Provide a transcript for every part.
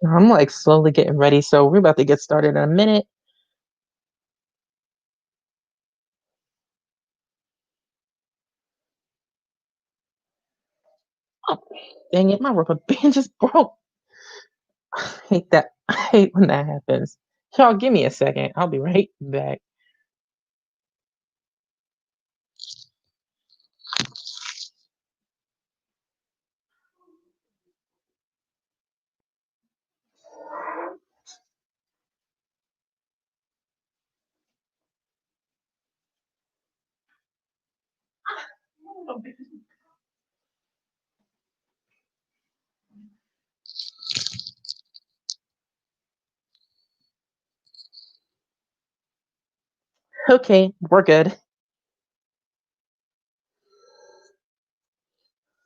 I'm like slowly getting ready, so we're about to get started in a minute. Oh, dang it, my rubber band just broke. I hate that. I hate when that happens. Y'all, give me a second. I'll be right back. Okay, we're good.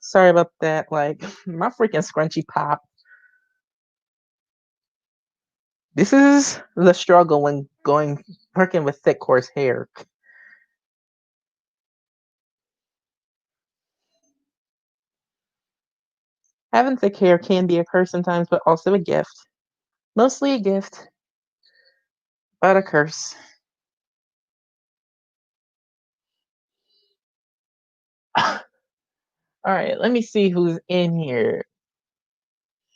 Sorry about that. Like, my freaking scrunchy pop. This is the struggle when going working with thick, coarse hair. Having thick hair can be a curse sometimes, but also a gift. Mostly a gift, but a curse. All right, let me see who's in here.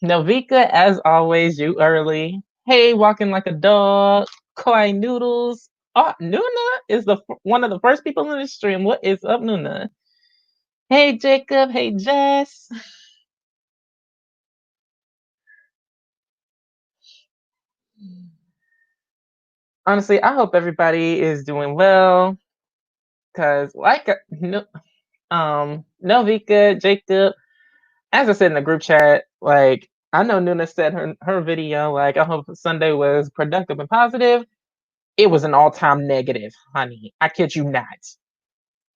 Novika, as always, you early. Hey, walking like a dog. Koi noodles. Oh, Nuna is one of the first people in the stream. What is up, Nuna? Hey, Jacob. Hey, Jess. Honestly, I hope everybody is doing well. Cause Novika, Jacob, as I said in the group chat, like I know Nuna said her video, like I hope Sunday was productive and positive. It was an all-time negative, honey. I kid you not.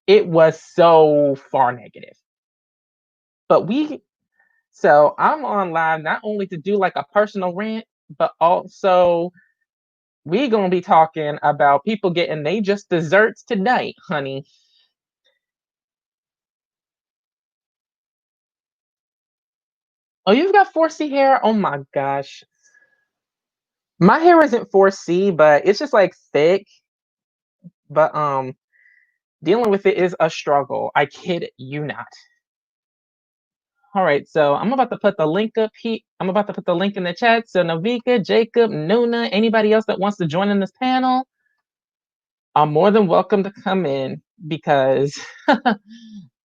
It was so far negative. But so I'm on live not only to do like a personal rant, but also we gonna be talking about people getting they just desserts tonight, honey. Oh, you've got 4C hair? Oh my gosh. My hair isn't 4C, but it's just like thick. But dealing with it is a struggle. I kid you not. All right, so I'm about to put the link up here. I'm about to put the link in the chat. So Navika, Jacob, Nuna, anybody else that wants to join in this panel, are more than welcome to come in because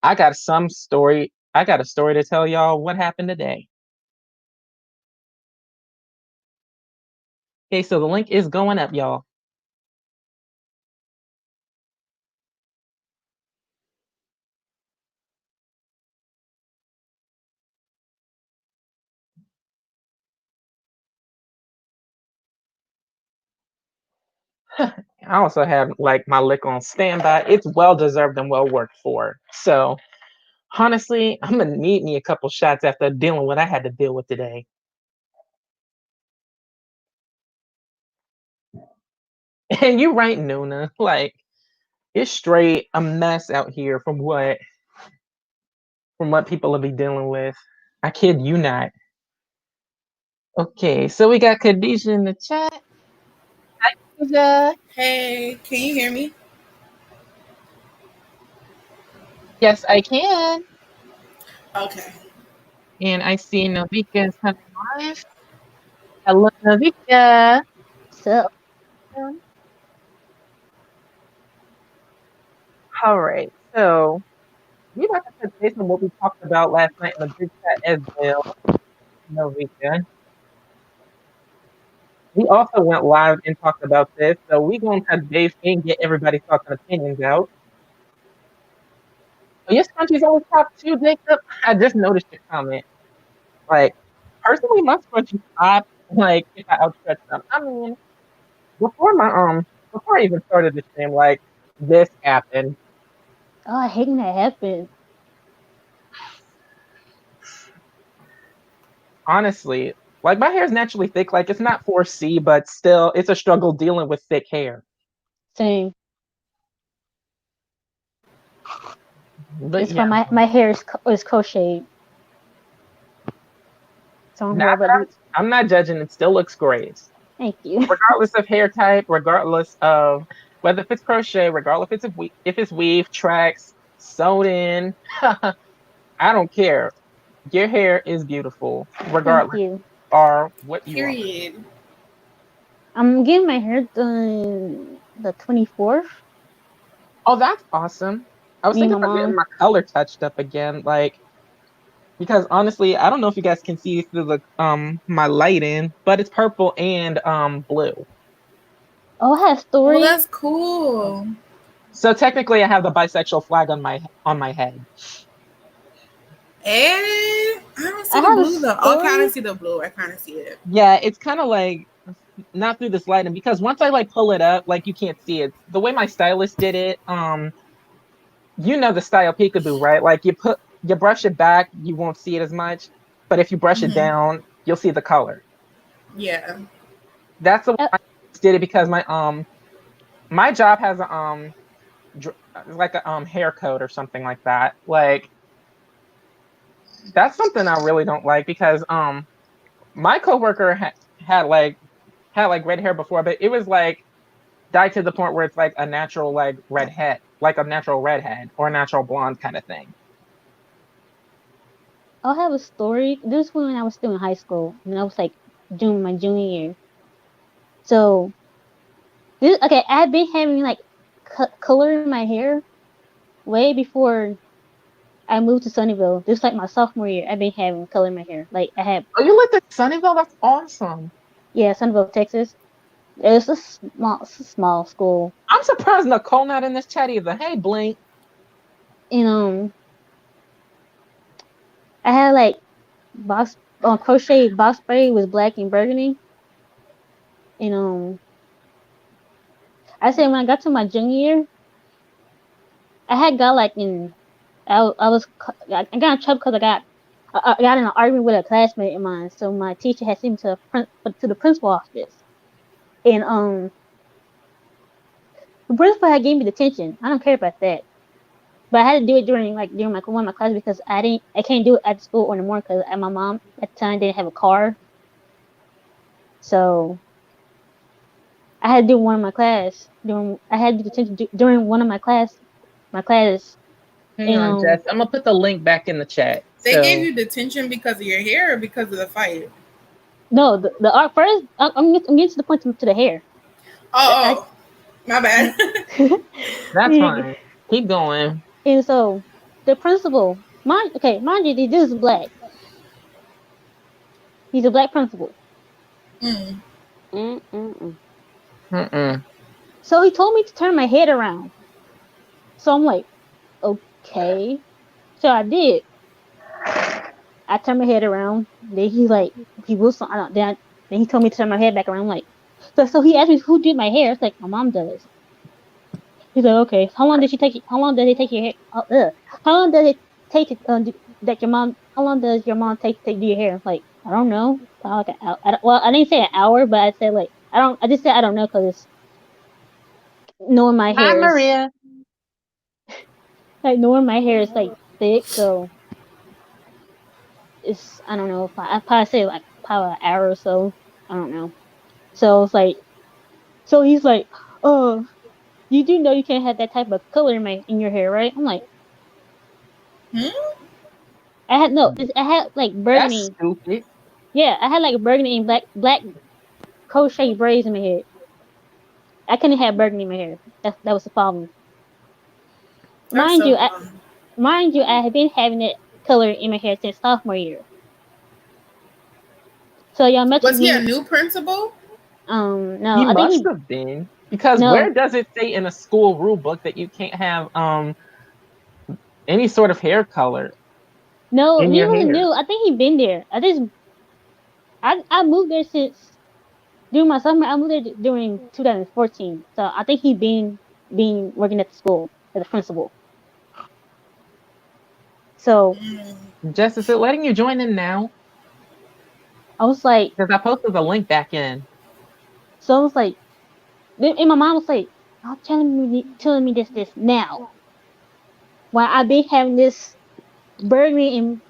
I got some story. I got a story to tell y'all what happened today. Okay, so the link is going up, y'all. I also have like my lick on standby. It's well deserved and well worked for. So honestly, I'm gonna need me a couple shots after dealing with what I had to deal with today. And you right, Nuna. Like it's straight a mess out here from what people will be dealing with. I kid you not. Okay, so we got Khadijah in the chat. Hi, Khadijah. Hey, can you hear me? Yes, I can. Okay. And I see Navika is coming live. Hello, Navika. So, All right, so we about to touch base on what we talked about last night in the group chat as well, Navika. We also went live and talked about this, so we gonna touch base and get everybody's thoughts and opinions out. Oh, your scrunchie's always top two, Jacob. I just noticed your comment. Like, personally, my scrunchie top, like, if I outstretch them. I mean, before my before I even started the stream, like, this happened. oh, I hate when that happens. Honestly, like my hair is naturally thick. Like, it's not 4C, but still, it's a struggle dealing with thick hair. Same. But It's for yeah, my hair is crocheted, so I'm not more that ready. I'm not judging. It still looks great, Thank you. regardless of hair type, regardless of whether if it's crochet, regardless if it's weave, tracks, sewed in. I don't care. Your hair is beautiful, Thank regardless you. or what you are. Period. I'm getting my hair done the 24th. Oh, that's awesome. I was Me and thinking my about getting mom. my color touched up again, like because honestly, I don't know if you guys can see through the my lighting, but it's purple and blue. Oh, I have a Oh, story. that's cool. So technically, I have the bisexual flag on my head. And I don't I see the have a blue though. Oh, I kind of story. see the blue. I kind of see it. Yeah, it's kind of like not through this lighting because once I like pull it up, like you can't see it. The way my stylist did it, you know the style peekaboo, right? Like you brush it back, you won't see it as much, but if you brush it Hmm. down, you'll see the color. Yeah. That's the way Uh, I did it because my job has a like a hair code or something like that. Like that's something I really don't like because my coworker had like red hair before, but it was like dyed to the point where it's like a natural like redhead, like a natural redhead or a natural blonde kind of thing. I'll have a story. This was when I was still in high school, and I was like doing my junior year. So this okay, I've been having like color in my hair way before I moved to Sunnyvale. This was like my sophomore year. I've been having color in my hair. Like I had, Oh, you lived in Sunnyvale? That's awesome. yeah, Sunnyvale, Texas. It's a small school, I'm surprised Nicole not in this chat either. Hey, Blink. and I had like box crochet box spray was black and burgundy, and I said when I got to my junior year, I had got like in I was I got in trouble because I got in an argument with a classmate of mine. So my teacher had sent me to the principal office, and the principal had gave me detention. I don't care about that, but I had to do it during my one of my classes because I can't do it at the school or in the morning because my mom at the time didn't have a car, so I had to do one of my class during I had to do detention during one of my class, Hang and on, Jess. I'm gonna put the link back in the chat. They gave So you detention because of your hair or because of the fight? no, the art first. I'm getting to the point to the hair. I, Oh, oh, my bad. that's fine. Keep going. and so the principal, mind you, this dude is black. He's a black principal. Mm. Mm-mm-mm. Mm-mm. So he told me to turn my head around. So I'm like, okay. So I did. I turned my head around. Then he was, I don't, then he told me to turn my head back around. I'm like, so he asked me who did my hair. It's like, my mom does. He's like, okay. How long does it take your hair? How long does it take to, that your mom, how long does your mom take to do your hair? I'm like, I don't know. Probably like an hour. Well, I didn't say an hour, but I said like, I just said I don't know because knowing my Hi, hair is, Maria. like, knowing my hair is like thick. So I don't know if I probably say like probably an hour or so. I don't know. So it's like, so he's like, oh, you do know you can't have that type of color in your hair, right? I'm like, Hmm? I had no, I had like That's burgundy. stupid. Yeah, I had like burgundy and black crochet braids in my head. I couldn't have burgundy in my hair. That was the problem. That's Mind so you, dumb. I have been having that color in my hair since sophomore year. So y'all Was messaged he a me. new principal? No, He I think must have been because no, where does it say in a school rule book that you can't have any sort of hair color no, in he your wasn't hair? new. I think he been there. I moved there since during my summer. I moved there during 2014. So I think he been working at the school as a principal. So Mm. Jess, is it letting you join in now? I was like, Because I posted the link back in. so I was like, and my mom was like, "Stop telling me this now. Why I been having this burgundy in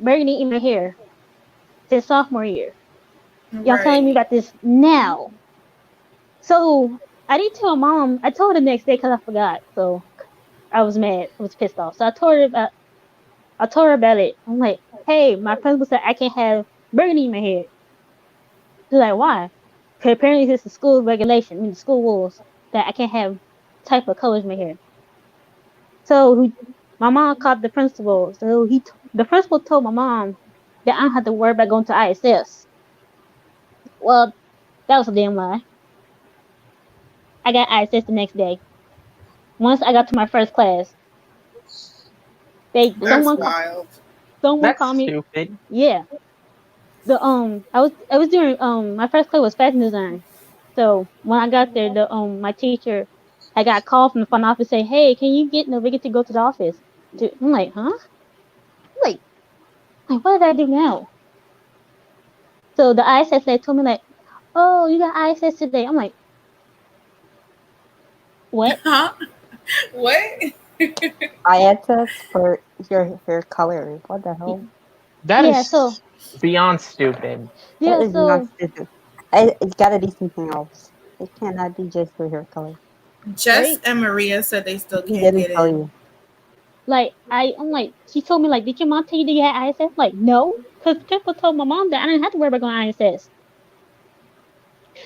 my hair since sophomore year." Y'all telling me Right. about this now. So I didn't tell mom. I told her the next day because I forgot. So I was mad. I was pissed off. So I told her about it. I'm like, hey, my principal said I can't have burgundy in my hair. She's like, why? Because apparently it's the school regulation, I mean the school rules that I can't have type of colors in my hair. So my mom called the principal. So the principal told my mom that I don't have to worry about going to ISS. Well, that was a damn lie. I got ISS the next day. Once I got to my first class, they That's wild. someone That's called me. stupid. Yeah, the I was doing my first class was fashion design. So when I got there, the my teacher, I got a call from the front office saying, "Hey, can you get Novika to go to the office?" I'm like, "Huh?" I'm like, what did I do now? So the ISS lady told me like, "Oh, you got ISS today." I'm like, "What?" Huh? What? ISS for your hair color. What the hell? That Yeah. is beyond stupid. That Yeah. is not So stupid. It's gotta be something else. It cannot be just for hair color. Jess right, and Maria said they still He can't didn't get tell in. you. I'm like, she told me like, "Did your mom tell you that you had ISS?" I'm like, no, because Temple told my mom that I didn't have to worry about going ISS.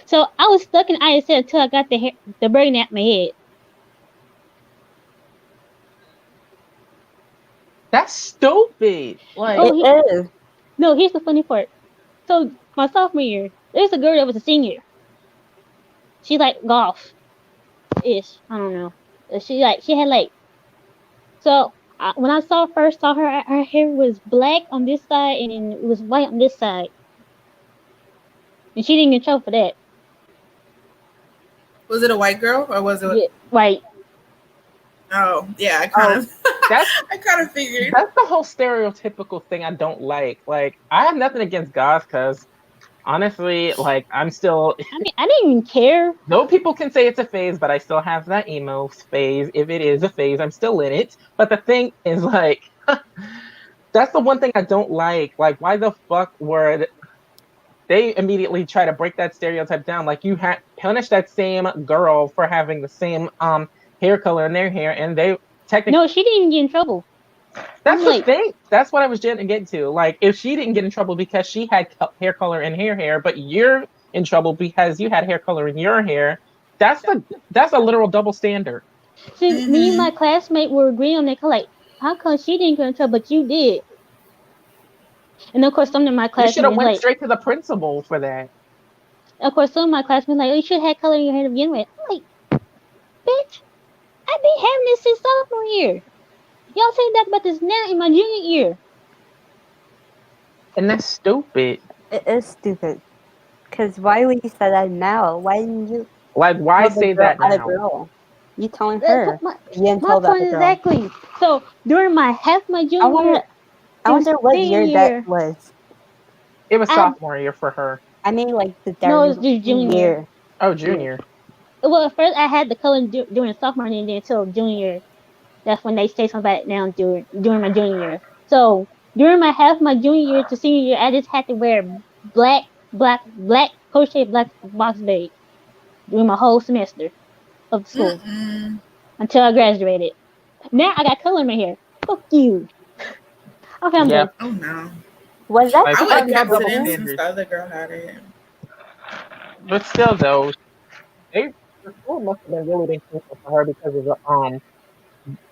So I was stuck in ISS until I got the burden at my head. That's stupid. Oh, Like, It is. no, here's the funny part. So my sophomore year, there's a girl that was a senior. She like golf ish. I don't know. She had like so when I first saw her, her hair was black on this side and it was white on this side, and she didn't get in trouble for that. Was it a white girl or was it? Yeah, right. Oh, yeah. I kind oh, of, that's I kind of figured. that's the whole stereotypical thing I don't like. Like, I have nothing against goth because honestly, like, I'm still. I mean, I didn't even care. Though people can say it's a phase, but I still have that emo phase. If it is a phase, I'm still in it. But the thing is, like, that's the one thing I don't like. Like, why the fuck would they immediately try to break that stereotype down? Like, you punish that same girl for having the same hair color in their hair, and they technically. No, she didn't even get in trouble. I'm That's the like, thing. That's what I was getting to. Like, if she didn't get in trouble because she had hair color in her hair, but you're in trouble because you had hair color in your hair, that's the that's a literal double standard. see, me and Mm-hmm. my classmate were agreeing on that. Like, how come she didn't get in trouble, but you did? And of course, some of my You should have classmates went like, straight to the principal for that. of course, some of my classmates like, oh, you should have color in your hair to begin with. I'm like, bitch, I've been having this since sophomore year. Y'all saying that about this now in my junior year. And that's stupid. It is stupid. Cause why would you say that now? Why didn't you Like, why tell the say girl that other now? girl? You telling That's her. my You didn't my tell the point other girl. exactly. So during my half my I junior wonder year I and wonder what senior year that year, was. It was I sophomore year for her. I mean like the no, it very was just junior. year. Oh, Year. junior. Well, at first I had the color during sophomore year, and then until junior. That's when they say something about it now during my junior year. So during my junior year to senior year, I just had to wear black crochet black box braid during my whole semester of school Mm-mm. until I graduated. Now I got color in my hair. Fuck you. Okay, I'm Yep. done. Oh no. Was that Like, I we would gotta have be all kept it double in sophomore? since standards. the other girl had it. But still, though, the school must have been really been careful for her because of the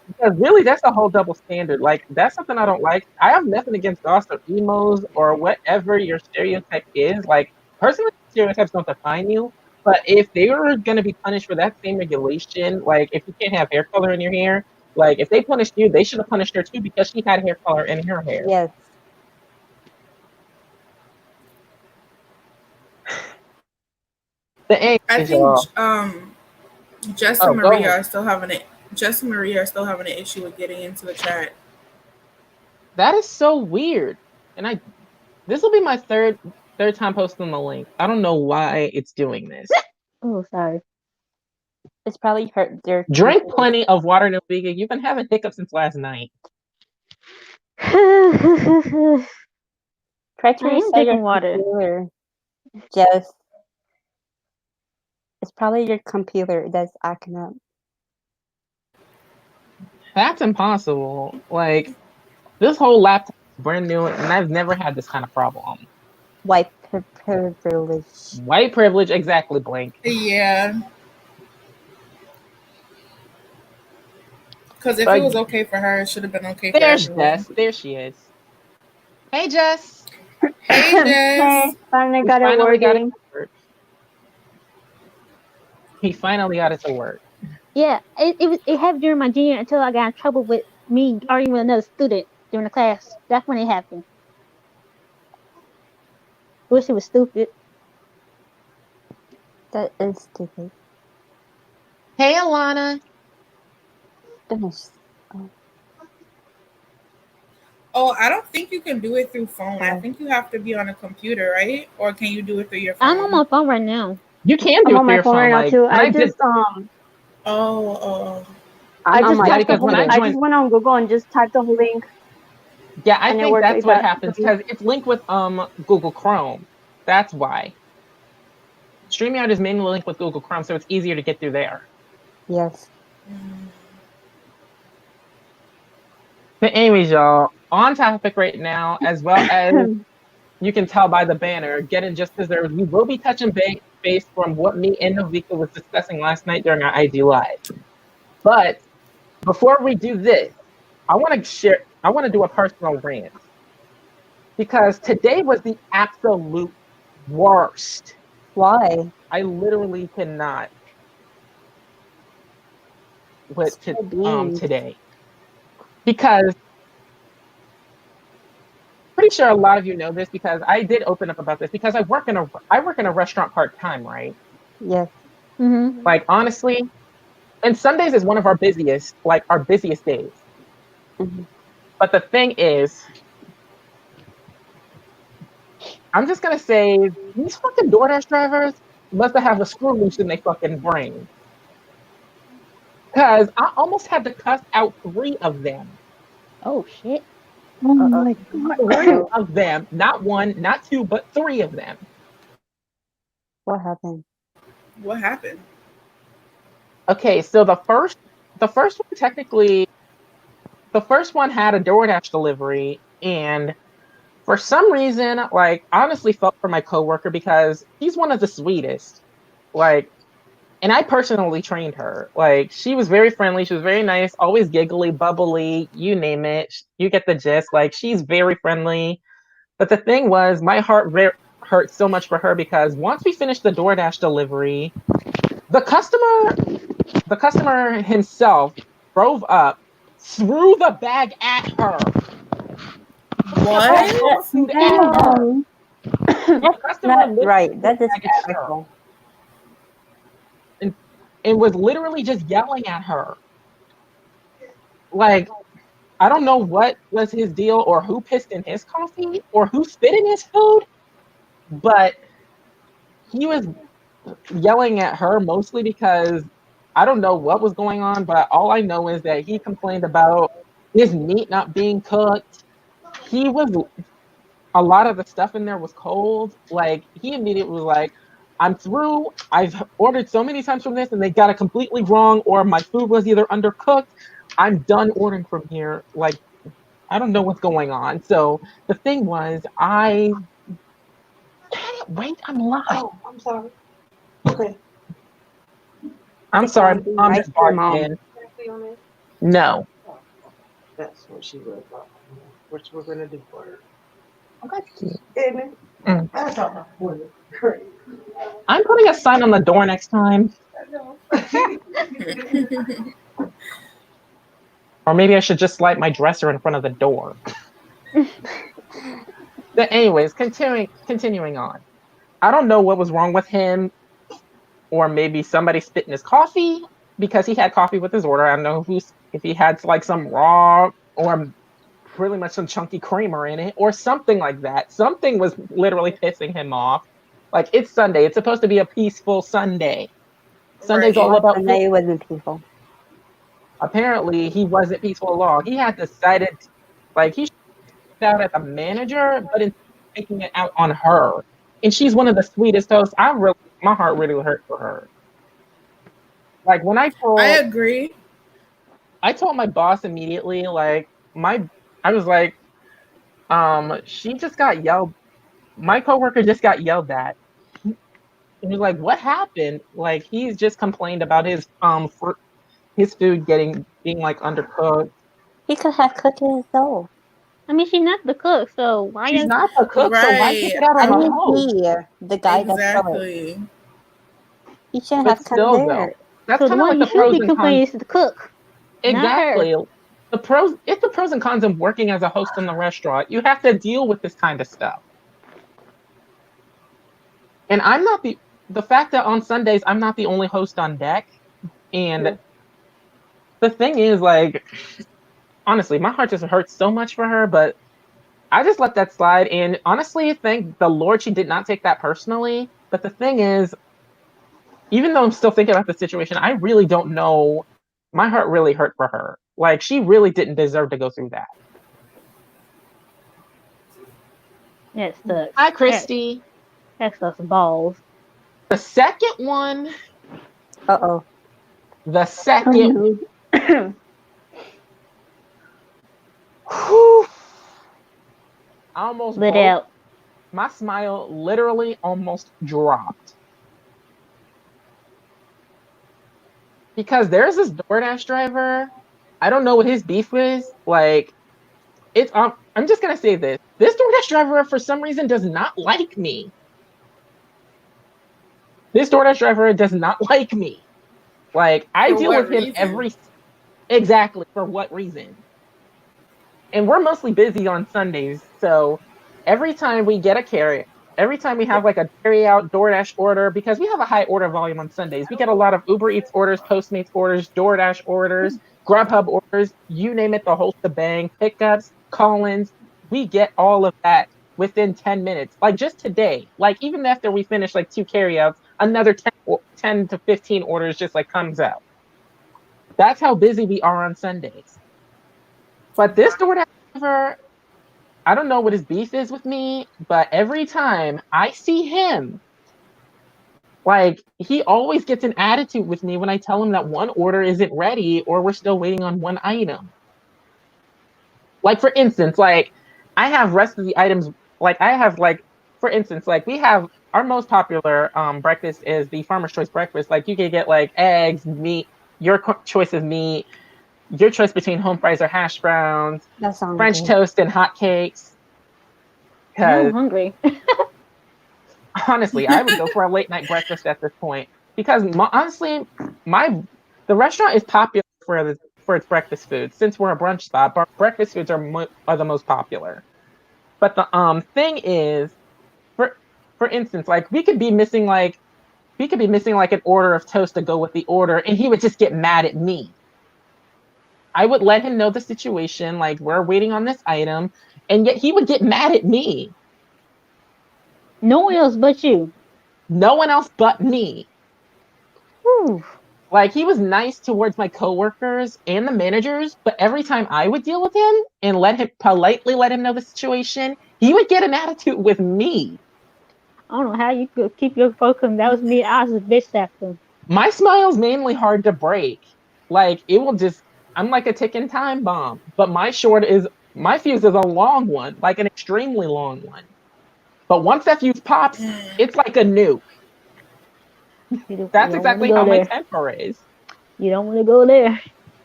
because really that's a whole double standard. Like, that's something I don't like. I have nothing against goths or emos or whatever your stereotype is. Like, personally, stereotypes don't define you. But if they were gonna be punished for that same regulation, like if you can't have hair color in your hair, like if they punished you, they should have punished her too because she had hair color in her hair. Yes. The I anyways, think y'all. Jess Oh, and go Maria ahead. are still having it. Jess and Maria are still having an issue with getting into the chat. That is so weird. And this will be my third time posting the link. I don't know why it's doing this. Oh, sorry. It's probably hurt their Drink computer. plenty of water, Noviga. You've been having hiccups since last night. Try to I am reset your drinking water. computer. Just it's probably your computer that's acting up. That's impossible. Like this whole laptop is brand new, and I've never had this kind of problem. White privilege. White privilege, exactly, Blink. Yeah. Because if it But was okay for her, it should have been okay for there's everyone. Jess. There she is. Hey, Jess. Hey, Hey, Jess. finally He got it finally got it working. to work. He finally got it to work. Yeah, it happened during my junior until I got in trouble with me arguing with another student during the class. That's when it happened. Wish it was stupid. That is stupid. Hey, Alana. Finish. Oh, Oh, I don't think you can do it through phone. I sorry. think you have to be on a computer, right? Or can you do it through your I'm on phone? my phone right now. You can I'm do it on through my your phone right phone. now Like too. when I did, Oh, oh. I I'm on just my yeah, typed the because when whole. I computer. I just joined, went on Google and just typed the whole link, yeah, I and it think worked that's like what that happens for me. because it's linked with Google Chrome. That's why StreamYard is mainly linked with Google Chrome, so it's easier to get through there. Yes. Mm. But anyways, y'all, on topic right now, as well as you can tell by the banner, getting just deserved. We will be touching base from what me and Novika was discussing last night during our IG Live. But before we do this, I want to share. I want to do a personal rant because today was the absolute worst. Why? I literally cannot with Spill beans. today because pretty sure a lot of you know this because I did open up about this because I work in a restaurant part time, right? Yes. Mhm. Like honestly, and Sundays is one of our busiest days. Hmm. But the thing is, I'm just gonna say these fucking DoorDash drivers must have a screw loose in their fucking brain. Cause I almost had to cuss out three of them. Oh shit. Oh Uh-oh. my Three god. of them, not one, not two, but three of them. What happened? What happened? Okay, so the first one technically the first one had a DoorDash delivery, and for some reason, like honestly felt for my coworker because he's one of the sweetest. Like, and I personally trained her. Like, she was very friendly, she was very nice, always giggly, bubbly, you name it. You get the gist. Like, she's very friendly. But the thing was, my heart hurt so much for her because once we finished the DoorDash delivery, the customer himself drove up, threw the bag at her. The bag What? of food at her. Damn. The That's customer not literally right. threw the That's bag at her disrespectful. and, and was literally just yelling at her. Like, I don't know what was his deal or who pissed in his coffee or who spit in his food, but he was yelling at her mostly because I don't know what was going on, but all I know is that he complained about his meat not being cooked. He was a lot of the stuff in there was cold. Like he immediately was like, I'm through. I've ordered so many times from this and they got it completely wrong, or my food was either undercooked. I'm done ordering from here. Like, I don't know what's going on. So the thing was, wait, I'm live. Oh, I'm sorry. Okay. I'm Take care sorry, and be mom nice just to your barged mom. in. No. Oh, that's what she was about. What we're gonna do for her. Okay. Isn't it? Mm. I thought my boy was great. I'm putting a sign on the door next time. I know. Or maybe I should just light my dresser in front of the door. But anyways, continuing on. I don't know what was wrong with him, or maybe somebody spit in his coffee because he had coffee with his order. I don't know if he had like some raw or pretty much some chunky creamer in it or something like that. Something was literally pissing him off. Like it's Sunday. It's supposed to be a peaceful Sunday. Sunday's Right. all Last about food. Sunday wasn't peaceful. Apparently, he wasn't peaceful at all. He had decided, like, he should have out at the manager, but instead of taking it out on her. and she's one of the sweetest hosts. My heart really hurt for her. Like when I agree. I told my boss immediately, like I was like, she just got yelled. My coworker just got yelled at. And he's like, what happened? Like he's just complained about his food being like undercooked. He could have cooked it himself. I mean, she's not the cook, so why She's you? not the cook, so why take Right. it out I on the mean, host? the guy that's selling. Exactly. He shouldn't But have cut still, there. though, that's So the kind of one like you the should pros be and cons. complaining is the cook, not her. Exactly. It's the pros and cons of working as a host in the restaurant. You have to deal with this kind of stuff. And I'm not the fact that on Sundays I'm not the only host on deck. And the thing is, like, honestly, my heart just hurts so much for her, but I just let that slide. And honestly, thank the Lord she did not take that personally. But the thing is, even though I'm still thinking about the situation, I really don't know. My heart really hurt for her. Like, she really didn't deserve to go through that. That sucks. Hi, Christy. That sucks balls. The second one, Uh-oh. the Oh second, no. whew, I almost Let broke. out. My smile literally almost dropped. Because there's this DoorDash driver. I don't know what his beef is. Like, I'm just gonna say this. This DoorDash driver, for some reason, does not like me. This DoorDash driver does not like me. Like, I For deal with what him reason? exactly for what reason. And we're mostly busy on Sundays. So every time we get a carry, every time we have like a carry out DoorDash order, because we have a high order volume on Sundays, we get a lot of Uber Eats orders, Postmates orders, DoorDash orders, Grubhub orders, you name it, the whole shebang, pickups, call-ins. We get all of that within 10 minutes. Like just today, like even after we finish like two carryouts, another 10 to 15 orders just like comes out. That's how busy we are on Sundays. But this DoorDash driver, I don't know what his beef is with me, but every time I see him, like he always gets an attitude with me when I tell him that one order isn't ready or we're still waiting on one item. Like for instance, like I have rest of the items like I have like for instance, like we have our most popular breakfast is the farmer's choice breakfast. Like you can get like eggs, meat, your choice of meat, your choice between home fries or hash browns, That sounds French good. toast and hot cakes. Now I'm Because hungry. honestly, I would go for a late night breakfast at this point because honestly, my the restaurant is popular for its breakfast foods. Since we're a brunch spot, breakfast foods are the most popular. But the thing is, for for instance, like we could be missing like an order of toast to go with the order, and he would just get mad at me. I would let him know the situation, like we're waiting on this item, and yet he would get mad at me. No one else but you. No one else but me. Whew. Like he was nice towards my coworkers and the managers, but every time I would deal with him and let him know the situation, he would get an attitude with me. I don't know how you could keep your focus. That was me. I was a bitch after. My smile's mainly hard to break. Like it will just I'm like a ticking time bomb. But my fuse is a long one, like an extremely long one. But once that fuse pops, it's like a nuke. You That's don't want to exactly go how my there. temper is. You don't want to go there.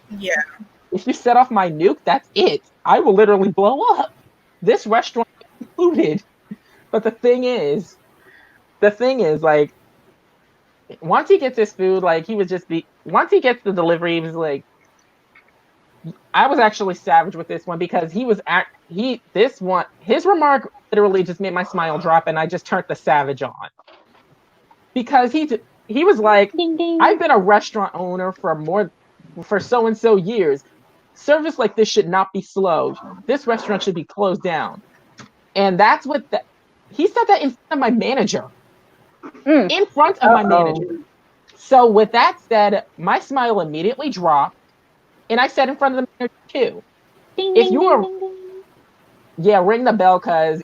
Yeah. If you set off my nuke, that's it. I will literally blow up. This restaurant included. But the thing is, like, once he gets his food, like, he would just be, once he gets the delivery, he was like, I was actually savage with this one because his remark literally just made my smile drop and I just turned the savage on. Because he was like, Ding ding. I've been a restaurant owner for so and so years. Service like this should not be slow. This restaurant should be closed down. And he said that in front of my manager. Mm. In front of my Uh-oh. manager. So with that said, my smile immediately dropped. And I said in front of the manager too. Ding If ding you ding are ding ding. yeah, ring the bell because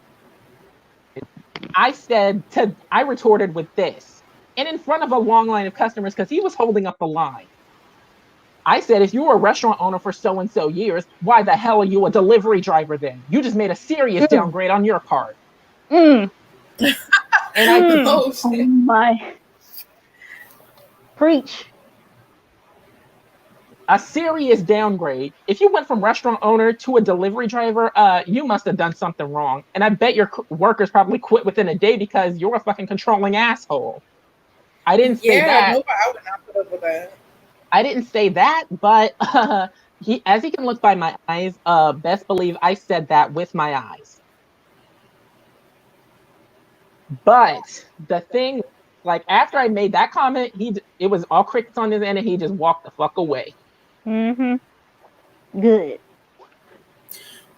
I retorted with this, and in front of a long line of customers because he was holding up the line. I said, if you were a restaurant owner for so and so years, why the hell are you a delivery driver then? You just made a serious downgrade on your part. Mm. And I Oh Oh shit. my. Preach. a serious downgrade. If you went from restaurant owner to a delivery driver, you must have done something wrong. And I bet your workers probably quit within a day because you're a fucking controlling asshole. I didn't say Yeah, that. nobody. I would not put up with that. I didn't say that, but as he can look by my eyes, best believe I said that with my eyes. But the thing, like after I made that comment, it was all crickets on his end, and he just walked the fuck away. Good.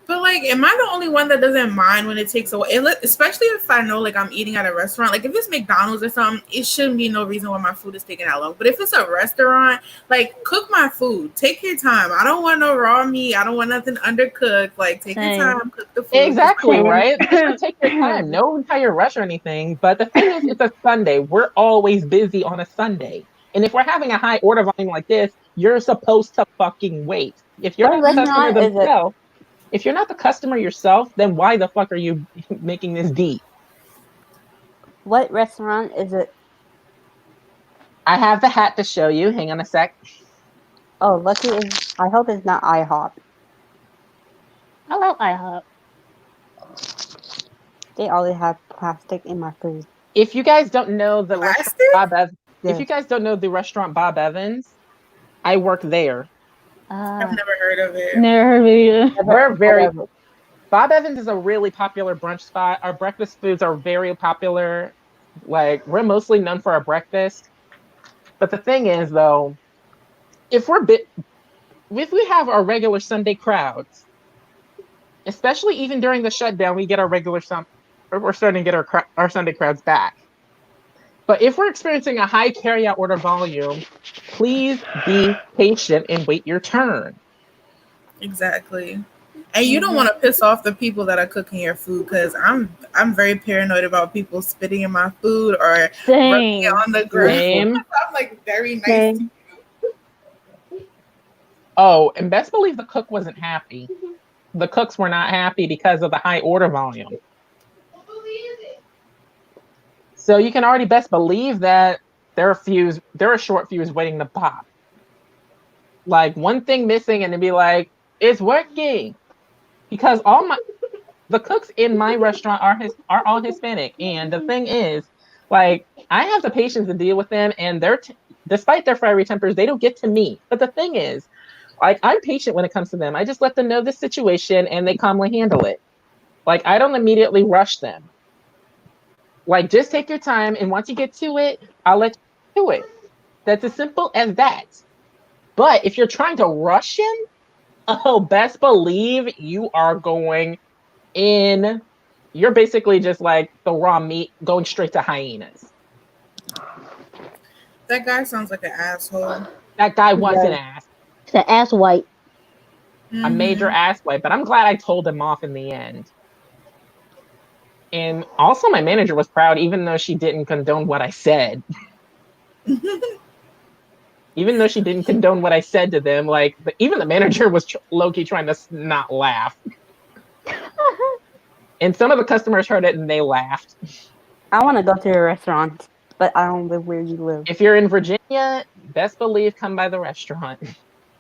But like, am I the only one that doesn't mind when it takes a while? Especially if I know like I'm eating at a restaurant. Like if it's McDonald's or something, it shouldn't be no reason why my food is taking that long. But if it's a restaurant, like cook my food. Take your time. I don't want no raw meat. I don't want nothing undercooked. Like take your Same. time, cook the food. Exactly, Same. right? Just take your time. No entire rush or anything. But the thing is, it's a Sunday. We're always busy on a Sunday. And if we're having a high order volume like this, you're supposed to fucking wait. If you're What not the customer restaurant is it? themselves, if you're not the customer yourself, then why the fuck are you making this deep? What restaurant is it? I have the hat to show you. Hang on a sec. Oh, lucky is. I hope it's not IHOP. I love IHOP. They always have plastic in my food. If you guys don't know the restaurant Plastic? Bob Evans, if Yes. you guys don't know the restaurant Bob Evans, I work there. I've never heard of it. Never heard of it either. We're very Whatever. Bob Evans is a really popular brunch spot. Our breakfast foods are very popular. Like we're mostly known for our breakfast. But the thing is though, if we have our regular Sunday crowds, especially even during the shutdown, we get our we're starting to get our Sunday crowds back. But if we're experiencing a high carryout order volume, please be patient and wait your turn. Exactly. And you don't want to piss off the people that are cooking your food because I'm very paranoid about people spitting in my food or rubbing it Same. on the ground. Same. I'm like very nice. Same. Oh, and best believe the cook wasn't happy. The cooks were not happy because of the high order volume. So you can already best believe that there are short fuse waiting to pop. Like one thing missing and to be like, it's working. Because the cooks in my restaurant are all Hispanic. And the thing is, like, I have the patience to deal with them, and despite their fiery tempers, they don't get to me. But the thing is, like, I'm patient when it comes to them. I just let them know the situation and they calmly handle it. Like, I don't immediately rush them. Like, just take your time, and once you get to it, I'll let you do it. That's as simple as that. But if you're trying to rush him, oh, best believe you are going in. You're basically just like the raw meat going straight to hyenas. That guy sounds like an asshole. That guy was an Yeah. ass, It's an ass white. a major Mhm. ass wipe, but I'm glad I told him off in the end. And also, my manager was proud, even though she didn't condone what I said. Even though she didn't condone what I said to them, like even the manager was low-key trying to not laugh. And some of the customers heard it and they laughed. I want to go to a restaurant, but I don't live where you live. If you're in Virginia, best believe come by the restaurant.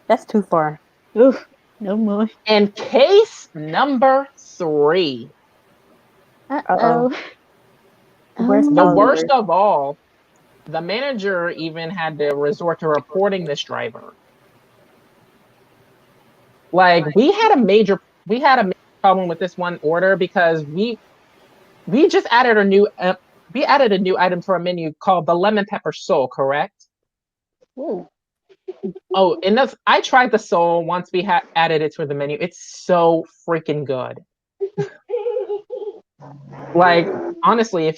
That's too far. Oof. No more. And case number 3. Uh-oh. Where's The Oliver? worst of all, the manager even had to resort to reporting this driver. Like we had a major problem with this one order because we just added a new item to our menu called the lemon pepper sole, correct? Ooh. Oh, and I tried the sole once we added it to the menu. It's so freaking good. Like honestly,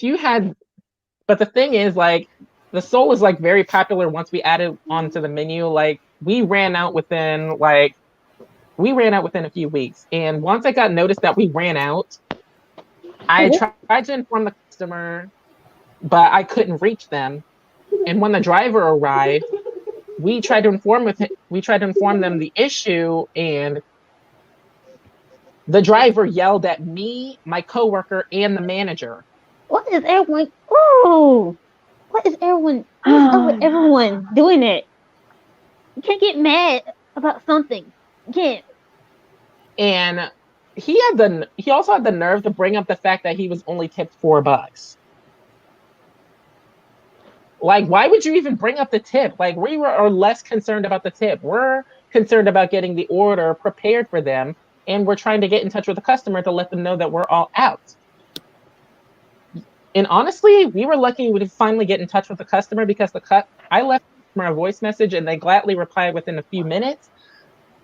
but the thing is, like, the sole is like very popular once we added onto the menu. Like we ran out within a few weeks. And once I got noticed that we ran out, I tried to inform the customer, but I couldn't reach them. And when the driver arrived, we tried to inform them the issue, and the driver yelled at me, my coworker, and the manager. What is everyone? Oh, what is everyone? What is up with everyone doing it? You can't get mad about something. You can't. And he also had the nerve to bring up the fact that he was only tipped $4. Like, why would you even bring up the tip? Like, are less concerned about the tip. We're concerned about getting the order prepared for them, and we're trying to get in touch with the customer to let them know that we're all out. And honestly, we were lucky to finally get in touch with the customer because I left them a voice message, and they gladly replied within a few minutes.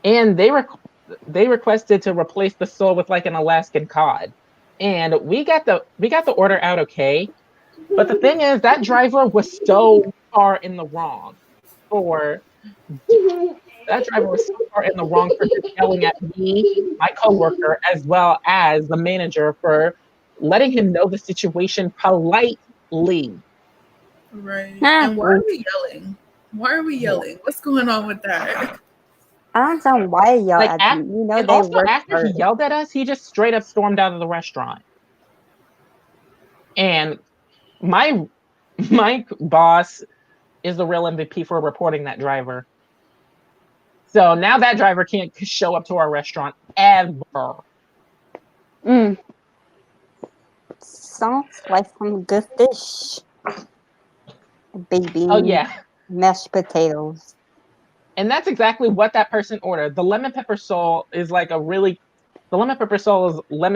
And they requested to replace the sole with like an Alaskan cod, and we got the order out okay. But the thing is, that driver was so far in the wrong for for just yelling at me, my coworker, as well as the manager for letting him know the situation politely. Right. Nah. And why are we yelling? Why are we yelling? What's going on with that? I don't understand why you yell Like, at them. You know and they also work after he hard. yelled at us, he just straight up stormed out of the restaurant. And my boss is the real MVP for reporting that driver. So now that driver can't show up to our restaurant ever. Mm. Sounds like some good fish. Baby Oh yeah. mashed potatoes. And that's exactly what that person ordered. The lemon pepper sole is lemon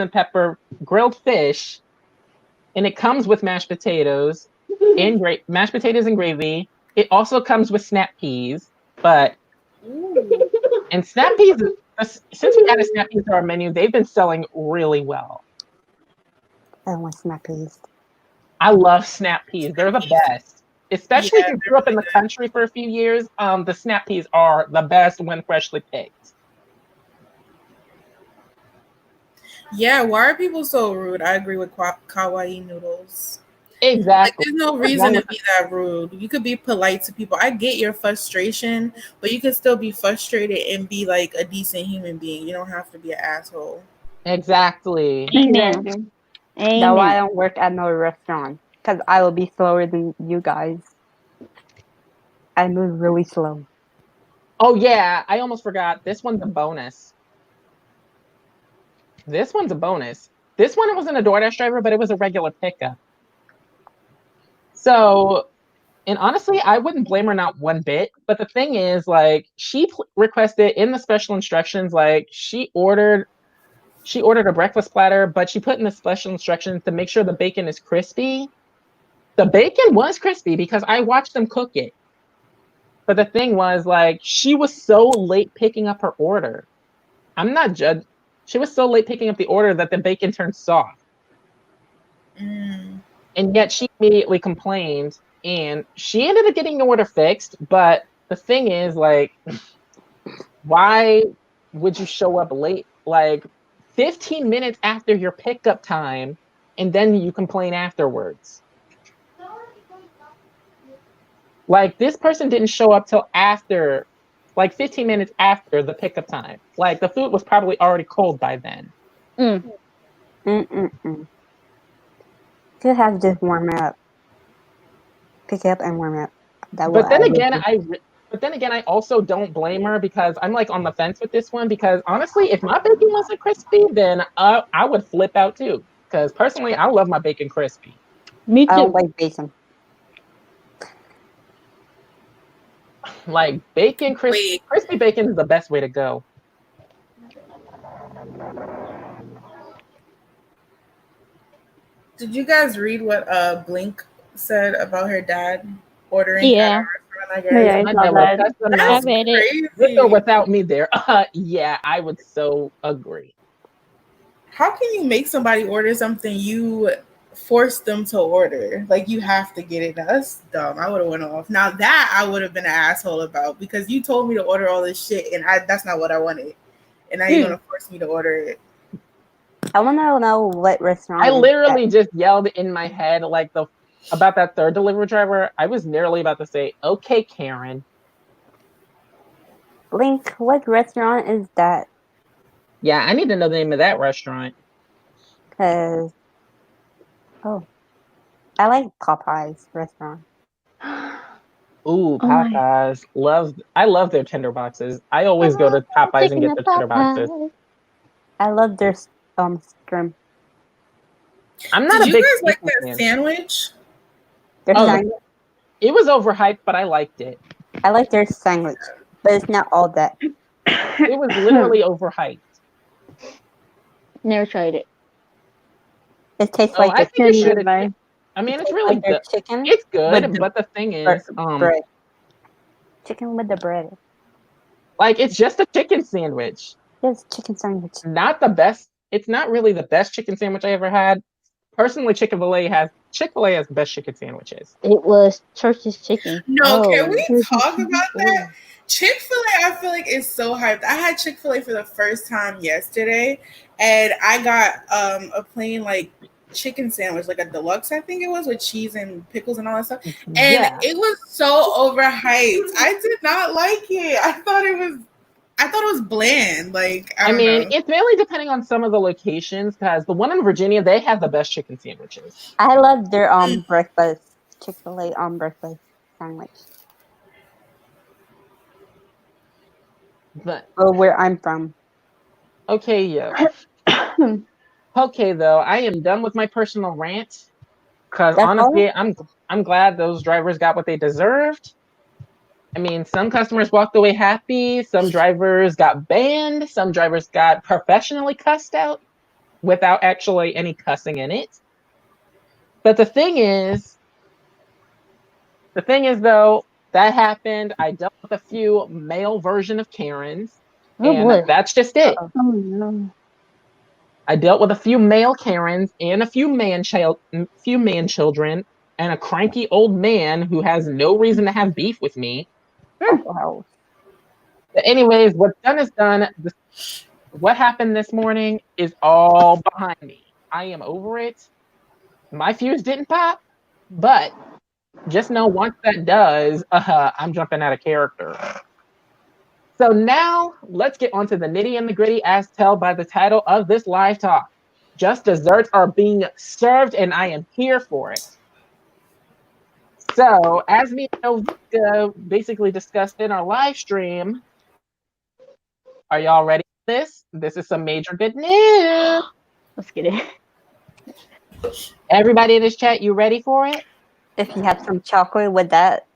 pepper grilled fish, and it comes with mashed potatoes and mashed potatoes and gravy. It also comes with snap peas, but Ooh. and snap peas, since we added snap peas to our menu, they've been selling really well. I don't want snap peas. I love snap peas. They're the best. Especially if Yeah, you they're grew up in really the good. country for a few years, the snap peas are the best when freshly picked. Yeah, why are people so rude? I agree with kawaii noodles. Like, Exactly. there's no What's reason wrong to with be that rude. You could be polite to people. I get your frustration, but you could still be frustrated and be like a decent human being. You don't have to be an asshole. Exactly. Amen. That's why I Amen. don't work at no restaurant. Because I will be slower than you guys. I move really slow. Oh yeah, I almost forgot. This one's a bonus. This one it wasn't a DoorDash driver, but it was a regular pickup. So, and honestly, I wouldn't blame her not one bit. But the thing is, like, she requested in the special instructions, like, she ordered a breakfast platter, but she put in the special instructions to make sure the bacon is crispy. The bacon was crispy because I watched them cook it. But the thing was, like, she was so late picking up her order. I'm not judged. She was so late picking up the order that the bacon turned soft. Mm. And yet she immediately complained, and she ended up getting the order fixed. But the thing is, like, why would you show up late? Like, 15 minutes after your pickup time, and then you complain afterwards. Like, this person didn't show up till after, like, 15 minutes after the pickup time. Like, the food was probably already cold by then. Mm. Mm-mm-mm. Could have just warm up. Pick up and warm up. That what But I then would again, do. I also don't blame her because I'm like on the fence with this one. Because honestly, if my bacon wasn't crispy, then I would flip out too. Because personally, I love my bacon crispy. Me I don't too. like bacon. Like Wait, crispy bacon is the best way to go. did you guys read what Blink said about her dad ordering at a Yeah, restaurant? I Yeah, guess I I saw never that. I that's customized read it. with or crazy. without me there. Yeah, I would so agree. How can you make somebody order something you force them to order? Like you have to get it. That's dumb. I would have went off. Now that I would have been an asshole about because you told me to order all this shit and that's not what I wanted. And now you're Mm. gonna force me to order it. I want to know what restaurant. I is literally just yelled in my head like about that third delivery driver. I was nearly about to say, "Okay, Karen." that. Link, what restaurant is that? Yeah, I need to know the name of that restaurant. Because, oh, I like Popeye's restaurant. Ooh, Oh my! Popeyes. I love their tender boxes. I I always go love to Popeyes and chicken get and the tender boxes. Popeyes. I love their shrimp. I'm not Did a you big guys like chicken that fan. sandwich? Their Oh, sandwich. it was overhyped, but I liked it. I like their sandwich, but it's not all that. It was literally overhyped. Never tried it. It tastes Oh, like I the think you Neither should. have I. I it mean, it's tastes really like their good. chicken It's with good, the but the thing bre- is, bread. Chicken with the bread. like it's just a chicken sandwich. Yes, chicken sandwich. Not the best. It's not really the best chicken sandwich I ever had. Personally, Chick-fil-A has the best chicken sandwiches. It was Church's chicken. No, can Oh, we talk about that? Ooh. Chick-fil-A, I feel like is so hyped. I had Chick-fil-A for the first time yesterday, and I got a plain like chicken sandwich, like a deluxe, I think it was, with cheese and pickles and all that stuff. And Yeah. it was so overhyped. I did not like it. I thought it was bland. Like, I I don't mean, know. it's mainly depending on some of the locations because the one in Virginia, they have the best chicken sandwiches. I love their Mm. breakfast. Chick-fil-A breakfast sandwich. But Oh, where I'm from. okay, yo. Okay, though, I am done with my personal rant because That's all? honestly, I'm glad those drivers got what they deserved. I mean, some customers walked away happy, some drivers got banned, some drivers got professionally cussed out without actually any cussing in it. But the thing is though, that happened. I dealt with a few male version of Karens, Oh and boy. that's just it. Uh-oh. Oh no. I dealt with a few male Karens and a few man children, and a cranky old man who has no reason to have beef with me. Wow. But anyways, what's done is done. What happened this morning is all behind me. I am over it. My fuse didn't pop, but just know once that does, I'm jumping out of character. So now let's get onto the nitty and the gritty as told by the title of this live talk. Just desserts are being served, and I am here for it. So, as me and Novika basically discussed in our live stream, are y'all ready for this? This is some major good news. Let's get it. Everybody in this chat, you ready for it? If you have some chocolate with that.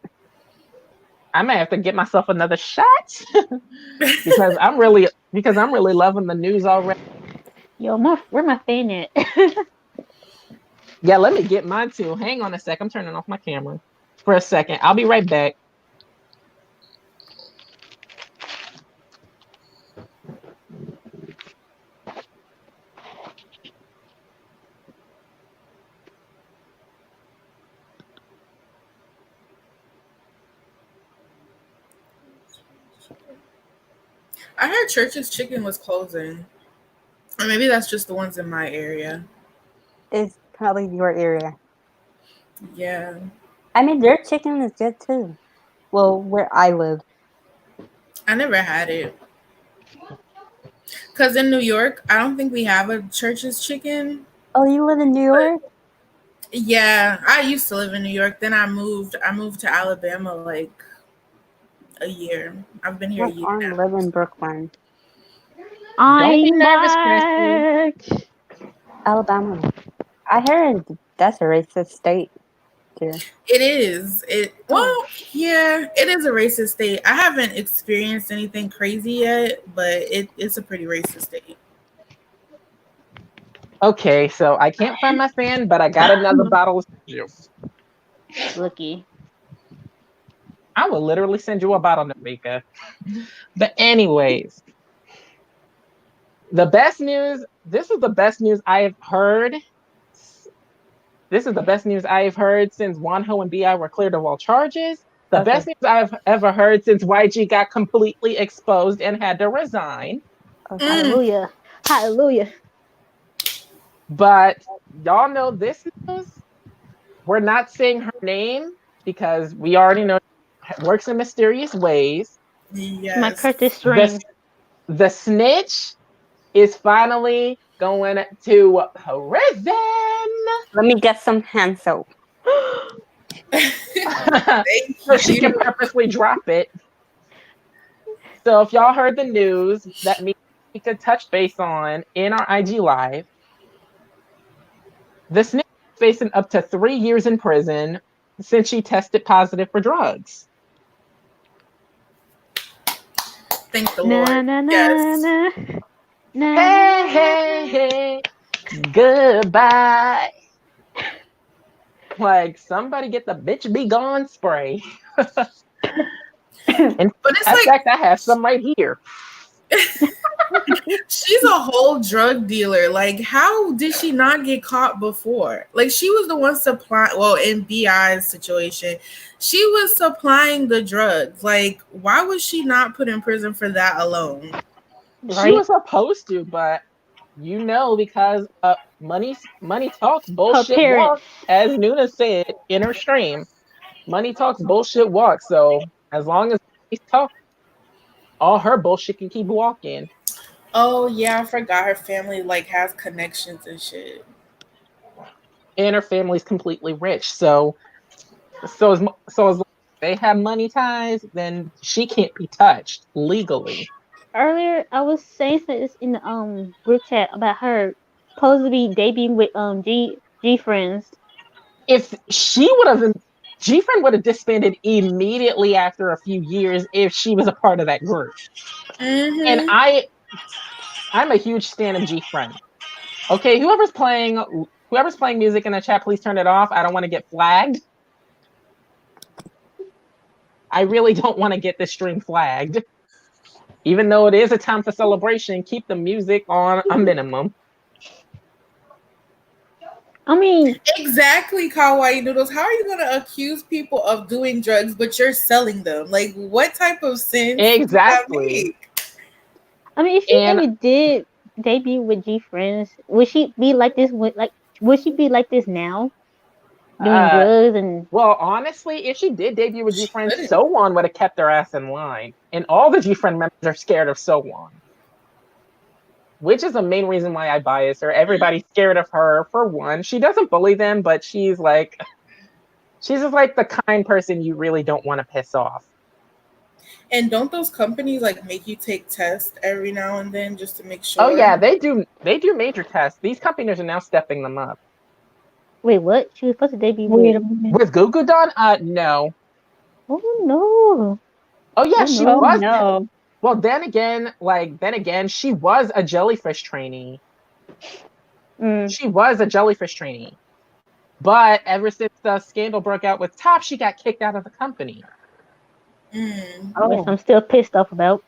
I may have to get myself another shot because I'm really loving the news already. Yo, where my fan at? Yeah, let me get mine too. Hang on a sec. I'm turning off my camera for a second. I'll be right back. I heard Church's Chicken was closing. Or maybe that's just the ones in my area. It's probably your area. Yeah. I mean, their chicken is good too. Well, where I live. I never had it. Because in New York, I don't think we have a Church's Chicken. Oh, you live in New York? Yeah, I used to live in New York. Then I moved. I moved to Alabama like a year. I've been here a My year aunt now. live in Brookline, Don't be I'm nervous, Christy. back. Alabama. I heard that's a racist state too. It is. Yeah, it is a racist state. I haven't experienced anything crazy yet, but it's a pretty racist state. Okay, so I can't find my fan, but I got another bottle of juice. Looky. I will literally send you a bottle, Novika. But anyways, the best news. This is the best news I have heard. This is the best news I have heard since Wonho and Bi were cleared of all charges. The Okay. best news I've ever heard since YG got completely exposed and had to resign. Okay. Mm. Hallelujah. Hallelujah. But y'all know this news. We're not saying her name because we already know it works in mysterious ways. She might cut this Yes. The string. the snitch is finally going to prison. Let me get some hand soap. Thank So she can you. purposely drop it. So if y'all heard the news, that means we could touch base on in our IG live. The snitch is facing up to 3 years in prison since she tested positive for drugs. Thank the Na Lord. na na Yes. na na na Hey, na. hey, hey, goodbye. Like somebody get the bitch be gone spray. And But it's in like fact, I have some right here. she's a whole drug dealer. Like, how did she not get caught before? Like, she was the one supplying, well, in BI's situation, she was supplying the drugs. Like, why was she not put in prison for that alone? She Right? was supposed to, but because money talks, Her bullshit parents. walks, as Nuna said in her stream. Money talks, bullshit walks. So as long as money talk, all her bullshit can keep walking. Oh, yeah, I forgot her family, like, has connections and shit. And her family's completely rich. So as long as they have money ties, then she can't be touched legally. Earlier, I was saying this in the group chat about her supposed to be debuting with G Friends. If she would have, G Friend would have disbanded immediately after a few years if she was a part of that group. And Mm-hmm. I'm a huge stan of G Friend. Okay, whoever's playing music in the chat, please turn it off. I don't want to get flagged. I really don't want to get this stream flagged. Even though it is a time for celebration, keep the music on a minimum. I mean, Exactly, Kawaii Noodles. How are you going to accuse people of doing drugs, but you're selling them? Like, what type of sense does that Exactly. make? if she And ever did debut with G Friends, would she be like this? Would she be like this now, doing uh drugs and well, honestly, if she did debut with G She Friend, couldn't. So On would have kept their ass in line. And all the G Friend members are scared of So On. Which is the main reason why I bias her. Everybody's scared of her for one. She doesn't bully them, but she's just like the kind person you really don't want to piss off. And don't those companies like make you take tests every now and then just to make Oh sure? yeah, they do major tests. These companies are now stepping them up. wait, what? She was supposed to debut Wait with? a minute. With Goo Goo Dolls, no. Oh no! Oh yeah, Oh she Oh no! was. no. Well, then again, she was a jellyfish trainee. Mm. She was a jellyfish trainee. But ever since the scandal broke out with Top, she got kicked out of the company. Mm. Which Oh. I'm still pissed off about.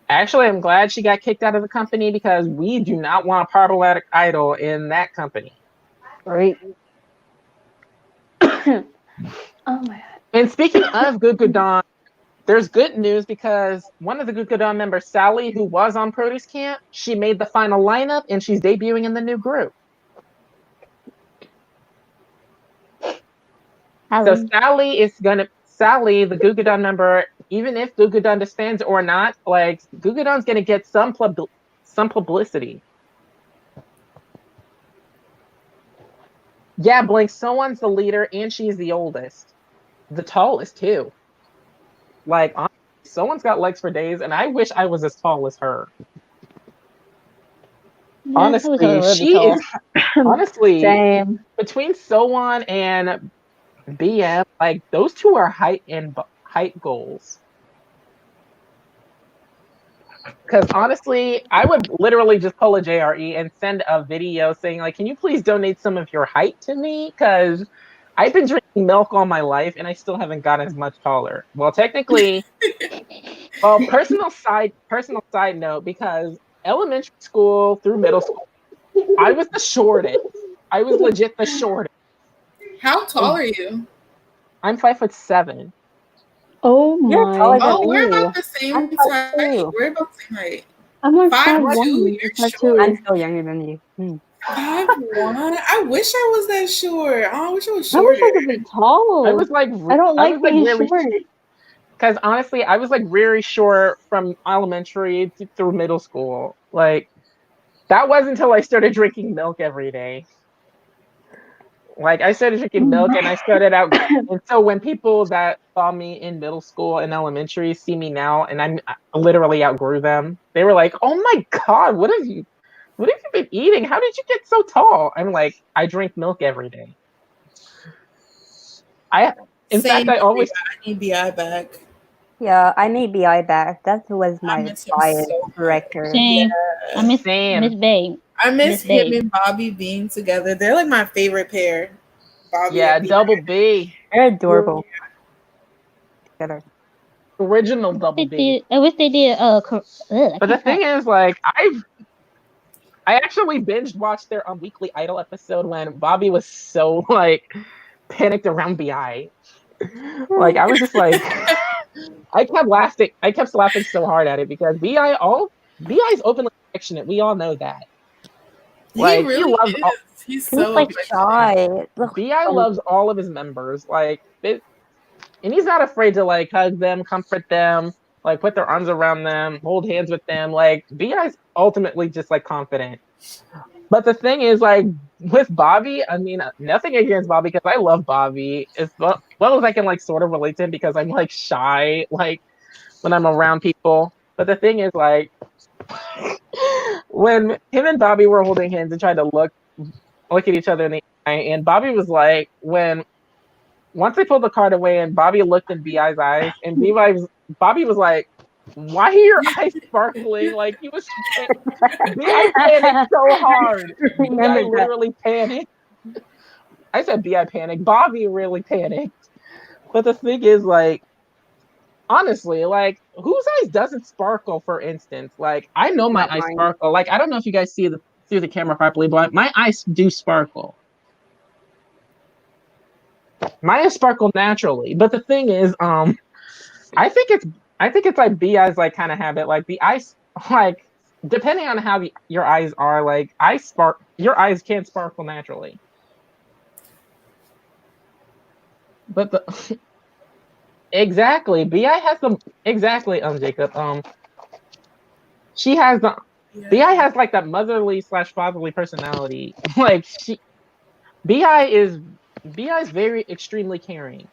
Actually, I'm glad she got kicked out of the company because we do not want a problematic idol in that company. Right? Oh my god. And speaking of Goo Goo Dolls, there's good news because one of the Goo Goo Dolls members, Sally, who was on Produce Camp, she made the final lineup and she's debuting in the new group. So Holly. Sally, the Goo Goo Dolls member, even if Goo Goo Dolls disbands or not, like Goo Goo Dolls gonna get some publicity. Yeah, Blink, someone's the leader and she's the oldest. The tallest too. Like honestly, someone's got legs for days, and I wish I was as tall as her. Yeah, I wish I Honestly, was really she is tall. honestly Same. between Sowan and BM, like those two are height goals. Because honestly, I would literally just pull a JRE and send a video saying like, "Can you please donate some of your height to me?" Because I've been drinking milk all my life and I still haven't gotten as much taller. Well, technically, well, personal side note, because elementary school through middle school, I was the shortest. I was legit the shortest. How tall And are you? I'm 5'7". Oh You're my. taller than Oh, we're me. about the I'm same five height. two. We're about the same height. I'm like 5'2", 5'1". you're I'm short. still younger than you. 5'1". I wish I was that short. Oh, I wish I was I wish shorter. I could be tall. I don't I like was like being really, short. because honestly, I was like very short from elementary through middle school. Like that wasn't until I started drinking milk every day. Like I started drinking milk, and I started out. And so when people that saw me in middle school and elementary see me now, and I literally outgrew them, they were like, "Oh my god, what have you been eating? How did you get so tall?" I'm like, I drink milk every day. I, in fact, Same I here. always I need BI back. Yeah, I need BI back. That was I my miss him diet so much. record. Yeah. Same. I miss same. Babe. I miss Miss him Babe. and Bobby being together. They're like my favorite pair. Bobby Yeah, and BI. double B, They're adorable together. original double B. I wish they did. I But the can't thing talk. is, like, I actually binge watched their Weekly Idol episode when Bobby was so like panicked around Bi. Like I was just like, I kept laughing. I kept laughing so hard at it because Bi's openly affectionate. We all know that. He Like he really loves all, is. He's He's so like affectionate. shy. Ugh, Bi funny. loves all of his members. And he's not afraid to like hug them, comfort them, like put their arms around them, hold hands with them. Like Bi's ultimately just like confident. But the thing is, like with Bobby, I mean, nothing against Bobby because I love Bobby as well as I can like sort of relate to him because I'm like shy, like when I'm around people. But the thing is, like when him and Bobby were holding hands and trying to look at each other in the eye, and Bobby was like, when once they pulled the card away and Bobby looked in Bi's eyes, and Bobby was like, "Why are your eyes sparkling?" Like he was. Bi panicked so hard. Bi Remember that. literally panicked. I said Bi panicked. Bobby really panicked. But the thing is, like, honestly, like, whose eyes doesn't sparkle? For instance, like, I know my Not eyes mine. sparkle. Like, I don't know if you guys see through the camera properly, but my eyes do sparkle. My eyes sparkle naturally. But the thing is, I think it's I think it's like Bi's like kind of habit. Like the eyes, like depending on how your eyes are, like your eyes can sparkle naturally. But the exactly, Bi has the exactly Jacob. She has the Yeah. Bi has like that motherly slash fatherly personality. Like Bi is Bi is very extremely caring.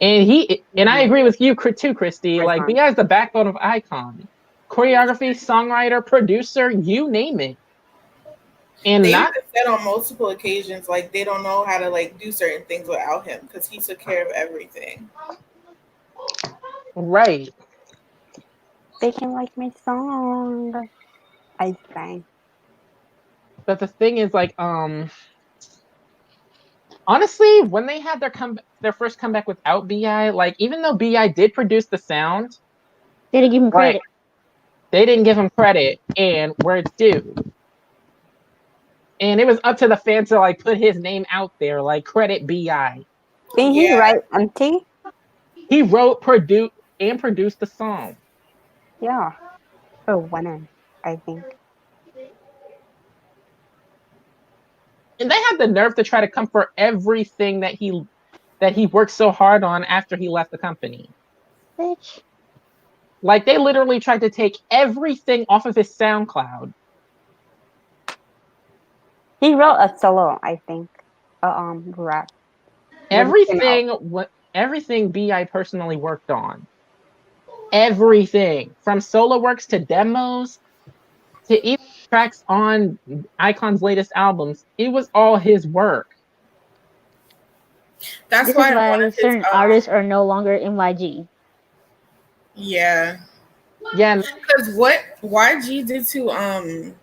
And I Mhm. agree with you too, Christy. First Like one. Bi is the backbone of Icon. Choreography, songwriter, producer, you name it. And They even not said on multiple occasions like they don't know how to like do certain things without him because he took care of everything. right. They can like my song. I sang. But the thing is like honestly, when they had their first comeback without Bi, like even though Bi did produce the sound, They didn't give him like credit. they didn't give him credit and where it's due. And it was up to the fans to like put his name out there, like credit Bi. Didn't he Yeah. write Empty? He wrote, produced the song. Yeah. For women, I think. And they had the nerve to try to come for everything that he worked so hard on after he left the company. Bitch. Like they literally tried to take everything off of his SoundCloud. He wrote a solo, I think. Rap when he came out. Everything Bi personally worked on. Everything from solo works to demos to even tracks on Icon's latest albums. It was all his work. That's This is why one why of his certain artists are no longer in YG. yeah. Yeah, Because what YG did to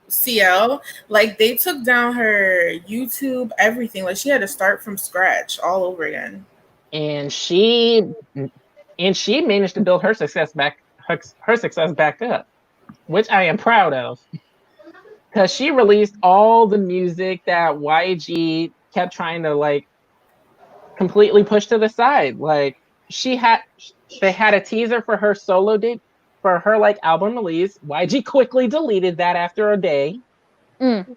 CL, like they took down her YouTube, everything. Like she had to start from scratch all over again. and she managed to build her success back up, which I am proud of. Because she released all the music that YG kept trying to like completely push to the side. Like she had they had a teaser for her for her like album release. YG quickly deleted that after a day. Mm.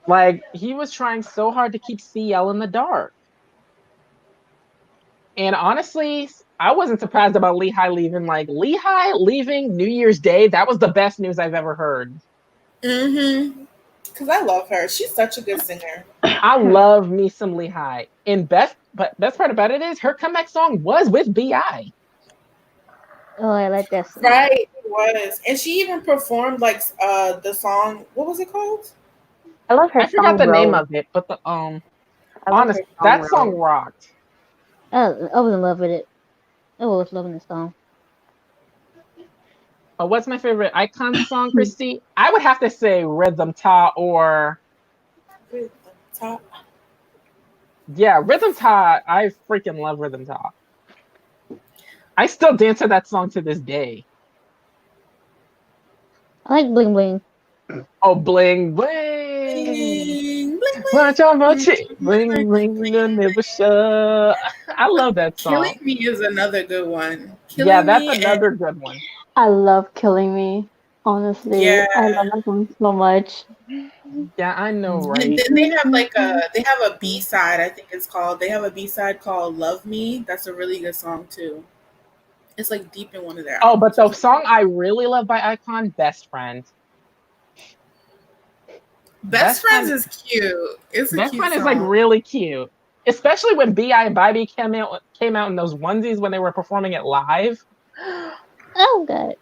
Like he was trying so hard to keep CL in the dark. And honestly, I wasn't surprised about Lehigh leaving. Like Lehigh leaving New Year's Day, that was the best news I've ever heard. Mm-hmm. Because I love her. She's such a good singer. I love me some Lehigh. And best part about it is her comeback song was with Bi. Oh, I like that song. Right, it was. And she even performed like the song, what was it called? I love her I forgot song the name Rose. of it, but the I love honest her song that song Rose. rocked. I was in love with it. I was loving the song. What's my favorite icon song, Christy? I would have to say Rhythm Ta or Top. yeah, Rhythm Ta. I freaking love Rhythm Ta. I still dance to that song to this day. I like Bling Bling. Oh, bling bling. Bling, bling, Watch out, bling. watch it. Bling bling, you'll never shut. I love that Killing song. Me is another good one. Yeah, Killing that's Me and another good one. I love Killing Me. Honestly, yeah. I love that song so much. Yeah, I know, And right? then they have a B side, I think it's called. They have a B side called Love Me. That's a really good song too. It's like deep in one of their Oh, but albums or the something. song I really love by Icon, Best Friend. Best Best Friends Friend is cute. It's a Best cute Friend is like song. really cute. Especially when Bi and Bobby came out in those onesies when they were performing it live. Oh god.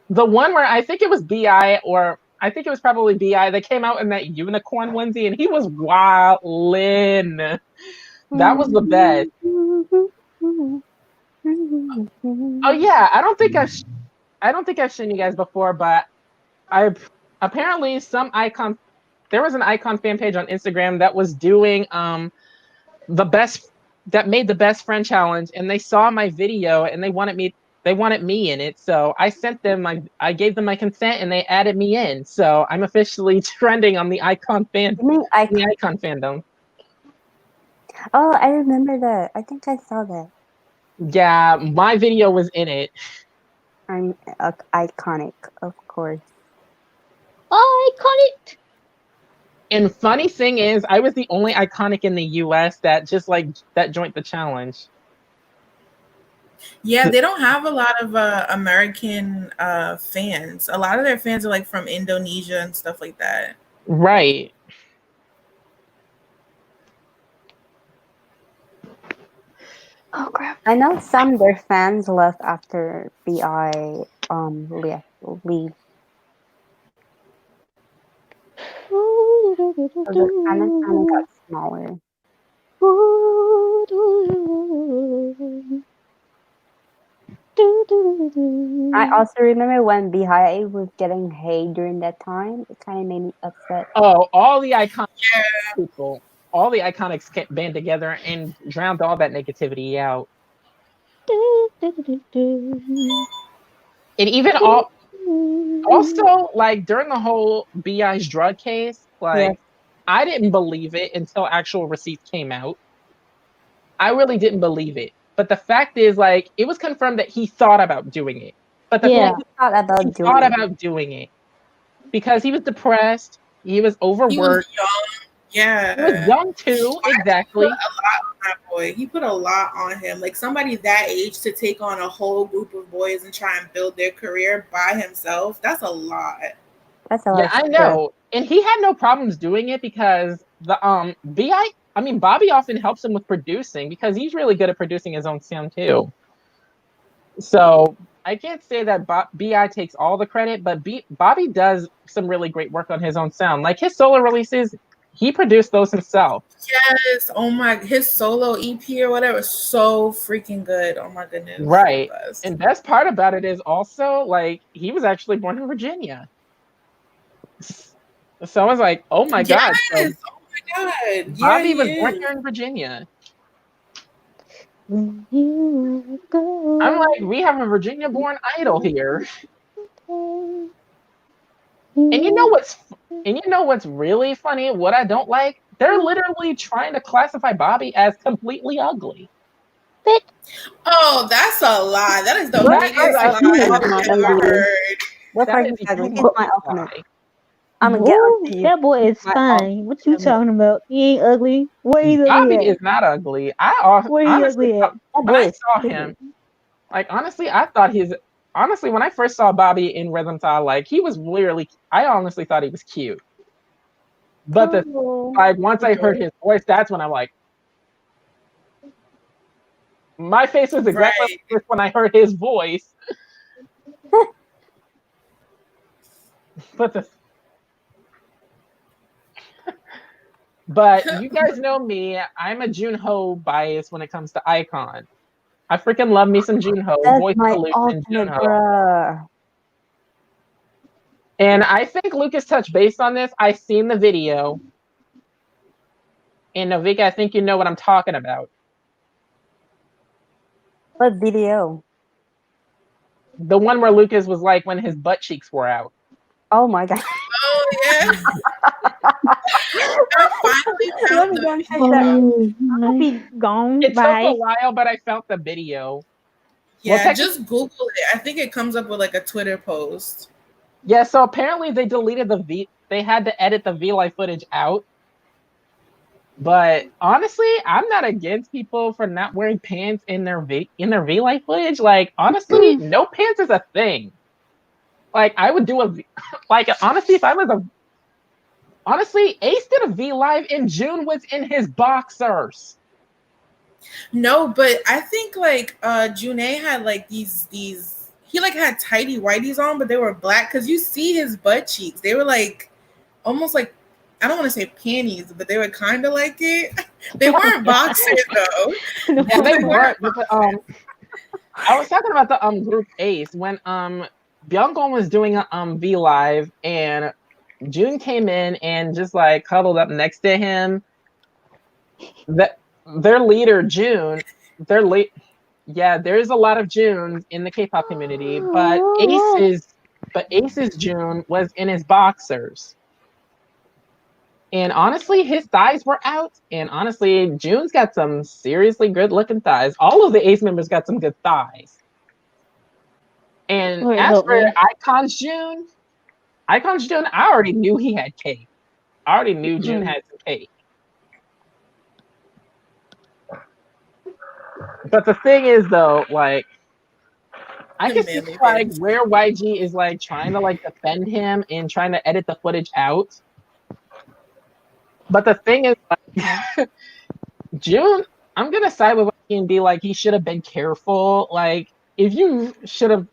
The one where I think it was Bi or I think it was probably Bi that came out in that unicorn onesie and he was wildin'. That was the best. Oh yeah, I don't think I've shown you guys before, but I've apparently some icon there was an icon fan page on Instagram that was doing the best that made the best friend challenge and they saw my video and they wanted me in it. So I gave them my consent and they added me in. So I'm officially trending on You mean the icon? icon fandom. Oh, I remember that. I think I saw that. Yeah, my video was in it. I'm iconic, of course. Iconic. And funny thing is, I was the only iconic in the US that just like that joined the challenge. Yeah, they don't have a lot of American fans. A lot of their fans are like from Indonesia and stuff like that. Right. Oh crap. I know some their fans left after Bi leave. So the kind of got smaller. I also remember when Bihai was getting hate during that time. It kind of made me upset. Oh, all the iconic Yeah, people, all the iconics band together and drowned all that negativity out. And even also like during the whole Bi's drug case, Yes, like I didn't believe it until actual receipts came out. I really didn't believe it. But the fact is, like, it was confirmed that he thought about doing it. But the thing Yeah. is, he thought he about thought doing it. about doing it because he was depressed, he was he was overworked, young. he was Yeah. young too, Put a exactly. lot on that boy. He put a lot on him. Like somebody that age to take on a whole group of boys and try and build their career by himself, that's a lot. That's a lot Yeah, of I stress. know. And he had no problems doing it because the I mean Bobby often helps him with producing because he's really good at producing his own sound too. So I can't say that Bi takes all the credit, but Bobby does some really great work on his own sound. Like his solo releases, he produced those himself. Yes. Oh my, his solo EP or whatever, so freaking good. Oh my goodness, the Right. best. And best part about it is also like he was actually born in Virginia. So I was like, oh my God. So Yes. Oh my god. Yeah, Bobby he was born is. here in Virginia. When you I'm go like, we have a Virginia born idol here. away, And you know what's really funny? What I don't like? They're literally trying to classify Bobby as completely ugly. Bitch, Oh, that's a lie. That is the What That biggest is part a of him lie is huge I've not ever ugly? lie. heard. What That part is is a ugly? He's humongous my ultimate. lie. I'm gonna get no, onto you. that boy is My fine. What you ultimate. talking about? He ain't ugly. Where he ugly Bobby at? is not ugly. Where he Honestly ugly at? That when boy I is saw stupid. him, like honestly, I thought his honestly when I first saw Bobby in Rhythm Style, like he was literally I honestly thought he was cute. But the Oh. like once I heard his voice, that's when I'm like, my face was exactly Right. like this when I heard his voice. But the but you guys know me, I'm a Junho bias when it comes to Icon. I freaking love me some Junho, That's voice my pollution ultimate, Junho. bruh. And I think Lucas touched base on this. I seen the video. And Novika, I think you know what I'm talking about. What video? The one where Lucas was like when his butt cheeks were out. Oh my god. Oh yeah. I finally Let found me the go and check that. video. Oh, I'll my. be Gone. It took a Bye. while, but I felt the video. Well, Yeah, technically, just Google it. I think it comes up with like a Twitter post. yeah. So apparently they deleted the V. They had to edit the V Live footage out. But honestly, I'm not against people for not wearing pants in their V Live footage. Like honestly, no pants is a thing. Like I would do like honestly, if I was a honestly, Ace did a V Live and June was in his boxers. No, but I think like Janae had like these he like had tidy whiteys on, but they were black because you see his butt cheeks. They were like almost like I don't want to say panties, but they were kind of like it. They weren't boxers though. No, Yeah, they They weren't. weren't But boxers. I was talking about the group Ace when Byunggon was doing a V Live and June came in and just like cuddled up next to him. That their leader June, their late yeah, there's a lot of Junes in the K-pop community, but Ace's June was in his boxers. And honestly, his thighs were out. And honestly, June's got some seriously good looking thighs. All of the Ace members got some good thighs. And Lord as help for me. Icon's June, I already knew he had cake. I already knew June Mm. had some cake. But the thing is, though, like, I The can see manly like face. where YG is like trying to like defend him and trying to edit the footage out. But the thing is, like, June, I'm gonna side with YG and be like, he should have been careful. Like, if you should have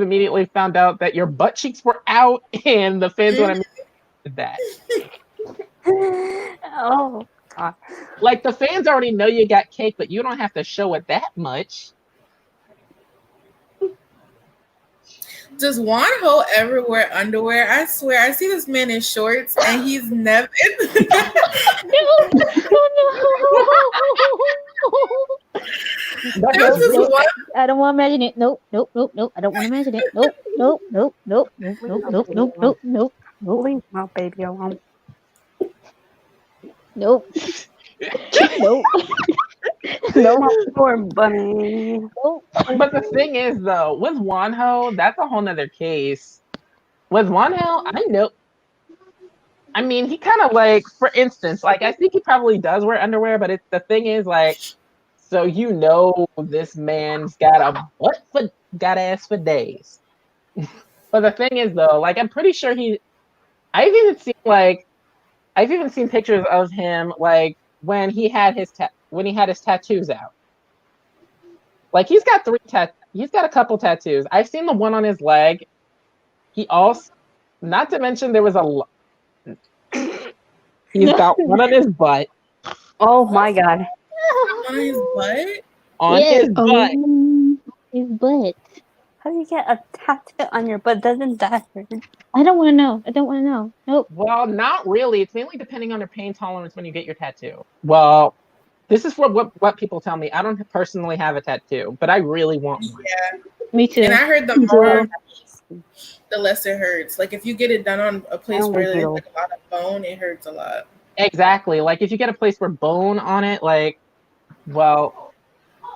immediately found out that your butt cheeks were out, and the fans would have made that. Oh god. Like the fans already know you got cake, but you don't have to show it that much. Does Wonho ever wear underwear? I swear, I see this man in shorts and he's never. No, no. That There was is Nope, this really nope. one. I don't want to imagine it. Nope, nope, nope, nope. I don't want to imagine it. Nope, nope, nope, nope, nope, Leave nope, my nope, baby nope, alone. nope, nope, nope, Leave my baby alone. nope, nope, nope, My poor bunny. nope. But the thing is, though, with Wonho, that's a whole nother case. With Wonho, I know. I mean, he kind of like, for instance, like I think he probably does wear underwear, but it's the thing is like, so you know, this man's got a got ass for days. But the thing is, though, like I'm pretty sure I've even seen like, I've even seen pictures of him like when he had when he had his tattoos out. Like he's got a couple tattoos. I've seen the one on his leg. He also, not to mention there was he's got one on his butt. Oh my god. On his butt. On Yes, his butt. his butt. How do you get a tattoo on your butt? Doesn't that hurt? I don't want to know. I don't want to know. Nope. Well, not really. It's mainly depending on your pain tolerance when you get your tattoo. Well, this is what people tell me. I don't personally have a tattoo, but I really want one. Yeah, Me too. and I heard the Me more, too. the less it hurts. Like if you get it done on a place don't where like there's beetles. like a lot of bone, it hurts a lot. Exactly. Like if you get a place where bone on it, like, well,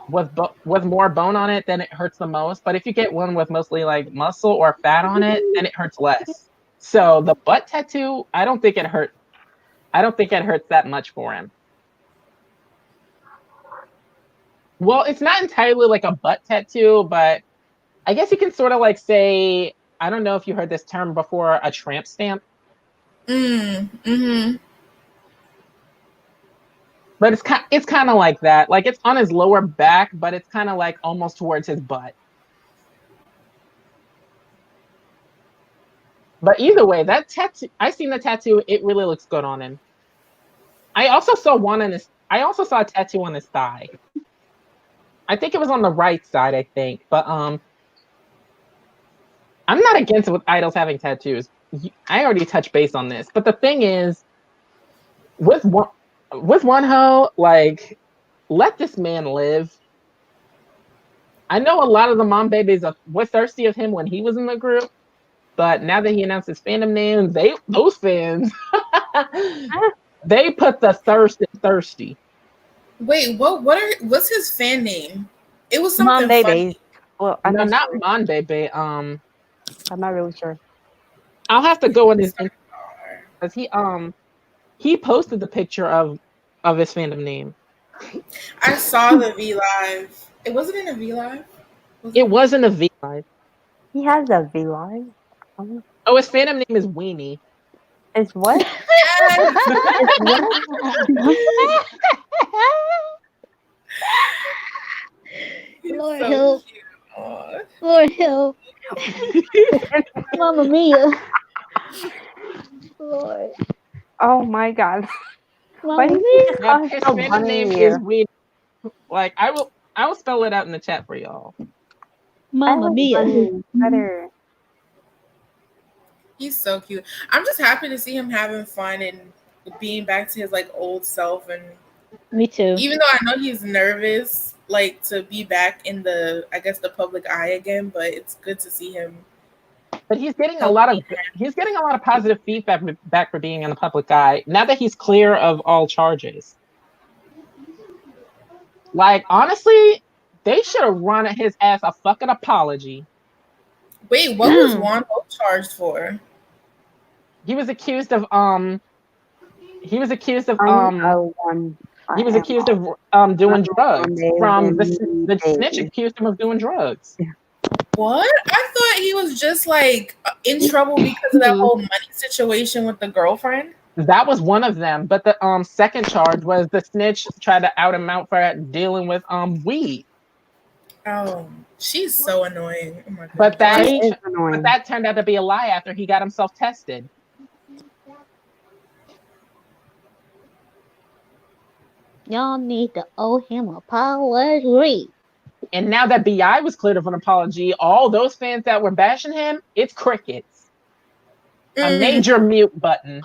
with more bone on it, then it hurts the most. But if you get one with mostly like muscle or fat on it, then it hurts less. So the butt tattoo, I don't think it hurt. I don't think it hurts that much for him. Well, it's not entirely like a butt tattoo, but I guess you can sort of like say, I don't know if you heard this term before, a tramp stamp. Mm-hmm. But it's kind of like that. Like it's on his lower back, but it's kind of like almost towards his butt. But either way, that tattoo, I seen the tattoo. It really looks good on him. I also saw one on his. I also saw a tattoo on his thigh. I think it was on the right side. I think, but I'm not against with idols having tattoos. I already touched base on this, but the thing is, with one like, let this man live. I know a lot of the mom babies were thirsty of him when he was in the group, but now that he announced his fandom name, those fans they put the thirst in thirsty. Wait, what's his fan name? It was Mom something babies. funny. Well, I'm No, not not sure. Mon Baby. I'm not really sure. I'll have to go in his because he posted the picture of his fandom name. I saw the V Live. It wasn't in a V Live. Was It it? wasn't a V Live. He has a V Live. Oh, his fandom name is Weenie. It's what? Yes. It's what? He's Lord so help. cute. Aw. Lord help. Mamma Mia. Lord. Oh my god. Why Mamma do you Mia. just Yep, call him his so fandom name bunny? is Weenie. Like I will spell it out in the chat for y'all. I Mamma like Mia. bunny better. He's so cute. I'm just happy to see him having fun and being back to his like old self. And Me too. even though I know he's nervous, like to be back in I guess the public eye again, but it's good to see him But healthy. he's getting a lot of positive feedback back for being in the public eye now that he's clear of all charges. Like honestly, they should have run his ass a fucking apology. Wait, what was Juan Hope charged for? He was accused of he was accused of I'm a one. he was I am accused a of doing drugs from one the snitch baby. accused him of doing drugs. What? I thought he was just like in trouble because of that whole money situation with the girlfriend. That was one of them, but the second charge was the snitch tried to out him out for dealing with weed. Oh, she's so annoying. Oh my But goodness. that It's annoying. turned out to be a lie after he got himself tested. Y'all need to owe him a apology. And now that BI was cleared of an apology, all those fans that were bashing him, it's crickets. A major mute button.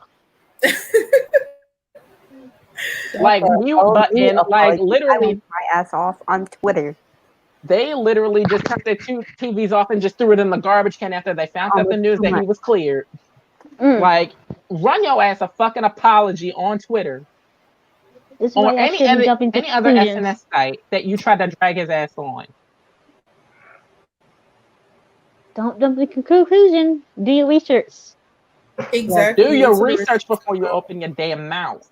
Like mute button, like literally my ass off on Twitter. They literally just turned their two TVs off and just threw it in the garbage can after they found out the news that he was cleared. Like, run your ass a fucking apology on Twitter or any other SNS site that you tried to drag his ass on. Don't jump to conclusion. Do your research. Exactly. Do your research before you open your damn mouth.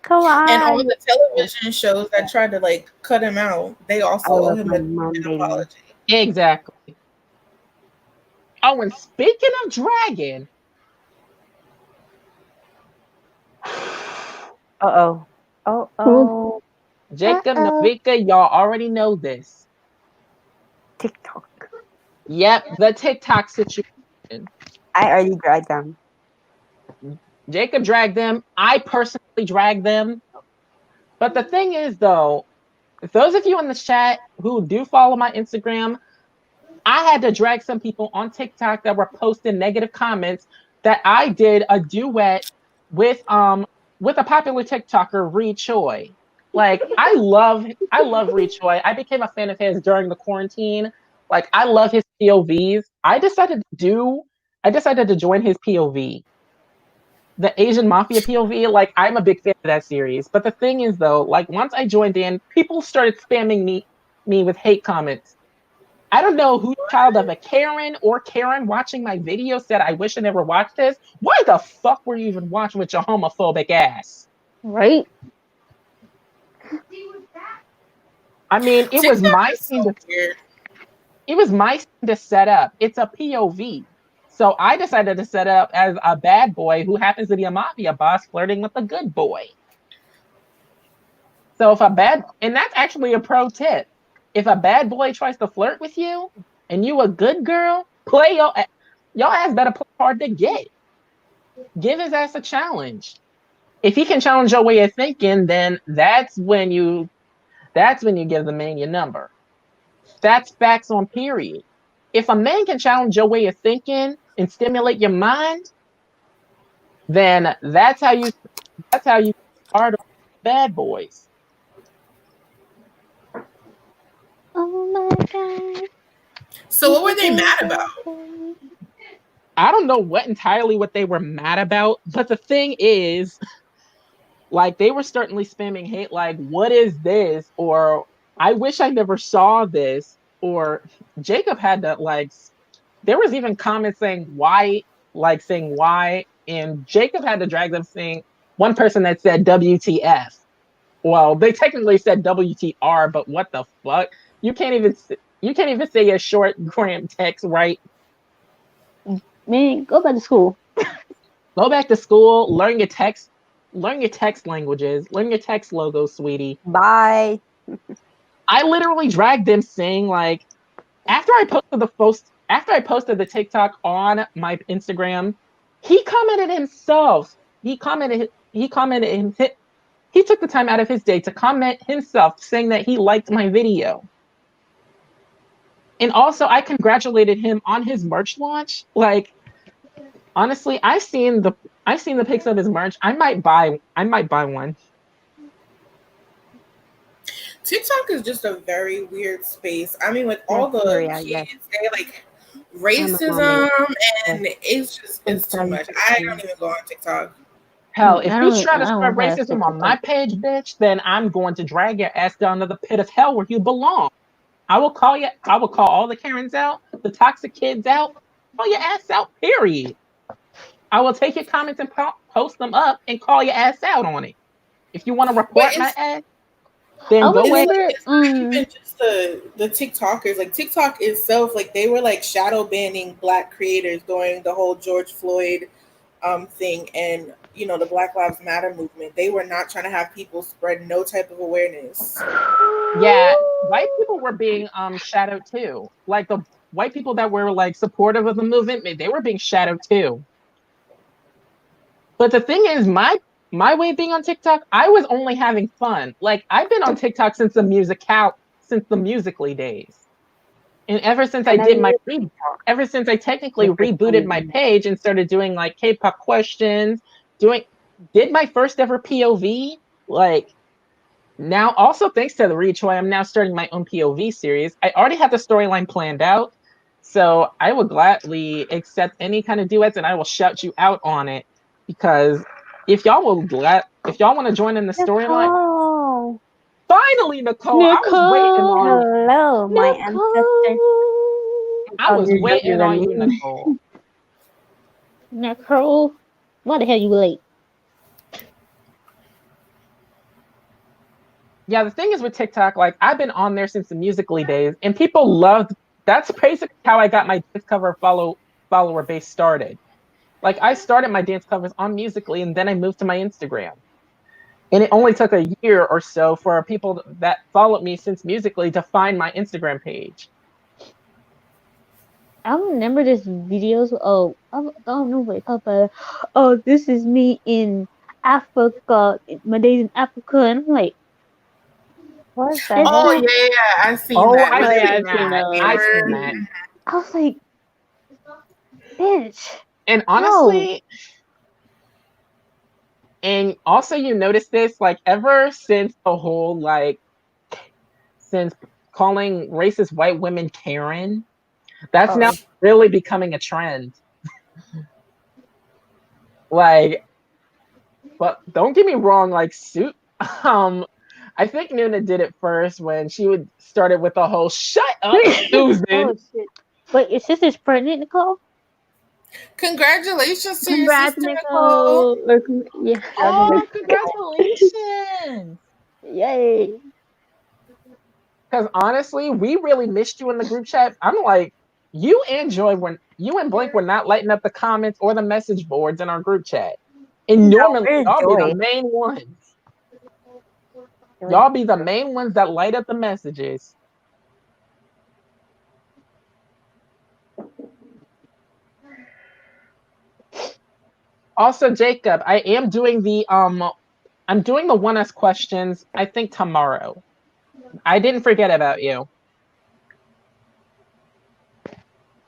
And all the television shows that tried to like cut him out, they also owe him an apology. Exactly. Oh, and speaking of dragon. Uh-oh. Oh. Jacob Novika, y'all already know this. TikTok. Yep, the TikTok situation. I already dragged them. Jacob dragged them. I personally dragged them. But the thing is, though, those of you in the chat who do follow my Instagram, I had to drag some people on TikTok that were posting negative comments that I did a duet with a popular TikToker, Ree Choi. Like I love Ree Choi. I became a fan of his during the quarantine. Like I love his POVs. I decided to join his POV. The Asian Mafia POV, like I'm a big fan of that series. But the thing is though, like once I joined in, people started spamming me. me with hate comments. I don't know who child of a Karen or Karen watching my video said I wish I never watched this. Why the fuck were you even watching with your homophobic ass? Right? I mean, it was TikTok my is scene so weird. it was my scene to set up. It's a POV. So I decided to set up as a bad boy who happens to be a mafia boss flirting with a good boy. So if a bad and that's actually a pro tip. If a bad boy tries to flirt with you and you a good girl, play your ass better play hard to get. Give his ass a challenge. If he can challenge your way of thinking, then that's when you give the man your number. That's facts on period. If a man can challenge your way of thinking and stimulate your mind, then that's how you start bad boys. Oh my god. So what were they mad about? I don't know what they were mad about, but the thing is, like they were certainly spamming hate, like "What is this?" or "I wish I never saw this," or Jacob had to like. There was even comments saying why, and Jacob had to drag them saying one person that said WTF. Well, they technically said WTR, but what the fuck? You can't even you can't even say a short gram text, right? Man, go back to school. Go back to school, learn your text languages, learn your text logos, sweetie. Bye. I literally dragged them saying like after I posted the TikTok on my Instagram, he commented himself. He took the time out of his day to comment himself saying that he liked my video. And also I congratulated him on his merch launch. Like honestly, I've seen the pics of his merch. I might buy one. TikTok is just a very weird space. I mean, with all the Bacteria, yes. kids, they like I'm a woman. racism, Yes. and it's too much. I don't even go on TikTok. Hell, if you try I to spread don't have racism on my TikTok. page, bitch, then I'm going to drag your ass down to the pit of hell where you belong. I will call you. I will call all the Karens out, the toxic kids out, call your ass out. Period. I will take your comments and post them up and call your ass out on it. If you want to But report my ass, then I go ahead. remember it's not even just the TikTokers. Like TikTok itself, like they were like shadow banning Black creators during the whole George Floyd thing, and the Black Lives Matter movement. They were not trying to have people spread no type of awareness. Yeah, white people were being shadowed too. Like the white people that were like supportive of the movement, they were being shadowed too. But the thing is, my way of being on TikTok, I was only having fun. Like I've been on TikTok since the musically days. And I never used TikTok. ever since I technically The first rebooted my time. page and started doing like K-pop questions, doing did my first ever POV, like now also thanks to the Rechoy, I'm now starting my own POV series. I already had the storyline planned out, so I would gladly accept any kind of duets and I will shout you out on it because if y'all want to join in the storyline, Nicole. finally Nicole, Nicole. Hello, my ancestor. Nicole. I Nicole, was you're younger waiting on than you, me. Nicole. Nicole. Why the hell you late? Yeah, the thing is with TikTok, like I've been on there since the musically days, and people loved. That's basically how I got my dance cover follower base started. Like I started my dance covers on musically, and then I moved to my Instagram. And it only took a year or so for people that followed me since musically to find my Instagram page. I remember this videos. Oh, I don't know what it's called, but oh, this is me in Africa. My days in Africa, and I'm like, What the that's Oh heck? not. yeah, I've seen Oh, that. I've Oh Really yeah, seen I've seen that. they I've those. seen were. that. I was like, bitch, And no. honestly, and also you notice this, like ever since the whole since calling racist white women Karen, that's now Oh, really becoming a trend. Like, but don't get me wrong, like suit um I think Nuna did it first when she would started with the whole "Shut up, Susan." Oh shit! Wait, your sister's pregnant, Nicole? Congratulations to your Congrats, sister, Nicole. Nicole. Or, yeah, Oh, congratulations. congratulations! Yay! Because honestly, we really missed you in the group chat. I'm like, you and Joy when you and Blink were not lighting up the comments or the message boards in our group chat. And No, normally where's y'all be the Joy? main ones. Joy. Y'all be the main ones that light up the messages. Also, Jacob, I'm doing the one S questions, I think tomorrow. I didn't forget about you.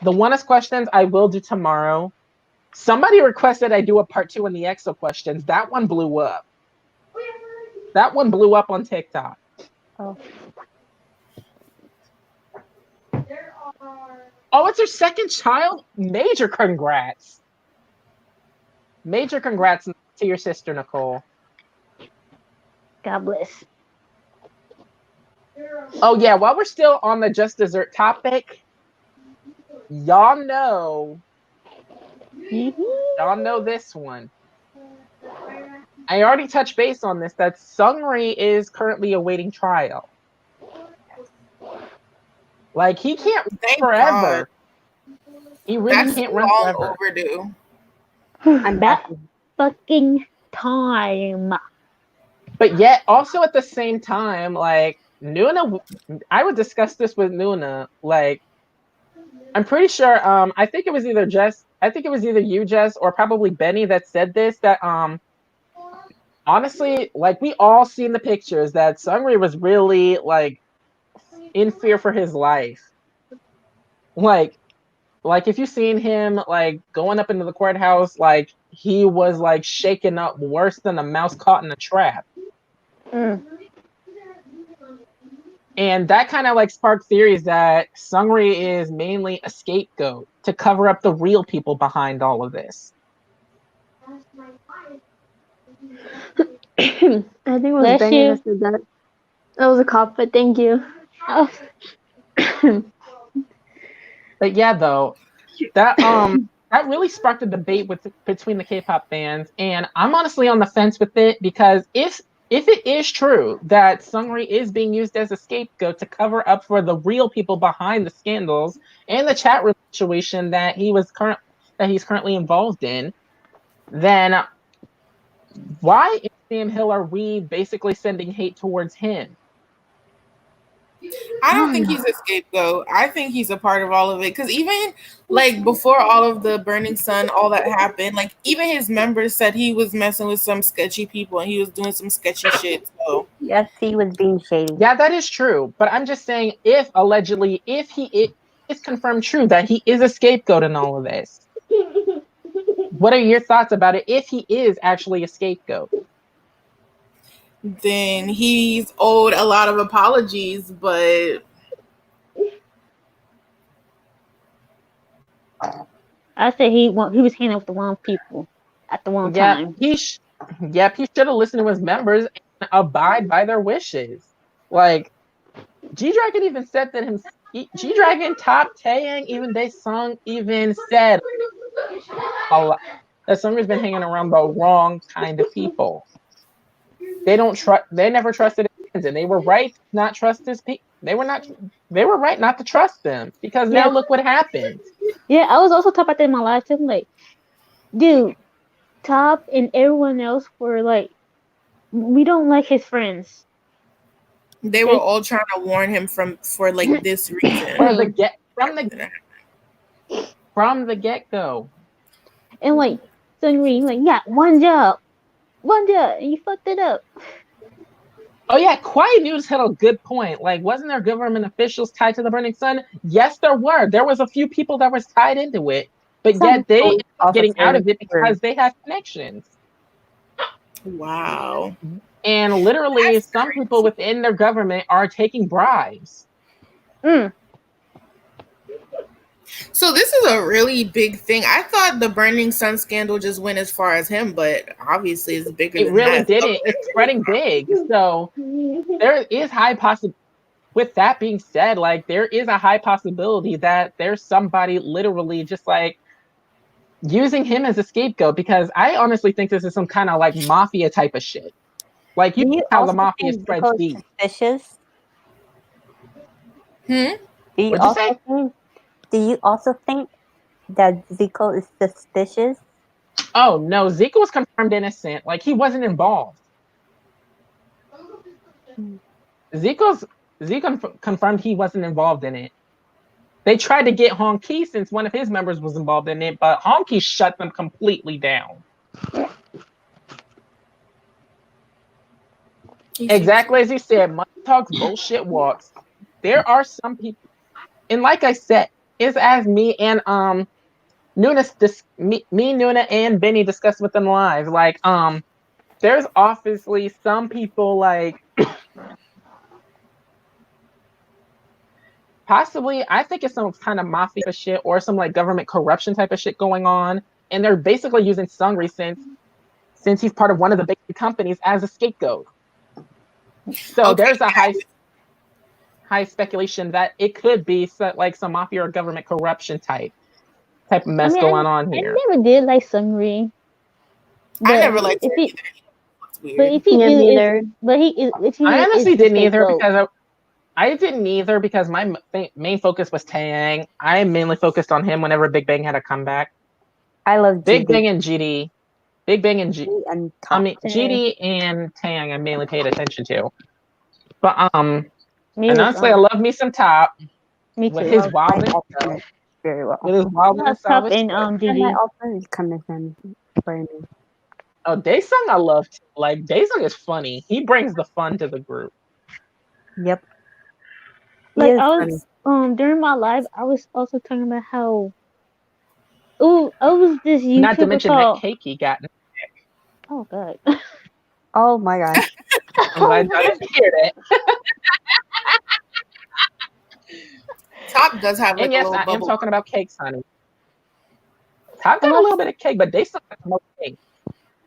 The one S questions I will do tomorrow. Somebody requested I do a part 2 in the EXO questions. That one blew up. That one blew up on TikTok. Oh. Oh, it's her second child? Major congrats. Major congrats to your sister, Nicole. God bless. Oh, yeah, while we're still on the just dessert topic, y'all know this one. I already touched base on this, that Sungri is currently awaiting trial. Like, he can't run Thank God. forever. He really That's can't run long forever. overdue. I'm That happy. fucking time. But yet, also at the same time, like, Nuna, I would discuss this with Nuna. Like, I'm pretty sure, I think it was either you, Jess, or probably Benny that said this, that, honestly, like, we all seen the pictures that Sungri was really, like, in fear for his life. Like if you seen him like going up into the courthouse, like he was like shaken up worse than a mouse caught in a trap. Mm. And that kind of like sparked theories that Sungri is mainly a scapegoat to cover up the real people behind all of this. I think it was Bless Benny you. that said that. That was a cop, but thank you. Oh, But yeah, though, that that really sparked a debate between the K-pop fans, and I'm honestly on the fence with it because if it is true that Sungri is being used as a scapegoat to cover up for the real people behind the scandals and the chat room situation that he's currently involved in, then why in Sam Hill are we basically sending hate towards him? I don't think he's a scapegoat. I think he's a part of all of it. Because even like before all of the Burning Sun, all that happened, like even his members said he was messing with some sketchy people and he was doing some sketchy shit. So Yes, he was being shady. Yeah, that is true. But I'm just saying, if he is confirmed true that he is a scapegoat in all of this, what are your thoughts about it if he is actually a scapegoat? then he's owed a lot of apologies, but I said he was hanging with the wrong people at the wrong Yep, time. he should have listened to his members and abide by their wishes. Like G Dragon even said that G Dragon, Top Taeyang, even they song even said a lot that Sungri's been hanging around the wrong kind of people. They never trusted his and they were right to not trust his people. They were right not to trust them because now Yeah, look what happened. yeah. I was also talking about that in my live too. Like, dude, Top and everyone else were like, we don't like his friends. they were all trying to warn him for like this For reason. the get from the get go. And like Sungri, like, yeah, one job, and you fucked it up. Oh yeah, Quiet News had a good point. Like, wasn't there government officials tied to the Burning Sun? Yes, there were. There was a few people that was tied into it, but Some yet they police ended up getting out officers of it were. because they have connections. Wow. And literally, That's some people crazy. within their government are taking bribes. Mm. So this is a really big thing. I thought the Burning Sun scandal just went as far as him, but obviously it's bigger It than really that. didn't. It's spreading big. So there is high possibility. With that being said, like there is a high possibility that there's somebody literally just like using him as a scapegoat, because I honestly think this is some kind of like mafia type of shit. Like you Do know you how the also mafia think spreads Zico is deep. suspicious? Hmm? Do you What'd you say? also think that Zico is suspicious? Oh no, Zeke was confirmed innocent. Like he wasn't involved. Zico's Zeke confirmed he wasn't involved in it. They tried to get Honky since one of his members was involved in it, but Honky shut them completely down. Exactly as you said, money talks, bullshit walks. There are some people, and like I said, it's as me and Nuna and Benny discussed with them live. Like there's obviously some people like possibly I think it's some kind of mafia shit or some like government corruption type of shit going on, and they're basically using Sungri since he's part of one of the big companies as a scapegoat. So Okay. there's a high speculation that it could be like some mafia or government corruption type of mess going on I here. never did like Sungri, I but never liked if him he, either. It's but weird. if he Yeah, really is, neither. but he is, if he I really is honestly the didn't either scapegoat. because I didn't either because my main focus was Tang. I mainly focused on him whenever Big Bang had a comeback. I love Big GD. Bang and GD. Big Bang and G. And I Top. mean GD and Tang. I mainly paid attention to. But Me and with honestly, I love me some Top me with too. his Love my wildness. ultimate very well. With his wildness, Top salvage. and And my GD. ultimate coming from for me. Oh, Daesung I love too. Like Daesung is funny. He brings the fun to the group. Yep. He Like is I funny. was during my live, I was also talking about how I was this Not to YouTuber mention that called cake he got. oh god. Oh my gosh. I'm glad y'all didn't hear that. Top does have like And a yes, little I am bubble. talking about cakes, honey. Top got a Unless little bit of cake, but Daesung got more cake.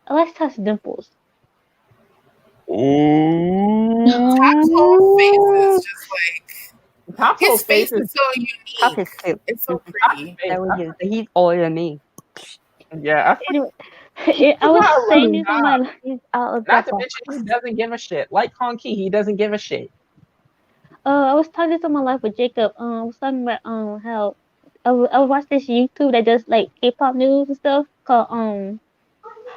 unless touch dimples. Top's whole face is just like Top's whole his face face is is so Top unique. is cute. It's so Top's pretty. face. That was his. He's older than me. Yeah, Anyway, I was I love saying this on Top. my He's out of Not the to mention he doesn't give a shit. Like Honky, he doesn't give a shit. I was talking this on my live with Jacob. I was talking about how I watched this YouTube that does like K-pop news and stuff called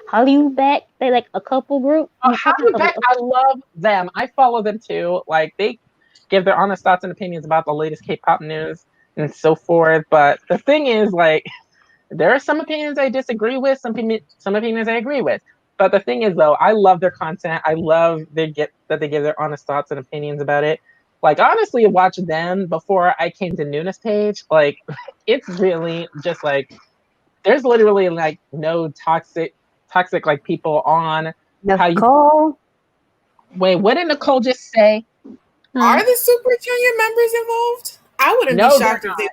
Hollywood Back. They like a couple group. Oh, A couple, Howard Beck, I love them. I follow them too. Like they give their honest thoughts and opinions about the latest K-pop news and so forth. But the thing is, like, there are some opinions I disagree with, some opinions I agree with. But the thing is, though, I love their content. I love they give their honest thoughts and opinions about it. Like honestly, watch them before I came to Nuna's page. Like, it's really just like there's literally like no toxic like people on how you. Nicole. Wait, what did Nicole just say? Are the Super Junior members involved? I wouldn't No, be they're shocked if not. they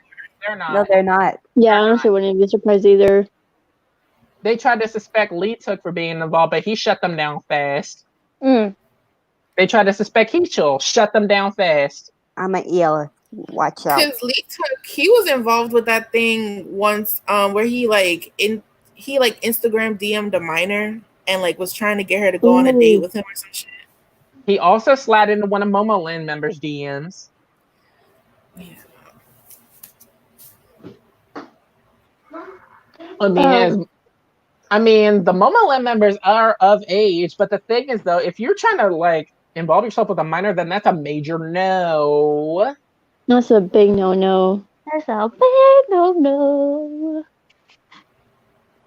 They're not. No, they're not. Yeah, I honestly wouldn't be surprised either. They tried to suspect Lee Took for being involved, but he shut them down fast. Mm. They tried to suspect Heechul, shut them down fast. I'm an EL. Watch out. Because Lee Took, he was involved with that thing once, where he Instagram DM'd a minor and like was trying to get her to go on a date with him or some shit. He also slid into one of Momo Land members' DMs. Yeah. I mean, the Momo Land members are of age, but the thing is, though, if you're trying to like involve yourself with a minor, then that's a major no. That's a big no-no. That's a big no.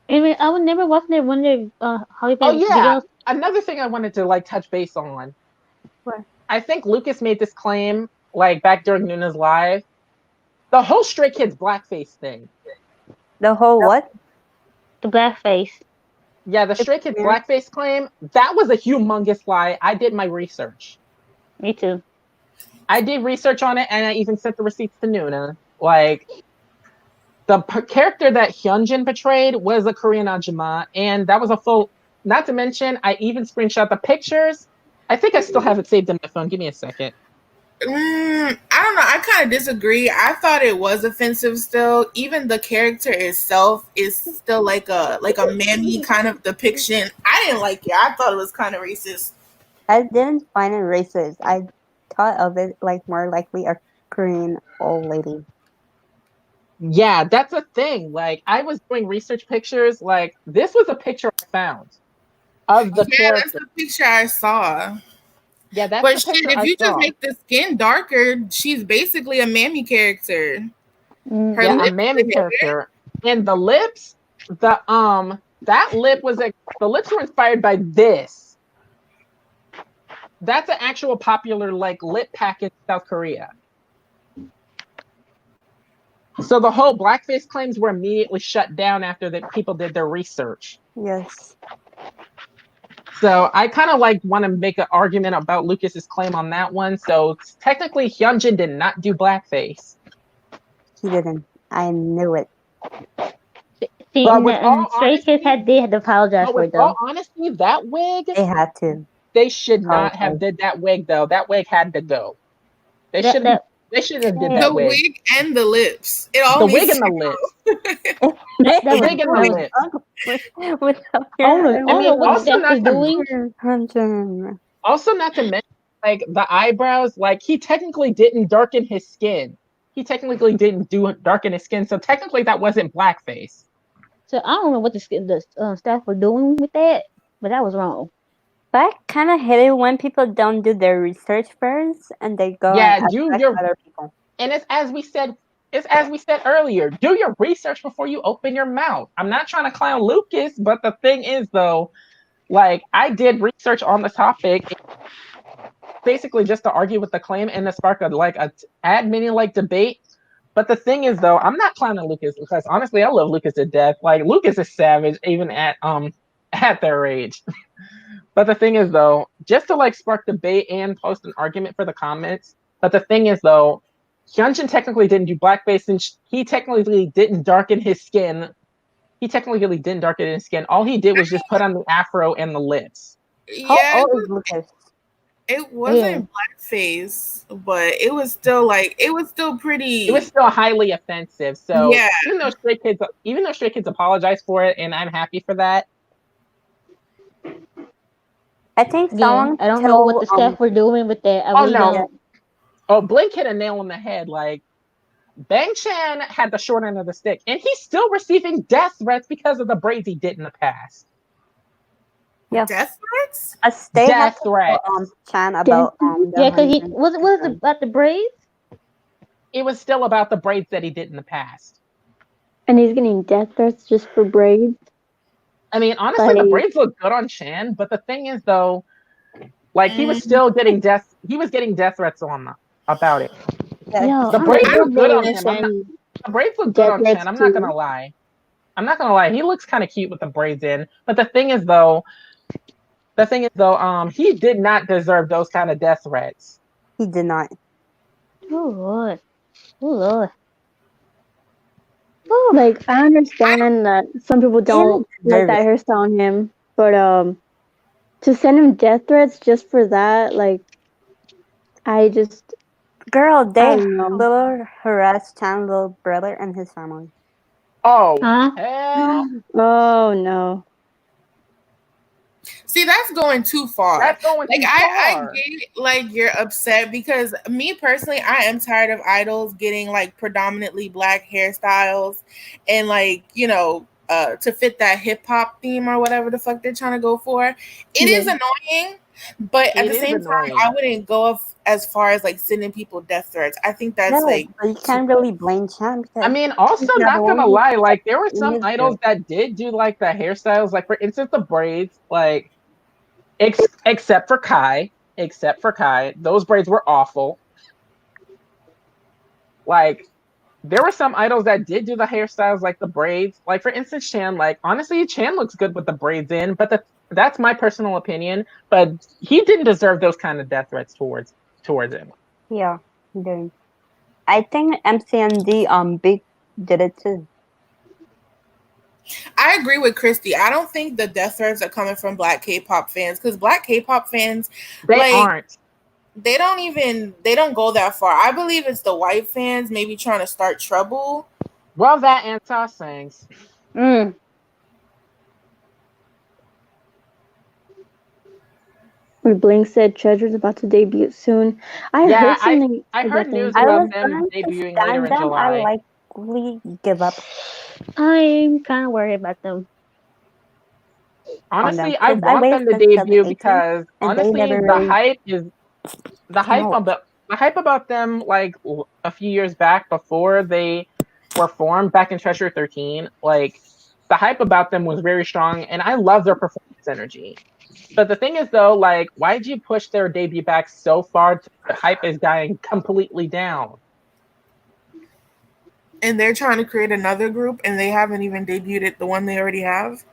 Anyway, I would never watch that one of Hollywood Oh yeah, videos. another thing I wanted to like touch base on. What? I think Lucas made this claim like back during Nuna's live. The whole Stray Kids blackface thing. The whole what? The blackface. Yeah, the Stray Kids blackface claim, that was a humongous lie. I did my research. Me too. I did research on it, and I even sent the receipts to Nuna. Like, the character that Hyunjin portrayed was a Korean Ajima, and that was a full. Not to mention, I even screenshot the pictures. I think I still have it saved in my phone. Give me a second. I don't know. I kind of disagree. I thought it was offensive still. Even the character itself is still like a mammy kind of depiction. I didn't like it. I thought it was kind of racist. I didn't find it racist. I thought of it like more likely a Korean old lady. Yeah, that's a thing. Like, I was doing research pictures. Like, this was a picture I found of the Yeah, that's character. the picture I saw. Yeah, that's But the shit, picture if I you just saw. make the skin darker, she's basically a mammy character. Her Yeah, a lips mammy character. And the lips, that lip was like, the lips were inspired by this. That's an actual popular like lip pack in South Korea. So the whole blackface claims were immediately shut down after that people did their research. Yes. So I kind of like want to make an argument about Lucas's claim on that one. So technically, Hyunjin did not do blackface. He didn't. I knew it. See, But and, with all and Stray Kids honesty, had to apologize for it though. that wig, They had to. they should not have Probably. did that wig though. That wig had to go. They That shouldn't. that They shouldn't have did The that wig. wig and the lips. It all The needs wig and to the lips. that The was wig and the that was. lips. With I don't I mean, know what Steph was doing. also not to mention, like the eyebrows. Like he technically didn't darken his skin. He technically didn't darken his skin. So technically, that wasn't blackface. So I don't know what the staff were doing with that, but that was wrong. But I kind of hate it when people don't do their research first and they go Yeah, and do attack your other people. and it's as we said. It's as we said earlier. Do your research before you open your mouth. I'm not trying to clown Lucas, but the thing is, though, like I did research on the topic, basically just to argue with the claim and to spark a ad mini like debate. But the thing is, though, I'm not clowning Lucas because honestly, I love Lucas to death. Like Lucas is savage, even at their age. But the thing is, though, just to like spark debate and post an argument for the comments. But the thing is, though, Hyunjin technically didn't do blackface, and he technically didn't darken his skin. He technically didn't darken his skin. All he did was just put on the afro and the lips. How Yeah, old is Lucas? it wasn't blackface, but it was still pretty. It was still highly offensive. So Yeah. even though Stray Kids apologized for it, and I'm happy for that. I think Yeah, someone I don't know what the staff were doing with that. I Oh really no! don't. Oh, Blink hit a nail on the head. Like Bang Chan had the short end of the stick, and he's still receiving death threats because of the braids he did in the past. Yeah. Death threats? A state Death has to threats. Chan about Yeah, because he was it about the braids? It was still about the braids that he did in the past. And he's getting death threats just for braids. I mean, honestly, the braids look good on Chan, but the thing is, though, like he was still getting death. He was getting death threats on about it. Yeah, The braids look good on him. The braids look good on Chan. I'm not gonna lie. He looks kind of cute with the braids in. But the thing is, though, he did not deserve those kind of death threats. He did not. Oh Lord. Oh Lord. Oh, like I understand that some people don't like that hairstyle on him, but to send him death threats just for that, like I just Girl, they little harassed Chan's little brother and his family. Oh hell! Oh no. See, that's going too far. That's going too far. I get like you're upset because me personally, I am tired of idols getting like predominantly black hairstyles and like, to fit that hip hop theme or whatever the fuck they're trying to go for. It is annoying, but at the same time, I wouldn't go as far as like sending people death threats. I think that's like you can't really blame Chan. I mean, also not gonna lie, like there were some idols that did do like the hairstyles, like for instance the braids, like except for Kai, those braids were awful. Like there were some idols that did do the hairstyles, like the braids, like for instance Chan. Like honestly, Chan looks good with the braids in, but that's my personal opinion. But he didn't deserve those kind of death threats towards him. Yeah, he did. I think MCND Big did it too. I agree with Christy. I don't think the death threats are coming from black K-pop fans because black K-pop fans, They like, aren't. they don't go that far. I believe it's the white fans maybe trying to start trouble. Well, that and sings. Mm. Blink said Treasure's about to debut soon. I Yeah, heard something I heard about them news as I about was well. them going to debuting later stand in them. I July. likely give up I'm kind of worried about them. on them Honestly, I because I want waited them to for debut 2018 because and they honestly, never really the hype came out. about the hype about them like a few years back before they were formed back in Treasure 13, like the hype about them was very strong and I love their performance energy. But the thing is though, like why'd you push their debut back so far to the hype is dying completely down? And they're trying to create another group and they haven't even debuted it, the one they already have.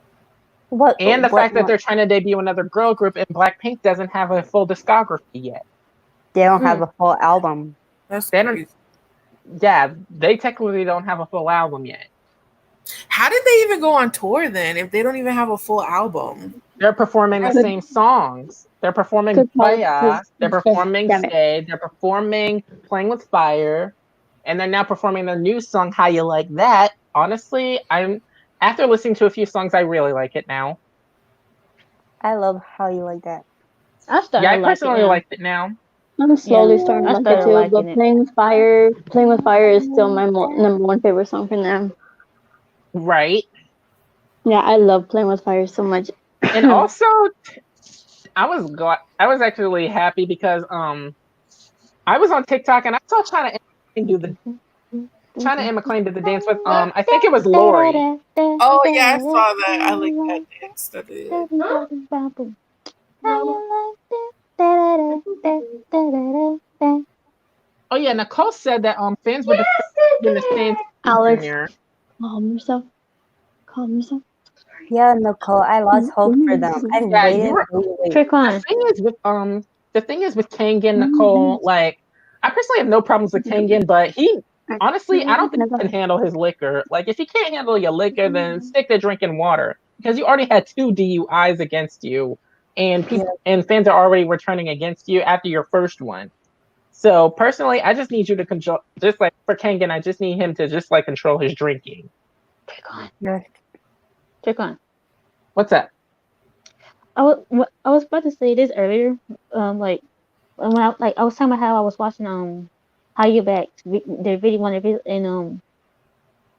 And the What fact that one? they're trying to debut another girl group and Blackpink doesn't have a full discography yet. They don't have Mm. a full album. That's They don't crazy. yeah, they technically don't have a full album yet. How did they even go on tour then if they don't even have a full album? They're performing the Good, same songs. They're performing good call. Playa. They're performing Damn it. Stay. They're performing Playing with Fire. And they're now performing their new song, How You Like That. Honestly, I'm after listening to a few songs, I really like it now. I love how you like that. I Yeah, started I to like it personally now. like it now. I'm Yeah, slowly starting to I like it started too, liking but it. Playing with Fire is still my number one favorite song from them. Right. Yeah, I love Playing with Fire so much. And also I was actually happy because I was on TikTok and I saw China and McClain did the dance with I think it was Lori. Oh yeah, I saw that. I like that dance. That is. Oh yeah, Nicole said that fans were discussing the same Alex, Junior. calm yourself. Calm yourself. Yeah, Nicole, I lost hope for them. I Yeah, you waited, were waited. Trick the on. thing is with the thing is with Kangen, Nicole, like I personally have no problems with Kangen, but he honestly I don't think he can handle his liquor. Like if you can't handle your liquor, then stick to drinking water. Because you already had 2 DUIs against you and Yeah, people and fans are already returning against you after your first one. So personally, I just need you to control just like for Kangen, I just need him to just like control his drinking. Trick on. yeah. Trick on. What's that? I was about to say this earlier. Like when I was talking about how I was watching How You Back their video one of it and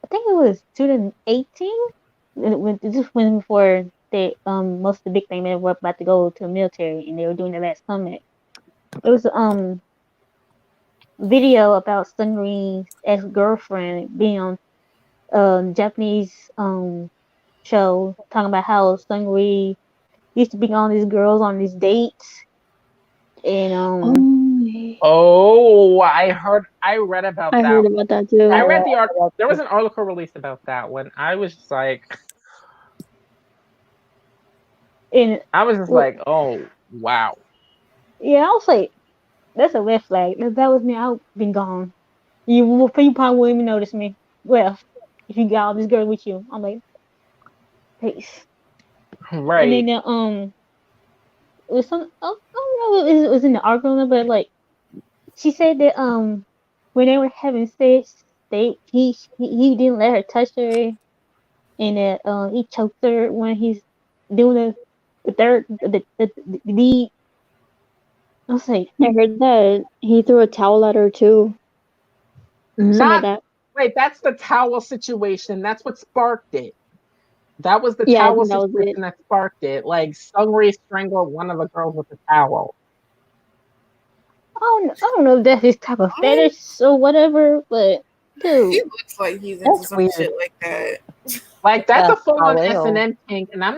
I think it was 2018 when just when before they most of the big thing they were about to go to the military and they were doing their last comeback. It was video about Sungri's ex girlfriend being on Japanese show talking about how Sungri used to be on these girls on these dates and Oh, Oh, I read about I that. heard about that I too. read the art. I There was an article released about that one. and I was just well, like, oh wow. yeah, I was like, that's a red flag. If that was me, I'd been gone. You probably wouldn't even notice me. Well, if you got all these girls with you, I'm like, peace. And Right. then it was some I don't know if it was in the article, but like she said that when they were having sex, he didn't let her touch her, and that he choked her when he's doing the third the deed. I was like, I heard that he threw a towel at her too. Something like Not that. wait, that's the towel situation. That's what sparked it. That was the Yeah, I towel think that was it. situation that sparked it. Like Sungri strangled one of the girls with a towel. I don't know if that's his type of What? fetish or whatever, but He dude, looks like he's into That's some weird. shit like that. Like that's Yeah, a full I on S and will. M kink, and I'm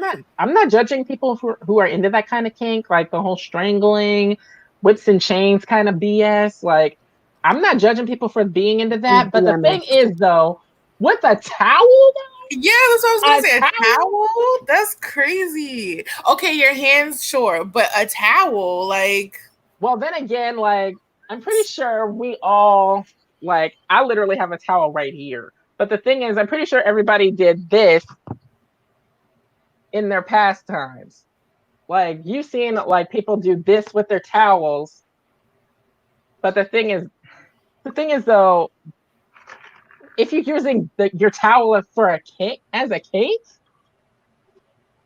not judging people who are into that kind of kink, like the whole strangling, whips and chains kind of BS. Like I'm not judging people for being into that, but the thing DMS. is though, with a towel, Yeah, that's what I was a gonna say. A towel. towel? That's crazy. Okay, your hands, sure, but a towel, like, Well, then again, like I'm pretty sure we all like I literally have a towel right here. But the thing is, I'm pretty sure everybody did this in their pastimes. Like you've seen like people do this with their towels, but the thing is though, if you're using your towel for a cake as a cake,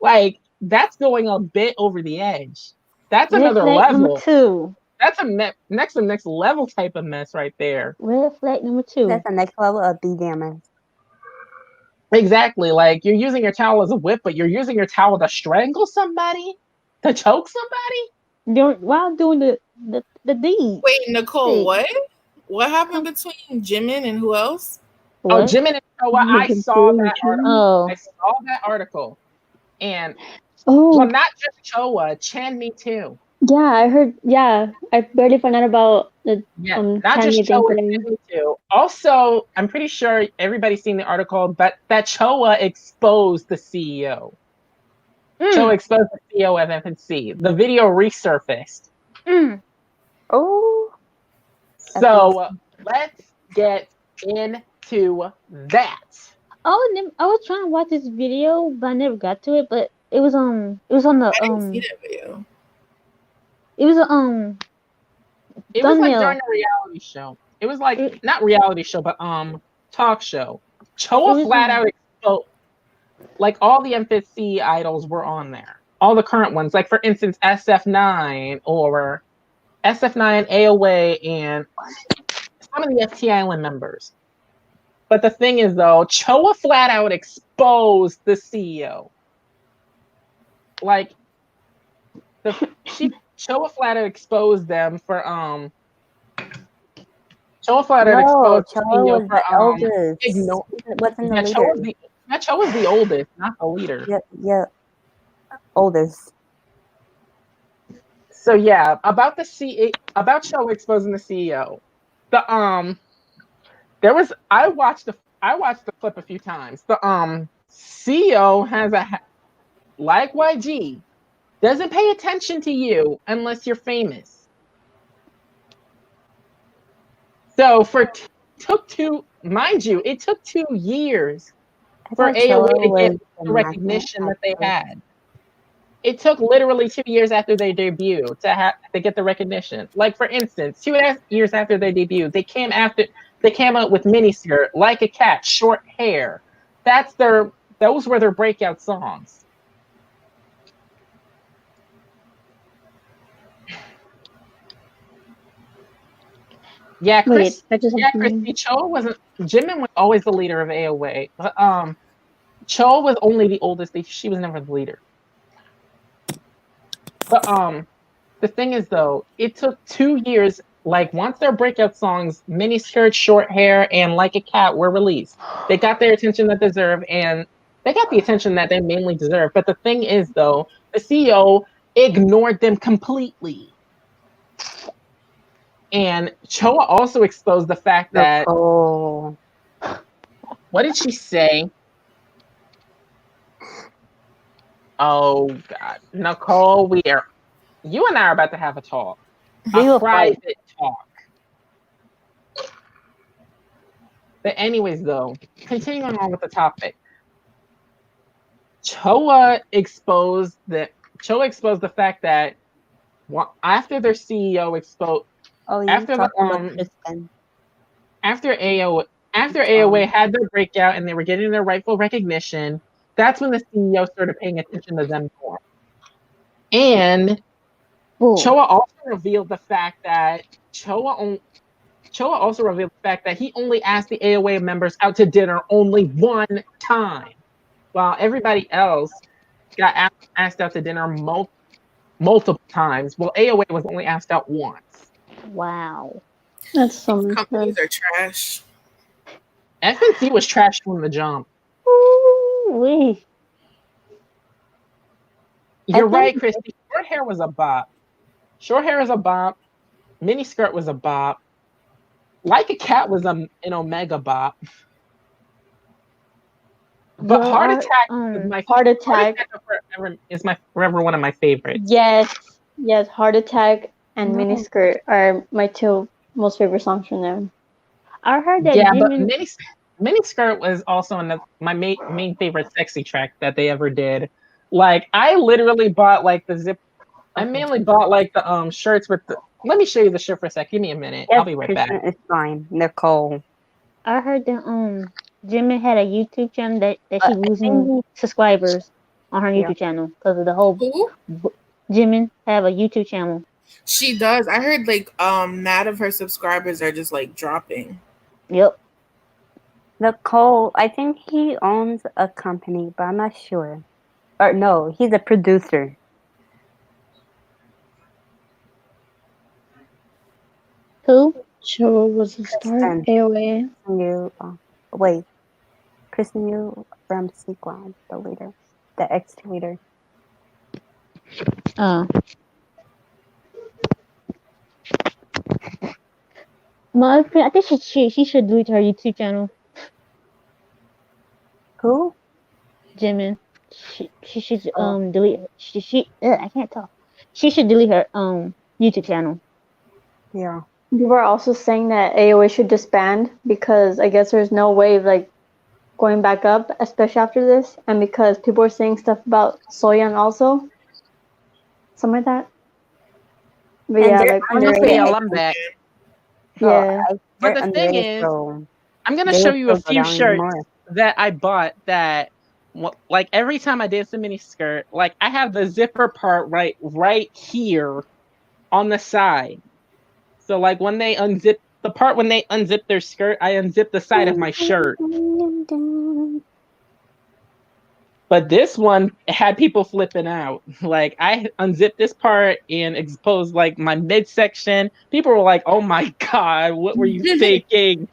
like that's going a bit over the edge. That's Red another flag number level. 2. That's a next level type of mess right there. Red flag number 2. That's the next level of BDMS. Exactly. Like you're using your towel as a whip, but you're using your towel to strangle somebody, to choke somebody. While doing the deed. Wait, Nicole, Wait. what? What happened between Jimin and who else? Oh, What? Jimin and Choa, I saw that article. Oh. I saw that article. And Oh, well, not just Choa, Chan Me too. yeah, I heard. Yeah, I barely found out about the Yeah, not Chan just Me thing Choa, today. Chan Me too. Also, I'm pretty sure everybody's seen the article, but that Choa exposed the CEO. Choa exposed the CEO of FNC. The video resurfaced. Oh, So let's get into that. I was trying to watch this video, but I never got to it. But it was on the I didn't see that video. it was It was like thumbnail. during a reality show. It was like not reality show, but talk show. Choa flat out exposed, like all the MFC idols were on there. All the current ones, like for instance SF9 or SF9, AOA, and some of the FT Island members. But the thing is though, Choa flat out exposed the CEO. Like Choa flat out exposed them for Choa flat out exposed the CEO for wasn't the leader. Choa's the oldest, not the leader. Yeah, oldest. So yeah, about Choa exposing the CEO. I watched the clip a few times. The CEO has like YG, doesn't pay attention to you unless you're famous. So it took 2 years for AOA to get the recognition that they had. It took literally 2 years after they debuted to get the recognition. Like for instance, 2 years after they debuted, they came out with miniskirt, Like a Cat, Short Hair. Those were their breakout songs. Yeah, Christy Cho wasn't. Jimin was always the leader of AOA, but Cho was only the oldest. She was never the leader. But the thing is though, it took 2 years. Like once their breakout songs, Miniskirt, Short Hair, and Like a Cat were released, they got their attention that deserve, and they got the attention that they mainly deserve. But the thing is though, the CEO ignored them completely. And Choa also exposed the fact that what did she say? Oh God, Nicole, you and I are about to have a talk, a private talk. But anyways, though, continuing on with the topic, Choa exposed the fact that after their CEO exposed. After AOA had their breakout and they were getting their rightful recognition, that's when the CEO started paying attention to them more. And Choa also revealed the fact that he only asked the AOA members out to dinner only one time, while everybody else got asked out to dinner multiple times. Well, AOA was only asked out once. Wow. That's so much. Companies are trash. FNC was trash from the jump. Ooh-wee. You're right, Christy. Short Hair was a bop. Miniskirt was a bop. Like a Cat was an Omega bop. But Heart Attack is forever one of my favorites. Yes, Heart Attack and Miniskirt are my 2 most favorite songs from them. I heard that. Yeah, but Miniskirt was also my main favorite sexy track that they ever did. Like I literally bought like the zip. I mainly bought like the shirts with the. Let me show you the shirt for a sec. Give me a minute. Yes, I'll be right back. Kristen is fine. Nicole. I heard that Jimin had a YouTube channel that she I losing think subscribers on her yeah. YouTube channel because of the whole Who? Jimin have a YouTube channel. She does. I heard like mad of her subscribers are just like dropping. Yep. Nicole, I think he owns a company, but I'm not sure. Or no, he's a producer. Who? So what was the start? Kristen. AOA. You, wait. Kristen Yu from Sequan, the leader. The ex-leader. My friend, I think she should delete her YouTube channel. Who? Jimin. She should delete I can't talk. She should delete her YouTube channel. Yeah. People are also saying that AOA should disband because I guess there's no way of like going back up, especially after this, and because people are saying stuff about Soyeon also, something like that. But And yeah, they're like Honestly, underrated. I'm back. yeah. But They're the thing underrated, is, so I'm gonna they show will you a still go few down even shirts more. that I bought that like every time I dance a mini skirt, like I have the zipper part right here on the side. So like when they unzip the part when they unzip their skirt, I unzip the side of my shirt. But this one had people flipping out. Like I unzipped this part and exposed like my midsection. People were like, "Oh my god, what were you thinking?"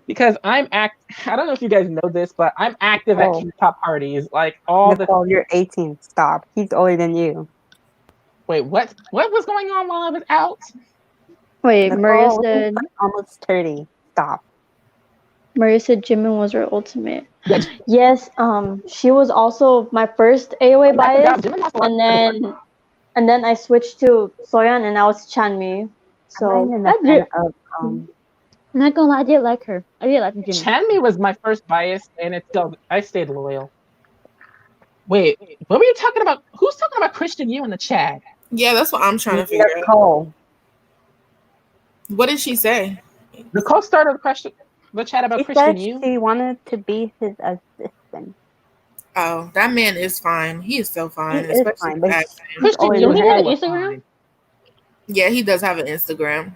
Because I don't know if you guys know this, but I'm active at Oh, Kpop parties. Like all the Nicole, you're 18. Stop. He's older than you. Wait, what was going on while I was out? Wait, Maria Nicole, he's said like almost 30. Stop. Jimin was her ultimate. Yeah, Yes, she was also my first AOA I forgot. bias, Jimin has a lot and of then I switched to Soyeon, and now it's Chanmi. I'm not So even a fan of Not gonna lie, I did like her. I did like Jimin. Chanmi was my first bias, and it's still I stayed loyal. Wait, what were you talking about? Who's talking about Christian You in the chat? Yeah, that's what I'm trying to figure out. Nicole. What did she say? Nicole started the chat about She Christian said You. she wanted to be his assistant. Oh, that man is fine. He is so He fine, is especially fine, the but accent. he's Christian older You Do than he have hella an her. Instagram? fine. Yeah, he does have an Instagram.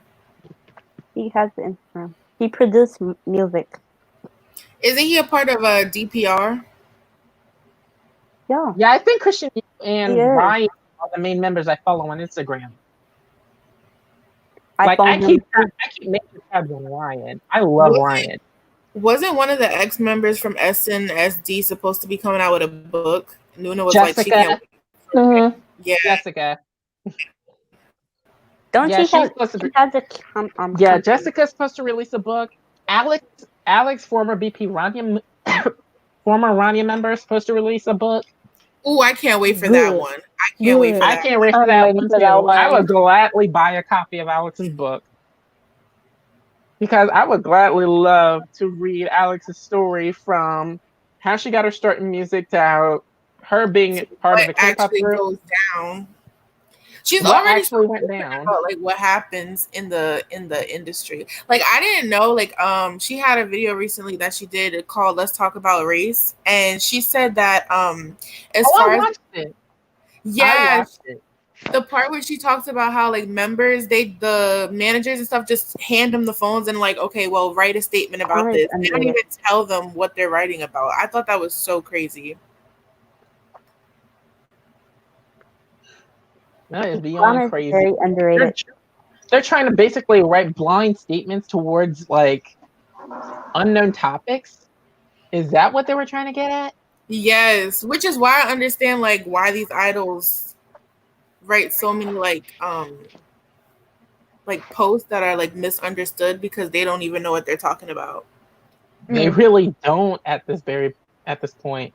He has the Instagram. He produced music. Isn't he a part of a DPR? Yeah, Yeah, I think Christian You he and is. Ryan are the main members I follow on Instagram. I Like follow I him keep too. making tabs on Ryan. I love Was Ryan. Wasn't one of the ex members from SNSD supposed to be coming out with a book? Nuna was like, she Jessica. can't. Mm-hmm. Yeah, Jessica. Don't Yeah, she she's have? supposed to be. She has a Yeah, company. Jessica's supposed to release a book. Alex, former BP Rania, former Rania member, is supposed to release a book. Ooh, I can't wait for that Good. one. I can't wait for I that. can't wait for I'm that waiting one for that too. I one. would gladly buy a copy of Alex's book because I would gladly love to read Alex's story from how she got her start in music to how her being part What of a K-pop actually group, goes down? She's what already actually started went open down. about like what happens in the industry. Like I didn't know. Like she had a video recently that she did called "Let's Talk About Race," and she said that as Oh, far I as watched it. I yeah, watched it. the part where she talks about how like members, the managers and stuff just hand them the phones and like, okay, well, write a statement about Honor is this. They don't underrated. even tell them what they're writing about. I thought that was so crazy. That is beyond Honor is crazy. very underrated. They're trying to basically write blind statements towards like unknown topics. Is that what they were trying to get at? Yes, which is why I understand like why these idols write so many like posts that are like misunderstood because they don't even know what they're talking about. They really don't at this point.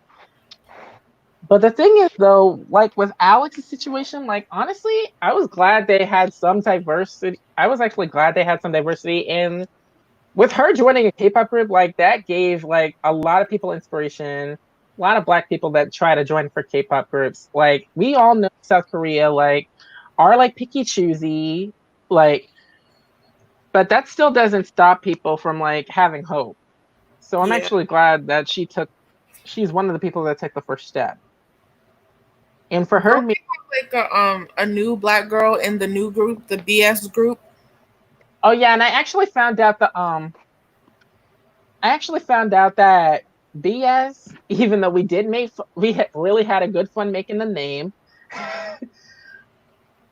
But the thing is though, like with Alex's situation, like honestly, I was glad they had some diversity. I was actually glad they had some diversity and with her joining a K-pop group, like that gave like a lot of people inspiration. a lot of black people that try to join for K-pop groups. Like we all know South Korea like are like picky choosy, like, but that still doesn't stop people from like having hope. So I'm Yeah. actually glad that she's one of the people that took the first step. And for her to Don't me, they have like a new black girl in the new group, the BS group? oh yeah, and I actually found out that BS, even though we did make really had a good fun making the name,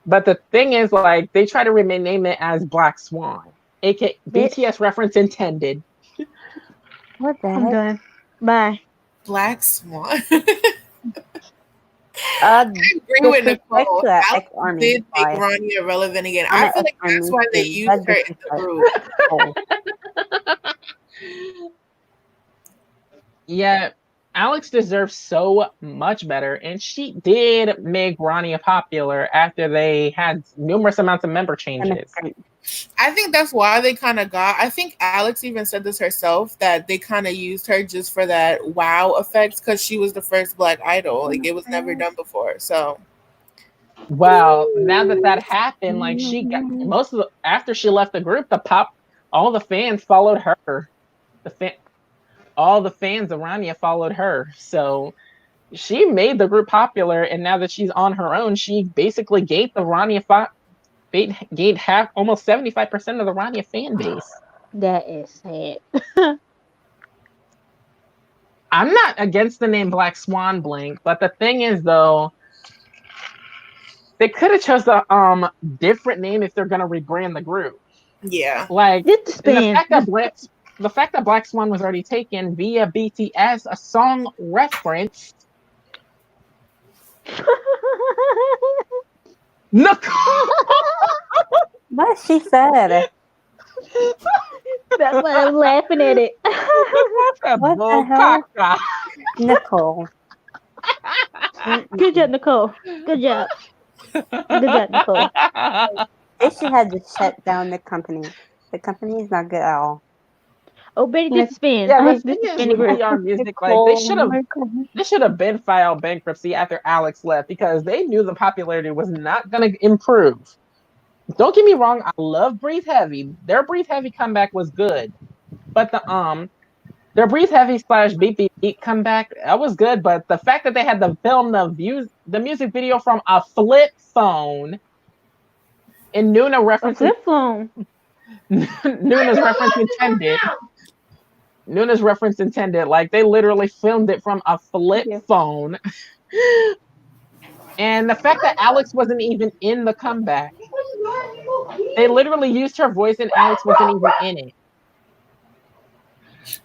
but the thing is, like, they try to rename it as Black Swan, aka Bitch, BTS reference intended. What the I'm heck? done. Bye. Black Swan. Uh, Agree with disrespect Nicole. to that Alex ex-army. did make Why? Ronnie irrelevant again. I'm I an feel like that's ex-army why they too. used That's her in the disrespect. group. Oh, Yeah, Alex deserves so much better, and she did make Ronnie popular after they had numerous amounts of member I'm a changes. straight. I think that's why they kind of got. I think Alex even said this herself that they kind of used her just for that wow effect because she was the first black idol. Like it was never done before. So Well, now that that happened, like she got most of the after she left the group, all the fans followed her. The fan, all the fans of Rania followed her. So she made the group popular, and now that she's on her own, she basically gained the gained half, almost 75% of the Rania fan base. That is sad. I'm not against the name Black Swan Blink, but the thing is though, they could have chose a different name if they're gonna rebrand the group. yeah, Like, Get the and spin. the fact that Black Swan was already taken via BTS, a song reference. Nicole, What she said? That's why I'm laughing at it. What the hell, Nicole? Good Mm-mm. job, Nicole. Good job. Good job, Nicole. They should have just shut down the company. The company is not good at all. Oh, Betty, get the spin. Yeah, the Get thing the is spin with group. PR Music, like Nicole. they should have been filed bankruptcy after Alex left because they knew the popularity was not going to improve. Don't get me wrong, I love Breathe Heavy. Their Breathe Heavy comeback was good, but their Breathe Heavy slash Beat Beat Beat comeback that was good. But the fact that they had to film the music video from a flip phone and Nuna A referencing flip phone. Nuna's reference intended. Nuna's reference intended. Like they literally filmed it from a flip Yeah. phone. And the fact that Alex wasn't even in the comeback, they literally used her voice and Alex wasn't even in it.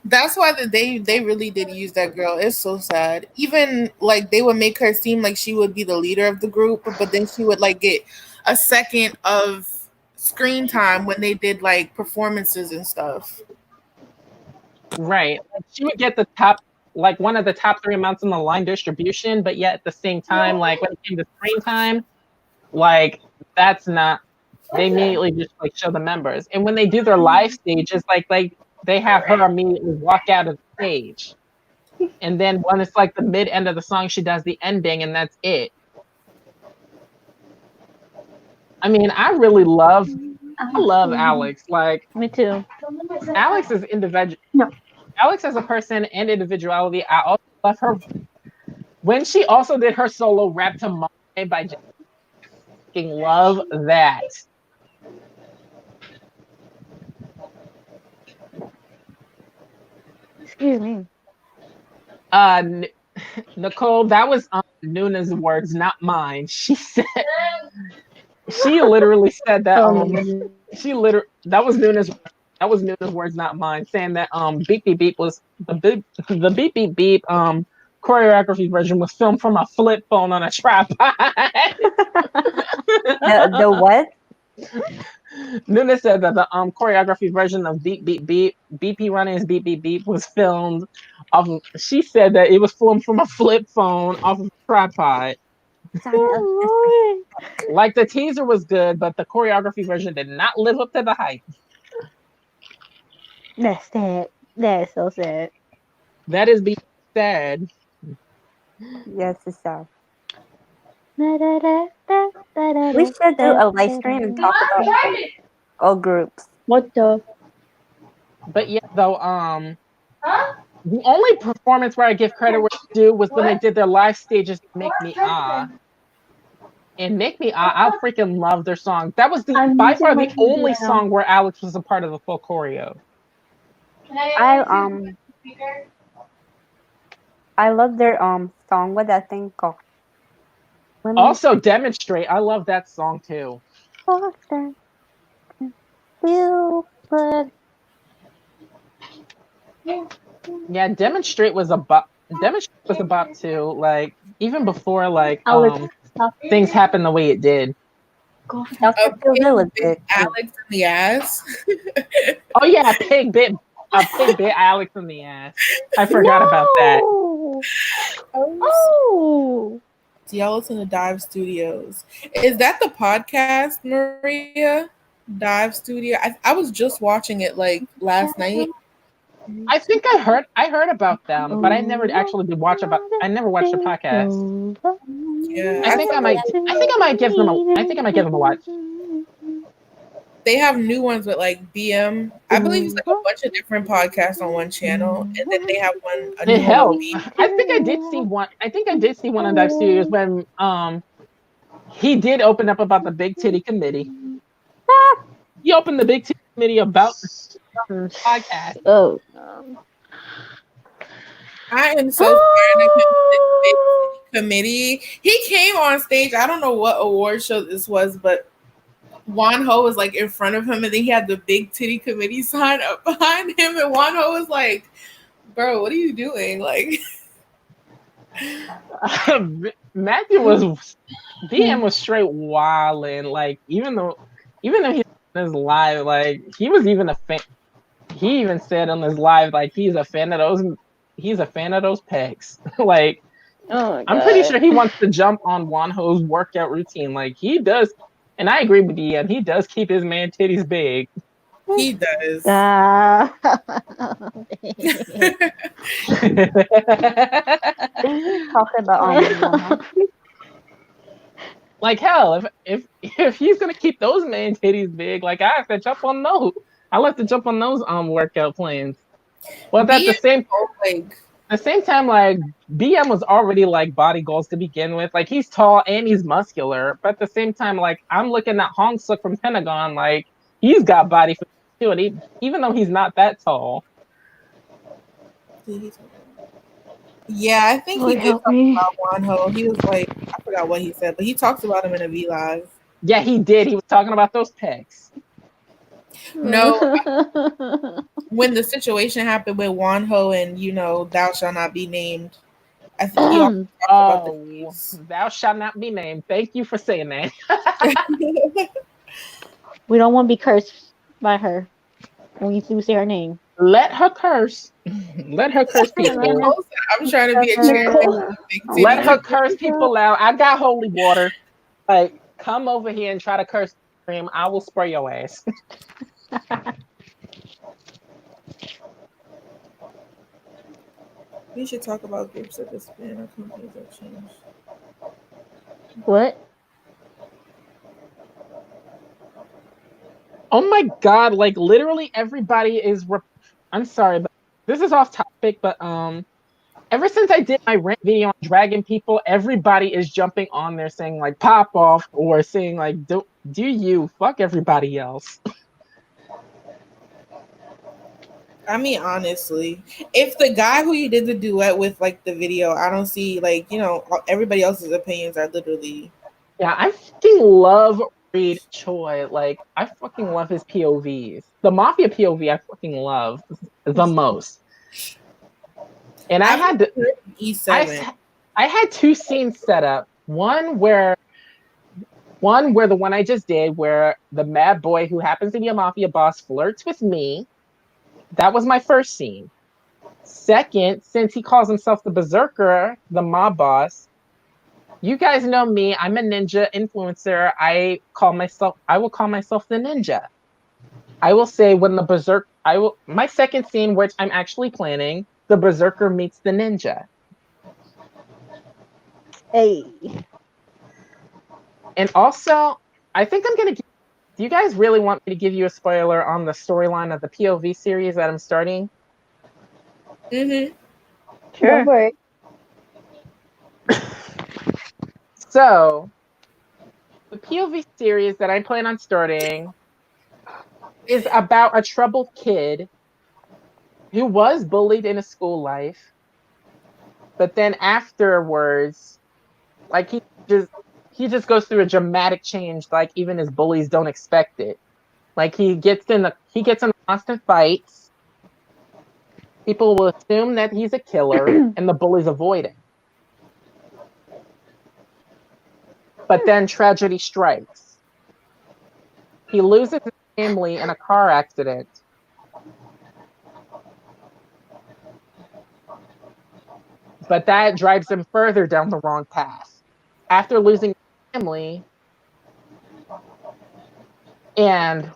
that's why they really did use that girl. It's so sad. Even like they would make her seem like she would be the leader of the group, but then she would like get a second of screen time when they did like performances and stuff. Right. Like she would get the top, like one of the top three amounts in the line distribution, but yet at the same time, like when it came to screen time, like that's not, they immediately just like show the members. And when they do their live stages, like they have her immediately walk out of the stage. And then when it's like the mid end of the song, she does the ending and that's it. I mean, I love Alex. Like Me too. Alex is individual. No. Alex as a person and individuality. I also love her when she also did her solo rap to Monday by just fucking love that. Excuse me. Uh, Nicole, that was Nuna's words, not mine. She literally said that that was Nuna's words, not mine, saying that Beep Beep Beep was the Beep Beep Beep choreography version was filmed from a flip phone on a tripod. The what? Nuna said that the choreography version of Beep Beep Beep BP Running's Beep Beep Beep was filmed off of, she said that it was filmed from a flip phone off of a tripod. Oh, Like the teaser was good, but the choreography version did not live up to the hype. Lord. That's sad. That is so sad. That is being sad. Yes, it's so. Da, da, da, da, da, da, We should do da, a live da, stream and da. talk about all groups. What the? But yeah, though, the only performance where I give credit where it's due was when they did their live stages, Make Me Ah. And Make Me Ah, I freaking love their song. That was the I'm by using far my the computer only right now. song where Alex was a part of the full choreo. I love their song with that thing called Women Also, Demonstrate. I love that song too. Foster. You put Yeah, Demonstrate was a bop. Demonstrate was a bop too. Like even before like Alex, stop. things happened the way it did. Go for that. Dr. A Phil pig was bit big too. Alex in the ass. Oh yeah, a pig bit Alex in the ass. I forgot about that. No. Oh, Oh. y'all listen to Dive Studios. Is that the podcast, Maria? Dive Studio. I was just watching it like last night. I think I heard about them, but I never actually did watch about. I never watched the podcast. Yeah, I think I might. I think I might give them a. I think I might give them a watch. they have new ones with like BM. I believe it's like a bunch of different podcasts on one channel, and then they have a It new one with helped. BM. I think I did see one. I think I did see one on Dive Studios when he did open up about the Big Titty Committee. He opened the Big Titty Committee about the podcast. Oh. I am so scared of him. This big committee. He came on stage. I don't know what award show this was, but Wan Ho was like in front of him, and then he had the big titty committee sign up behind him, and Wan Ho was like, "Bro, what are you doing?" Like, Matthew was BM was straight wilding. Like even though he's in his live, like he was even a fan. He even said on his live, like he's a fan of those. He's a fan of those pecs. Like Oh my I'm pretty god. sure he wants to jump on Wanho's workout routine. Like he does, and I agree with BM. He does keep his man titties big. he does. Ah. Talking about Like hell, if he's gonna keep those man titties big, like I have to jump on those. I like to jump on those workout plans. But at BM like the same time, like BM was already like body goals to begin with. Like he's tall and he's muscular, but at the same time, like I'm looking at Hong Suk from Pentagon, like he's got body for too, and even though he's not that tall. yeah, I think he Lord did help talk me. about Wan Ho. He was like, I forgot what he said, but he talks about him in a V Live. Yeah, he did. He was talking about those pecs. No, when the situation happened with Wan Ho and Thou Shall Not Be Named, I think he also talked about the Oh, case. thou shalt not be named. Thank you for saying that. We don't want to be cursed by her when you say her name. Let her curse. Let her curse people. Nicole said, I'm trying to be a chairman of the Big Titty Let her Committee. curse people out. I got holy water. Like, come over here and try to curse stream. I will spray your ass. We should talk about groups that disband or companies that change. What? Oh my god! Like literally everybody is. I'm sorry, but this is off topic. But ever since I did my rant video on dragging people, everybody is jumping on there saying like "pop off" or saying like "do you fuck everybody else." I mean, honestly, if the guy who you did the duet with like the video, I don't see everybody else's opinions are literally. Yeah, I fucking love Reed Choi. Like, I fucking love his POVs. The Mafia POV I fucking love the most. And I had to, E7. I had two scenes set up. One where the one I just did, where the mad boy who happens to be a mafia boss flirts with me. That was my first scene. Second, since he calls himself the Berserker, the mob boss, you guys know me. I'm a ninja influencer. I will call myself the ninja. I will say when the berserk. My second scene, which I'm actually planning, the Berserker meets the ninja. Hey. And also, I think I'm gonna. Do you guys really want me to give you a spoiler on the storyline of the POV series that I'm starting? Mm-hmm. Go Sure. for it. So, the POV series that I plan on starting is about a troubled kid who was bullied in his school life, but then afterwards, like just he just goes through a dramatic change. Like even his bullies don't expect it. Like he gets in constant fights. People will assume that he's a killer, and the bullies avoid him. But then tragedy strikes. He loses his family in a car accident. But that drives him further down the wrong path. After losing his family, and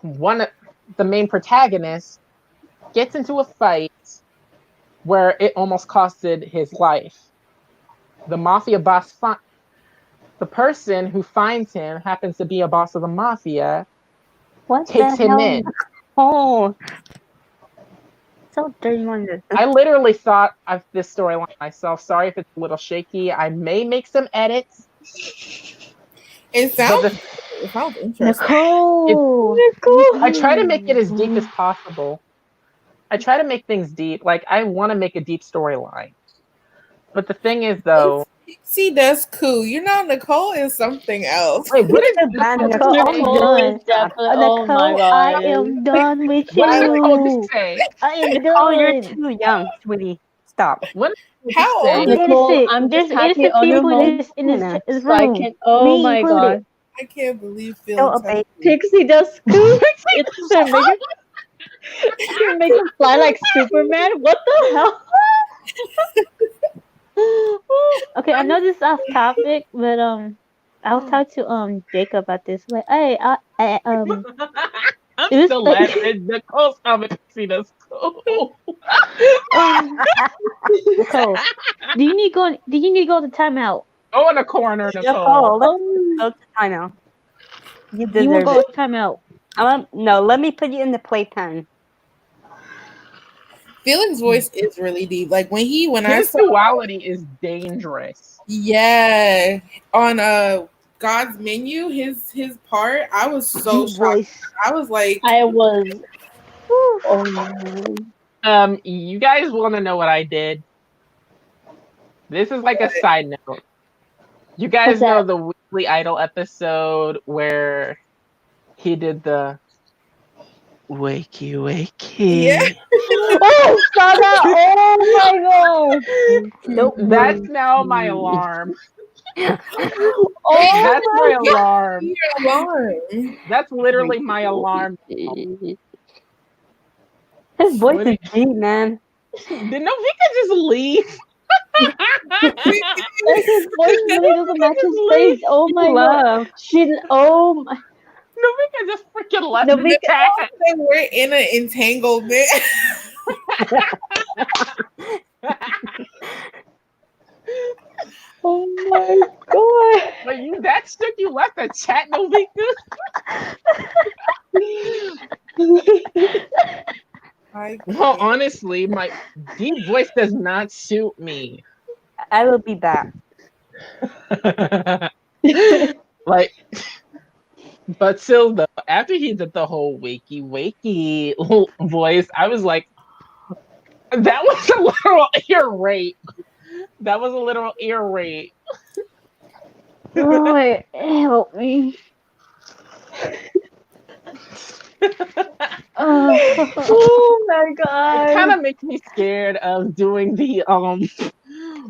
the main protagonist gets into a fight where it almost costed his life. The mafia boss, the person who finds him happens to be a boss of the mafia, What takes the him hell? in. Oh, so dirty one. I literally thought of this storyline myself. Sorry if it's a little shaky. I may make some edits. It sounds interesting. Nicole. I try to make it as deep as possible. I try to make things deep. Like I want to make a deep storyline. But the thing is, though, See, that's cool. You know, Nicole is something else. wait, what is Man, Nicole Nicole, say? I'm Nicole is done. definitely. Oh my Nicole, I god. am done with What did Nicole just you. say? I am Oh, you're done. too young, sweetie. Stop. What did Nicole just How say? old is Nicole, Innocent. I'm There's just happy innocent on your people in home, this so I room. can. Oh Me my included. god. I can't believe Still Felix a has baby. Pixie does scoop. It's gonna make him. It's gonna make him fly like Superman. What the hell? Okay, I know this is off topic, but I was talking to Jacob about this. Like, hey, I'm it was still like laughing at Nicole's comment. See the school. um Nicole, do you need to go to timeout? Go in the corner, Nicole. Nicole, let's Oh, go to timeout. You Do you want to deserve go it. to timeout? No, let me put you in the playpen. Felix's voice is really deep. Like when I His saw, duality is dangerous. yeah, on God's menu, his part, I was so Deep shocked. voice. I was like, I was. Whew. Oh no. You guys want to know what I did? This is like a side note. You What's guys know that? the Weekly Idol episode where he did the wakey yeah, wakey. Oh, saw that. Oh my god. Nope. That's now my alarm. Oh That's my my god. alarm. your alarm. That's literally my alarm. His voice What is deep, man. did Novika just leave? Like his voice really doesn't match his Leave. face. Oh my god. Love. She. Oh my. Novika just freaking left No, the chat. We're in an entanglement. Oh my god. Wait, you that shook you left the chat, Novika? Well, honestly, my deep voice does not suit me. I will be back. Like, but still, though, after he did the whole wakey wakey voice, I was like, that was a literal ear rape. That was a literal ear rape. Oh, wait, help me. Oh my It god. kind of makes me scared of doing the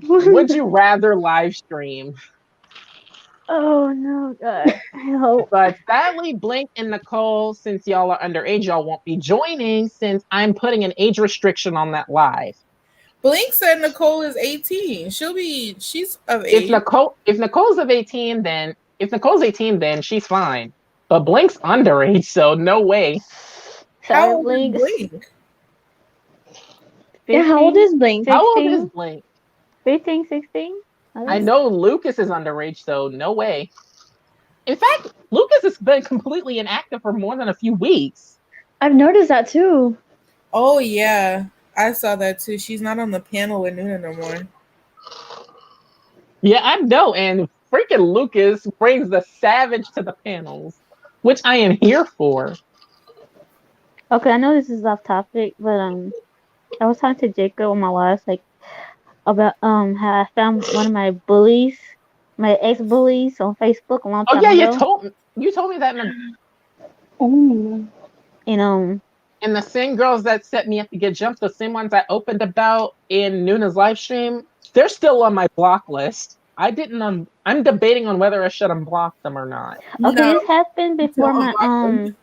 would you rather live stream. Oh no, God, help. But sadly, Blink and Nicole, since y'all are underage, y'all won't be joining since I'm putting an age restriction on that live. Blink said Nicole is 18. She's of If age. Nicole's 18, then she's fine. But Blink's underage, so no way. How Sorry, old is Blink. Blink? Yeah, how old is Blink? How old is 16? Blink? 15, 16? I know Lucas is underage, so no way. In fact, Lucas has been completely inactive for more than a few weeks. I've noticed that too. Oh yeah, I saw that too. She's not on the panel with Nuna no more. Yeah, I know, and freaking Lucas brings the savage to the panels, which I am here for. Okay, I know this is off topic, but I was talking to Jacob on my last like about how I found one of my bullies, my ex bullies on Facebook a long Oh time yeah, ago, you told me that in the Oh. and and the same girls that set me up to get jumped, the same ones I opened about in Nuna's live stream, they're still on my block list. I'm debating on whether I should unblock them or not. okay, No, this happened before don't my unblock them.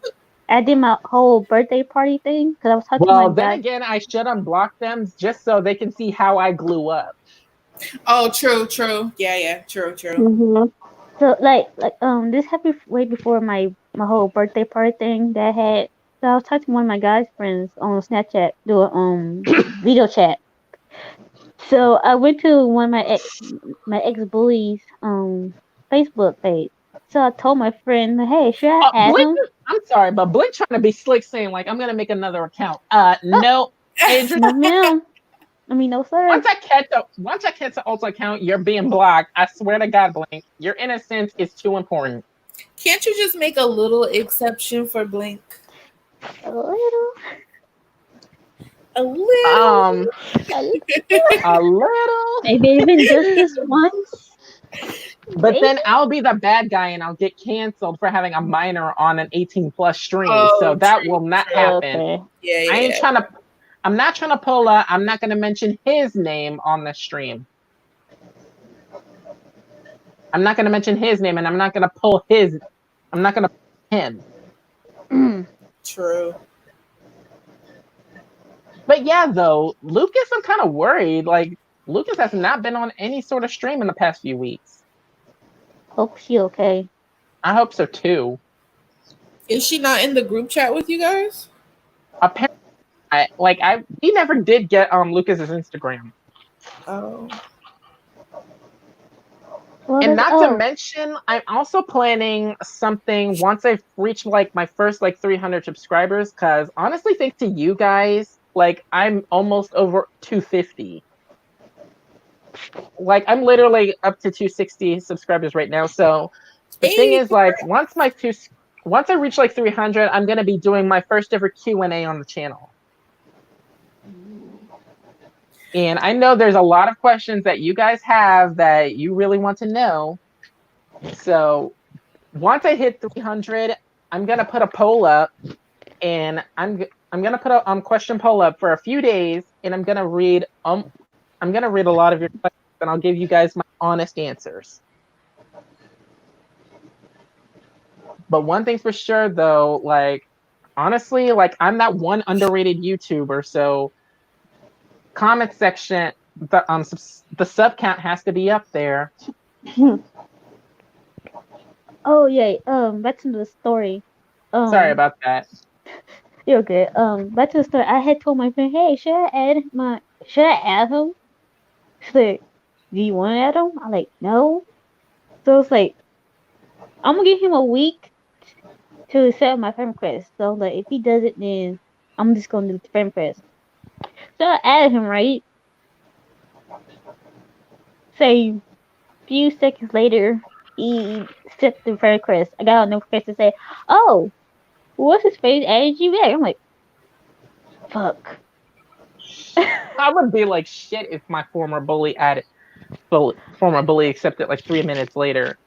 I did my whole birthday party thing because I was talking to my Well, then guy. again, I should unblock them just so they can see how I glue up. Oh, true. Yeah, true. Mm-hmm. So this happened way before my whole birthday party thing that I had. So I was talking to one of my guy's friends on Snapchat, do a video chat. So I went to one of my ex bullies Facebook page. So I told my friend, hey, should I add Blink, him? I'm sorry, but Blink trying to be slick, saying like I'm gonna make another account. Oh, No, Adrian. no ma'am. I mean, no sir. Once I catch the alt account, you're being blocked. I swear to God, Blink, your innocence is too important. Can't you just make a little exception for Blink? A little, A little. Um, a little. a little. Maybe even just this once. But Baby. then I'll be the bad guy and I'll get canceled for having a minor on an 18 plus stream. So Oh, that true. will not happen. Okay. Yeah. I'm not trying to pull up. I'm not going to mention his name on the stream. I'm not going to mention his name and I'm not going to pull him. True. But yeah, though, Lucas, I'm kind of worried. Like, Lucas has not been on any sort of stream in the past few weeks. Hope she okay. I hope so too. Is she not in the group chat with you guys? Apparently, we never did get Lucas's Instagram. Oh. Well, And that's not to mention, I'm also planning something once I've reached like my first like 300 subscribers. Because honestly, thanks to you guys, like I'm almost over 250. Like I'm literally up to 260 subscribers right now. So the thing Hey, is, like once I reach like 300, I'm gonna be doing my first ever Q&A on the channel. And I know there's a lot of questions that you guys have that you really want to know. So once I hit 300, I'm gonna put a poll up, and I'm gonna put a question poll up for a few days, and I'm gonna read a lot of your questions, and I'll give you guys my honest answers. But one thing's for sure, though, like honestly, like I'm that one underrated YouTuber, so comment section, the sub count has to be up there. oh yeah. Back to the story. Sorry about that. You're good. Back to the story. I had told my friend, hey, should I add him? She's like, do you want to add him? I'm like, no. So it's like, I'm gonna give him a week to accept my friend request. So like, if he does it, then I'm just gonna do the friend request. So I added him, right? Say, few seconds later, he accepted the friend request. I got a notification to say, oh, what's his face added you back? I'm like, fuck. I would be like shit if my former bully accepted like 3 minutes later.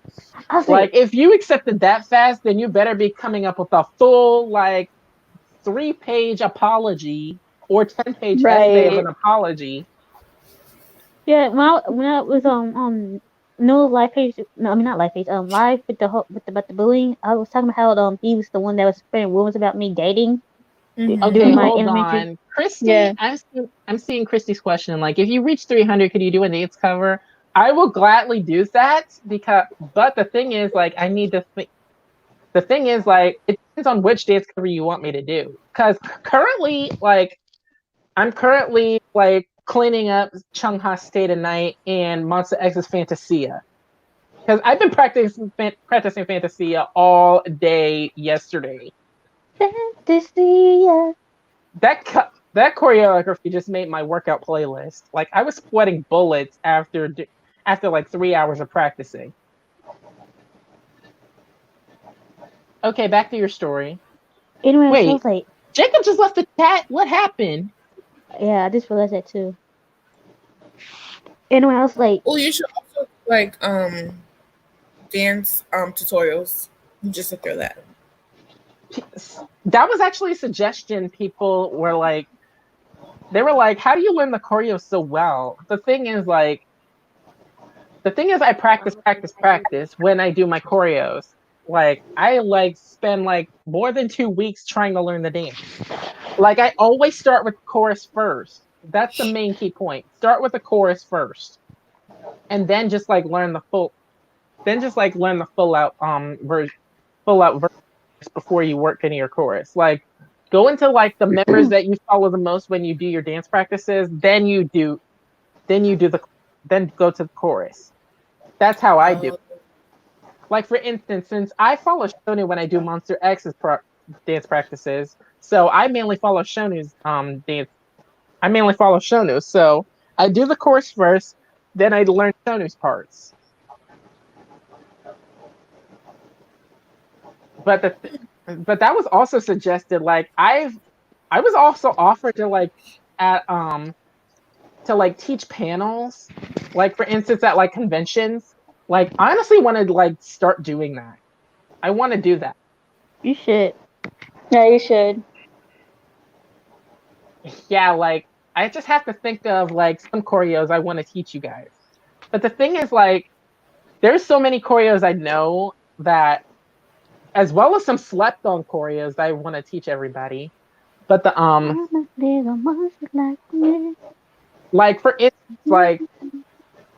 I was Like if you accepted that fast, then you better be coming up with a full like 3-page apology or 10-page essay of Right. an apology. yeah, when I was no live page, no, I mean not live page, live with about the bullying. I was talking about how he was the one that was spreading rumors about me dating Okay, during my hold elementary. on. Christy, Yeah. I'm seeing Christy's question. Like, if you reach 300, could you do a dates cover? I will gladly do that but the thing is, like, I need to think. The thing is, like, it depends on which dance cover you want me to do. Because currently, like, I'm currently like cleaning up Chungha Stay the Night and Monster X's Fantasia. Because I've been practicing Fantasia all day yesterday. Fantasia. That choreography just made my workout playlist. Like I was sweating bullets after like 3 hours of practicing. Okay, back to your story. Anyway, so I Wait, was like, Jacob just left the chat. What happened? yeah, I just realized that too. Anyway, I was like, Oh, you should also like dance tutorials. You just look through that. That was actually a suggestion. People were like, they were like, "How do you learn the choreo so well?" The thing is, I practice when I do my choreos. Like, I like spend like more than 2 weeks trying to learn the dance. Like, I always start with the chorus first. That's the main key point. Start with the chorus first, and then just like learn the full out verse before you work into your chorus. Like, go into like the members that you follow the most when you do your dance practices. Then go to the chorus. That's how I do. Like, for instance, since I follow Shonu when I do Monster X's dance practices, so I mainly follow Shonu's dance. I mainly follow Shonu, so I do the chorus first, then I learn Shonu's parts. But that was also suggested. Like, I was also offered to like at to like teach panels, like for instance at like conventions. Like, I honestly want to like start doing that. I want to do that. you should. Yeah, you should. Yeah, like I just have to think of like some choreos I want to teach you guys. But the thing is, like, there's so many choreos I know that, as well as some slept on choreos that I want to teach everybody. But the I'm a little monster like me. like for instance, like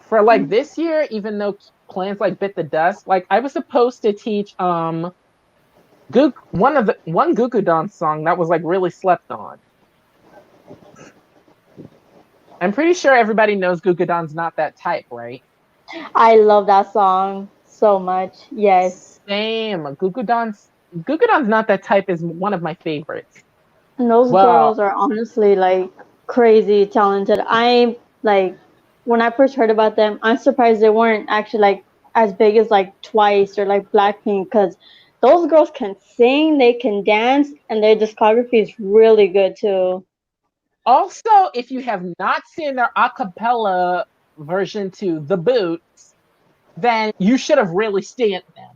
for like this year, even though plans like bit the dust, like I was supposed to teach one Gugudan song that was like really slept on. I'm pretty sure everybody knows Gugudan's not that type, right? I love that song so much. Yes. Same. Gugudan's not that type is one of my favorites. And those Well, girls are honestly like crazy talented. I like when I first heard about them, I'm surprised they weren't actually like as big as like Twice or like Blackpink because those girls can sing, they can dance, and their discography is really good too. also, if you have not seen their a cappella version to The Boots, then you should have really seen them.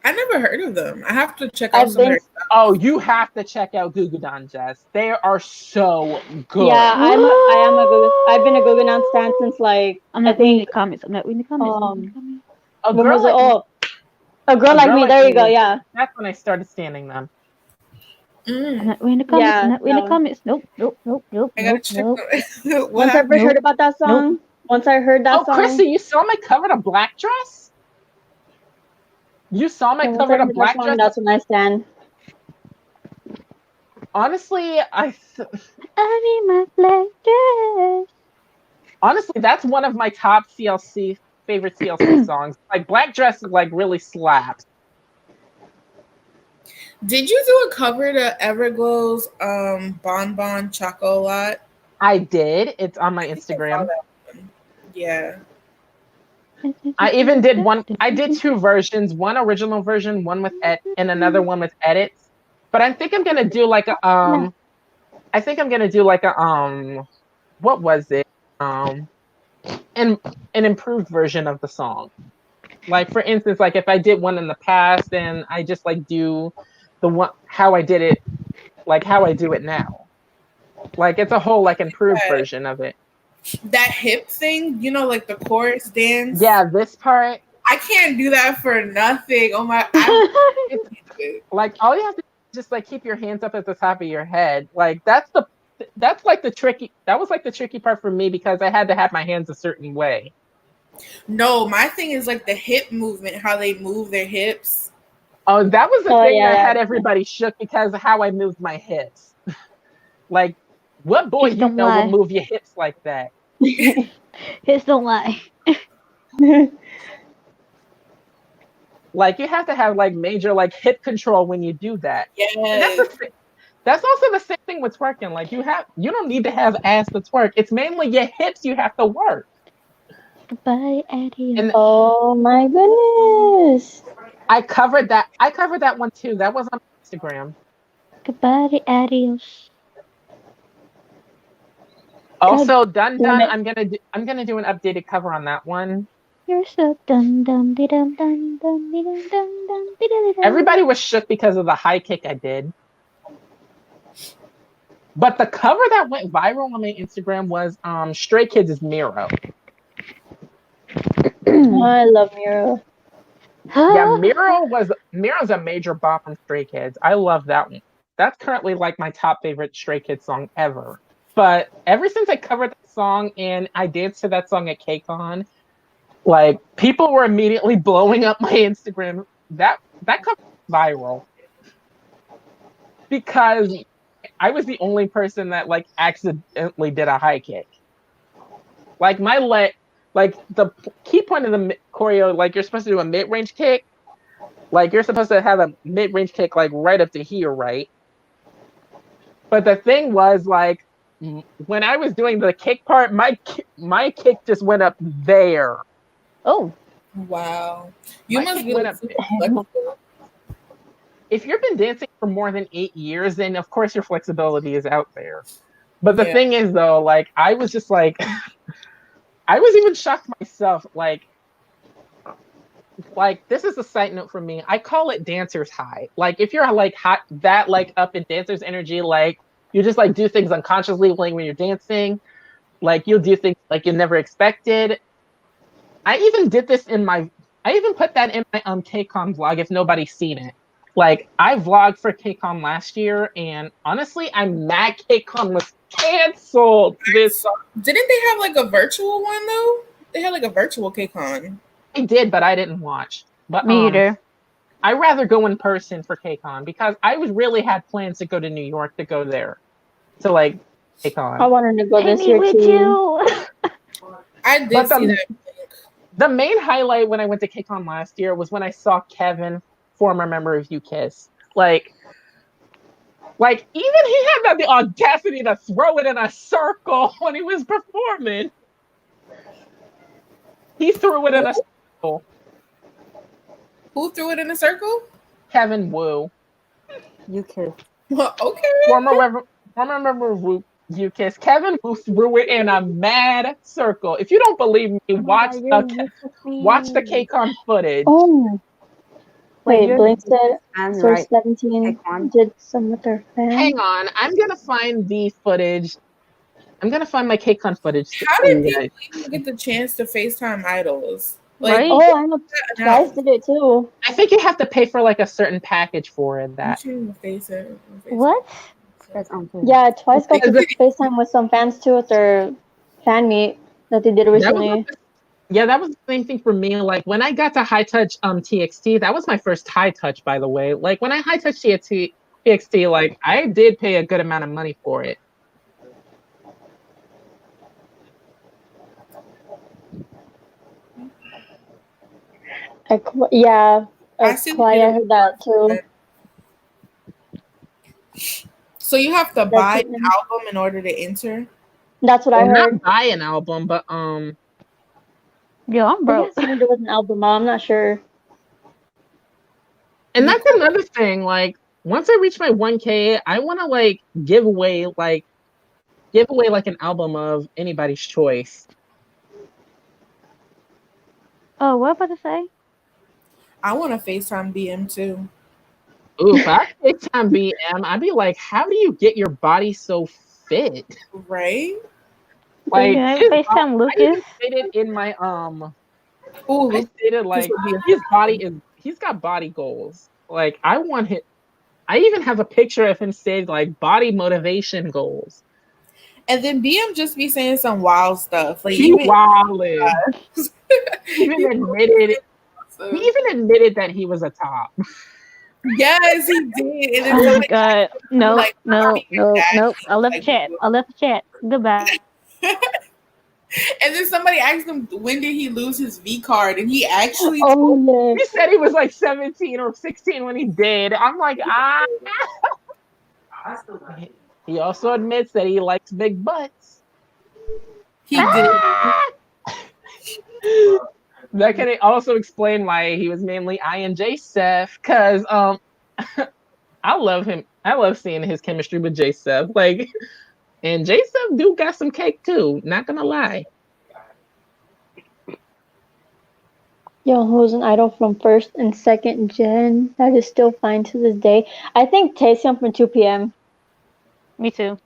I never heard of them. I have to check out I've some of been their stuff. Oh, you have to check out Gugudan, Jess. They are so yeah, good. I am a Google. I've been a Google Dance fan since like I'm I not reading think the comments. I'm not reading the comments. I'm not reading um the comments. A when girl was it? like me, Oh, a girl a like girl me. like There you me go. was Yeah, that's when I started standing them. I'm Mm, not reading the comments. I'm yeah, not reading that the one. comments. Nope, nope, nope, nope, I gotta nope, check nope, them. What Once I first happened? heard nope, about that nope. song, once I heard that Oh, song, Chrissy, you saw my cover to Black Dress? You saw my yeah, once I cover to heard that Black song, Dress? that's when I stand. Honestly, I need my black dress. honestly, that's one of my top favorite CLC songs. Like, Black Dress like really slaps. Did you do a cover to Everglow's Bon Bon Chocolat? I did. It's on my I think I saw Instagram. that one. Yeah. I even did one. I did two versions, one original version, one with and another one with edits. But I think I'm gonna do like a I think I'm gonna do like a what was it? An an improved version of the song. Like, for instance, like if I did one in the past, then I just like do the one how I did it, like how I do it now. Like, it's a whole like improved That, version of it. that hip thing, you know, like the chorus dance. Yeah, this part, I can't do that for nothing. Oh my, I it's like all you have to do is just like keep your hands up at the top of your head. Like, that was like the tricky part for me because I had to have my hands a certain way. no, my thing is like the hip movement, how they move their hips. Oh, that was the Oh thing yeah, that yeah. had everybody shook because of how I moved my hips. Like, What boy Hips you don't know will lie. move your hips like that? Hips don't lie. Like you have to have like major like hip control when you do that. And Yes. that's also the same thing with twerking. Like you don't need to have ass to twerk. It's mainly your hips you have to work. Goodbye, adios. And Oh my goodness. I covered that one too. That was on Instagram. Goodbye, adios. God Also, Dun damn Dun. it. I'm gonna do an updated cover on that one. You're so dum dum de dum dum dum de dum dum dum de dum dum. Everybody was shook because of the high kick I did. But the cover that went viral on my Instagram was Stray Kids' Miro. I love Miro. Yeah, Miro's a major bop on Stray Kids. I love that one. That's currently like my top favorite Stray Kids song ever. But ever since I covered that song and I danced to that song at KCON, like people were immediately blowing up my Instagram. That cover went viral because I was the only person that like accidentally did a high kick. Like my leg, like the key point of the choreo, like you're supposed to do a mid range kick. Like you're supposed to have a mid range kick like right up to here, right? But the thing was like when I was doing the kick part, my kick just went up there. Oh, Wow. You My must kick be went like up super there. flexible. If you've been dancing for more than 8 years, then of course your flexibility is out there. But the Yeah. thing is though, like I was just like I was even shocked myself, like this is a side note for me. I call it dancer's high. Like if you're like hot that like up in dancer's energy, like you just like do things unconsciously like when you're dancing, like you'll do things like you never expected. I even did this in my I even put that in my KCON vlog if nobody's seen it. Like I vlogged for KCON last year and honestly I'm mad KCON was canceled this. So, didn't they have like a virtual one though? They had like a virtual KCON. I did, but I didn't watch. But me either. I rather go in person for KCON because I was really had plans to go to New York to go there to like I KCON. wanted to go Take this me year with too. you. I did But see that. the main highlight when I went to KCON last year was when I saw Kevin, former member of UKISS. Like even he had the audacity to throw it in a circle when he was performing. He threw it in a circle. Who threw it in a circle? Kevin Wu, You kiss. Okay. former member of UKISS. Kevin Wu threw it in a mad circle. If you don't believe me, Oh my God, you're watch the Yusufi. KCON footage. Oh, Wait, wait, you're Blink said and Source right? 17 Taekwon. did some with their fan. Hang on, I'm gonna find the footage. I'm gonna find my KCON footage. How For did you people guys. even get the chance to FaceTime idols? Like, Right? Oh, I know now, Twice did it too. I think you have to pay for like a certain package for it. you That shouldn't face it. What? That's on too. Yeah, Twice got to Because FaceTime with some fans too at their fan meet that they did that was recently. yeah, that was the same thing for me. Like when I got to high touch TXT, that was my first high touch, by the way. Like when I high touch TXT, like I did pay a good amount of money for it. Yeah, I see. Quiet, I heard that too. So you have to That buy too. an album in order to enter. That's what I Well, heard. not buy an album, but Yo, I'm I think it broke. has something to do with an album. I'm not sure. and that's another thing. Like once I reach my 1K, I want to like give away like an album of anybody's choice. Oh, what about to say? I want to FaceTime BM too. Ooh, if I FaceTime BM, I'd be like, how do you get your body so fit? Right? Like Yeah, his body, FaceTime I even Lucas. stated in my Ooh, I stated like he's got body goals. Like I want him. I even have a picture of him saying like body motivation goals. and then BM just be saying some wild stuff. Like He even wilded. He even admitted that he was a top. Yes, he did. And then Oh my somebody god. was No, like, no, "Mommy, you're no, daddy." no. I left the Like, chat. I left the chat. Goodbye. and then somebody asked him when did he lose his V card, and he actually told. Oh He said he was like 17 or 16 when he did. I'm like, ah. I still like it. He also admits that he likes big butts. He did. That can also explain why he was mainly I and J Steph, because I love him. I love seeing his chemistry with J Steph. Like, and J Steph do got some cake too. Not gonna lie. Yo, who's an idol from first and second gen that is still fine to this day? I think Taeseon from 2 p.m. Me too.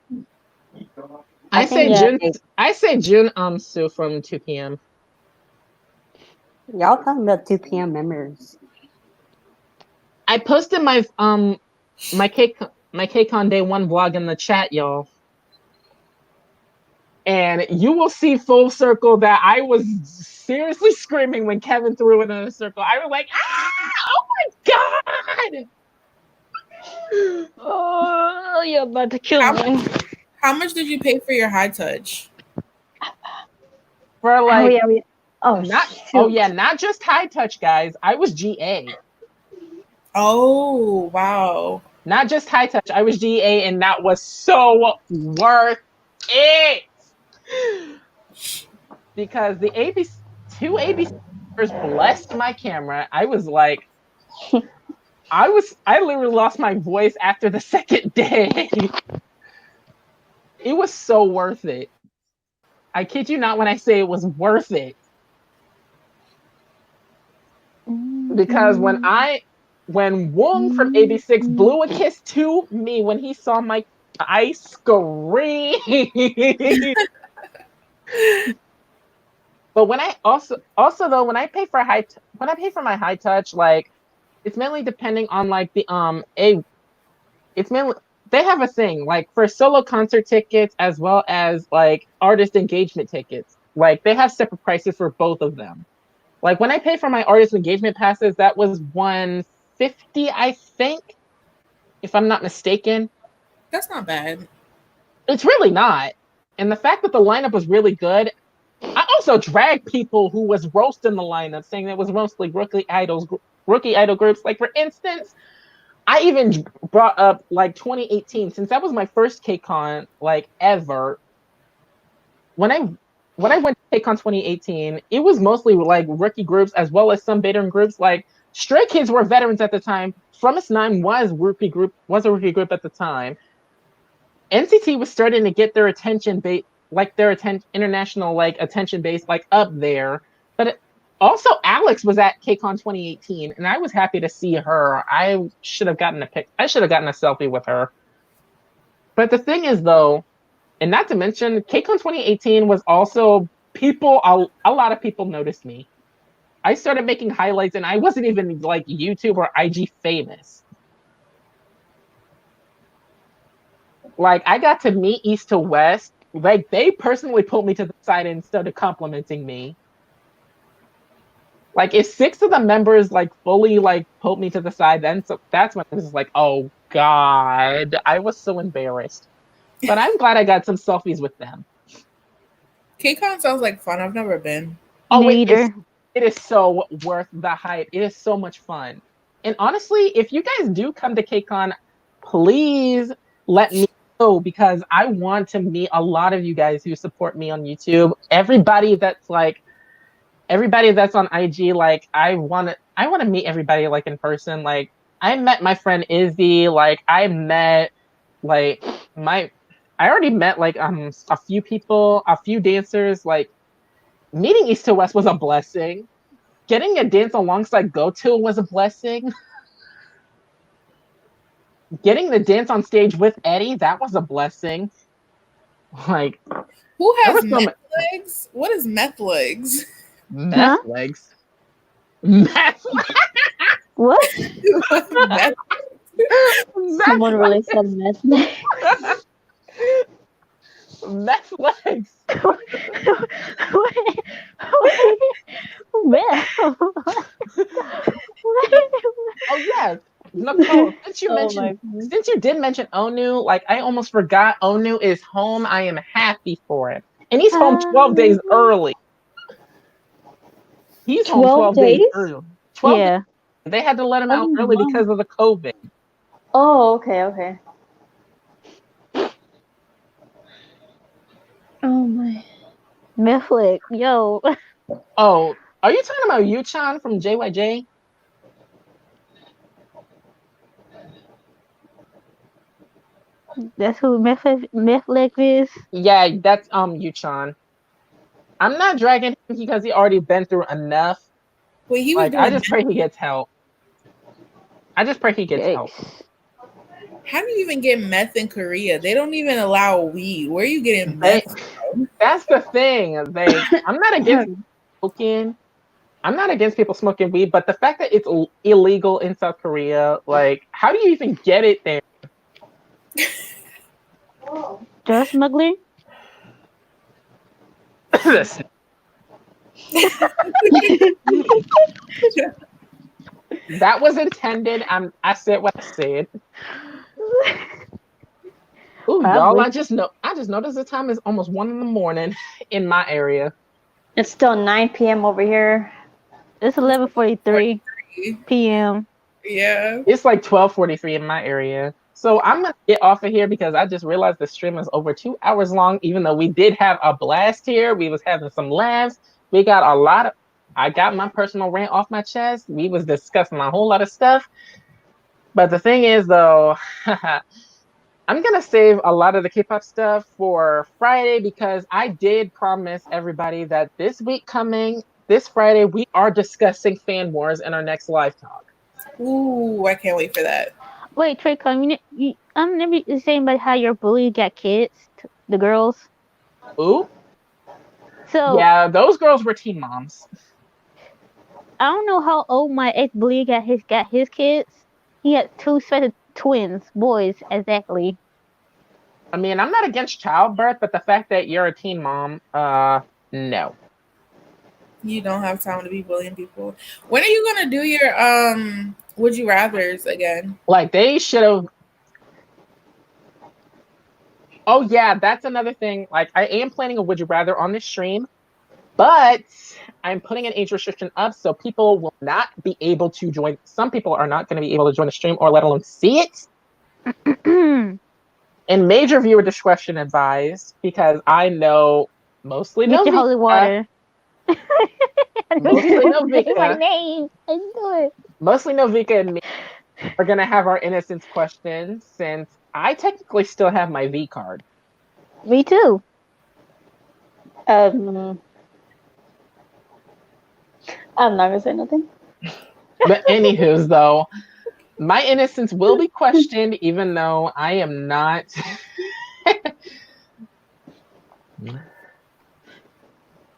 I think Yeah. I say Jun Soo from 2 p.m. y'all talking about 2 p.m. members. I posted my cake on day one vlog in the chat, y'all. And you will see full circle that I was seriously screaming when Kevin threw it in a circle. I was like, ah, oh my god. Oh, you're about to kill How, me. how much did you pay for your high touch? For Oh like yeah. Oh not shoot. not just high touch, guys. I was GA. Oh wow. Not just high touch. I was GA, and that was so worth it. Because the two ABC blessed my camera. I was like, I literally lost my voice after the second day. It was so worth it. I kid you not when I say it was worth it. Because when Wong from AB6 blew a kiss to me when he saw my I screamed. But when I also though when I pay for when I pay for my high touch, like it's mainly depending on like the it's mainly they have a thing like for solo concert tickets as well as like artist engagement tickets. Like they have separate prices for both of them. Like when I pay for my artist engagement passes, that was 150, I think, if I'm not mistaken. That's not bad. It's really not. And the fact that the lineup was really good, I also dragged people who was roasting the lineup, saying it was mostly rookie idol groups. Like for instance, I even brought up like 2018, since that was my first KCON like ever. When I went to KCON 2018, it was mostly like rookie groups as well as some veteran groups. Like Stray Kids were veterans at the time. From Us Nine was a rookie group at the time. NCT was starting to get their attention international like attention base like up there. But also Alex was at KCON 2018, and I was happy to see her. I should have gotten a selfie with her. But the thing is though, and not to mention KCON 2018 was also a lot of people noticed me. I started making highlights and I wasn't even like YouTube or IG famous. Like I got to meet East to West. Like they personally pulled me to the side and started complimenting me. Like if six of the members like fully like pulled me to the side, then that's when I was like, oh god, I was so embarrassed. But I'm glad I got some selfies with them. KCON sounds like fun. I've never been. Oh, Me either. it is so worth the hype. It is so much fun. And honestly, if you guys do come to KCON, please let me know because I want to meet a lot of you guys who support me on YouTube. Everybody that's on IG, like I want to meet everybody like in person. Like I met my friend Izzy. Like I met like I already met like a few people, a few dancers. Like meeting East to West was a blessing. Getting a dance alongside GoTo was a blessing. Getting the dance on stage with Eddie, that was a blessing. Like Who there has was some meth legs? What is meth legs? meth legs. Meth What? Meth- Someone really said meth. meth legs. Well. Oh yes, Nicole, since you Oh my mentioned, goodness. since you did mention Onu, like I almost forgot Onu is home. I am happy for him. And he's home 12 days early. He's home 12 12 days days? early. 12 days. Yeah. They had to let him out Oh, early wow. because of the COVID. Oh, okay, okay. Oh my. Netflix, yo. Oh, are you talking about Yuchan from JYJ? That's who Netflix is. Yeah, that's Yuchan. I'm not dragging him because he already been through enough. Wait, he was Like I doing just pray he that? gets help. I just pray he gets help. Yikes. How do you even get meth in Korea? They don't even allow weed. Where are you getting They, meth from? that's the thing. Like I'm not against smoking. I'm not against people smoking weed, but the fact that it's illegal in South Korea, like, how do you even get it there? Drug smuggler? That was intended. I said what I said. Ooh, y'all! Probably. I just noticed the time is almost 1 in the morning in my area. It's still 9 p.m. over here. It's 11:43 p.m. Yeah. It's like 12:43 in my area. So I'm gonna get off of here because I just realized the stream is over 2 hours long. Even though we did have a blast here, we was having some laughs. We got a lot of. I got my personal rant off my chest. We was discussing a whole lot of stuff. But the thing is, though, I'm gonna save a lot of the K-pop stuff for Friday because I did promise everybody that this week coming, this Friday, we are discussing fan wars in our next live talk. Ooh, I can't wait for that. Wait, Trey, I'm never saying about how your bully got kids, the girls. Ooh, So yeah, those girls were teen moms. I don't know how old my ex bully got his kids. He had two sets of twins, boys exactly. I mean, I'm not against childbirth, but the fact that you're a teen mom, no. You don't have time to be bullying people. When are you gonna do your would you rather's again? Like they should have. Oh yeah, that's another thing. Like I am planning a would you rather on this stream, but I'm putting an age restriction up so people will not be able to join. Some people are not going to be able to join the stream or let alone see it. And major viewer discretion advised because I know mostly Get your holy Novika, water. I knew you mostly were gonna say my Novika, name. I knew it. mostly Novika and me are going to have our innocence questions since I technically still have my V card. Me too. Um, I'm not gonna say nothing. But anywho's though, my innocence will be questioned even though I am not.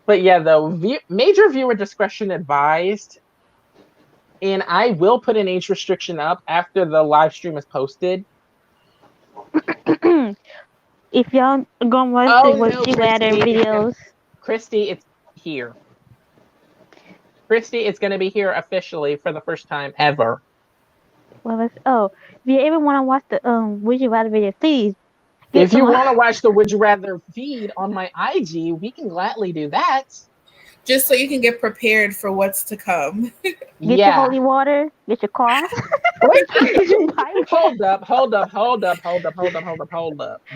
But yeah, though, major viewer discretion advised. And I will put an age restriction up after the live stream is posted. If y'all gonna watch the Oh what no, you ladder Christy, videos, Christy, it's here. Christy, it's gonna be here officially for the first time ever. if you ever want to watch the would you rather video, please get If to you my want to watch the Would You Rather feed on my IG, we can gladly do that. Just so you can get prepared for what's to come. get your Yeah. holy water, get your cross, Blake, I know. get your Bible. Hold up.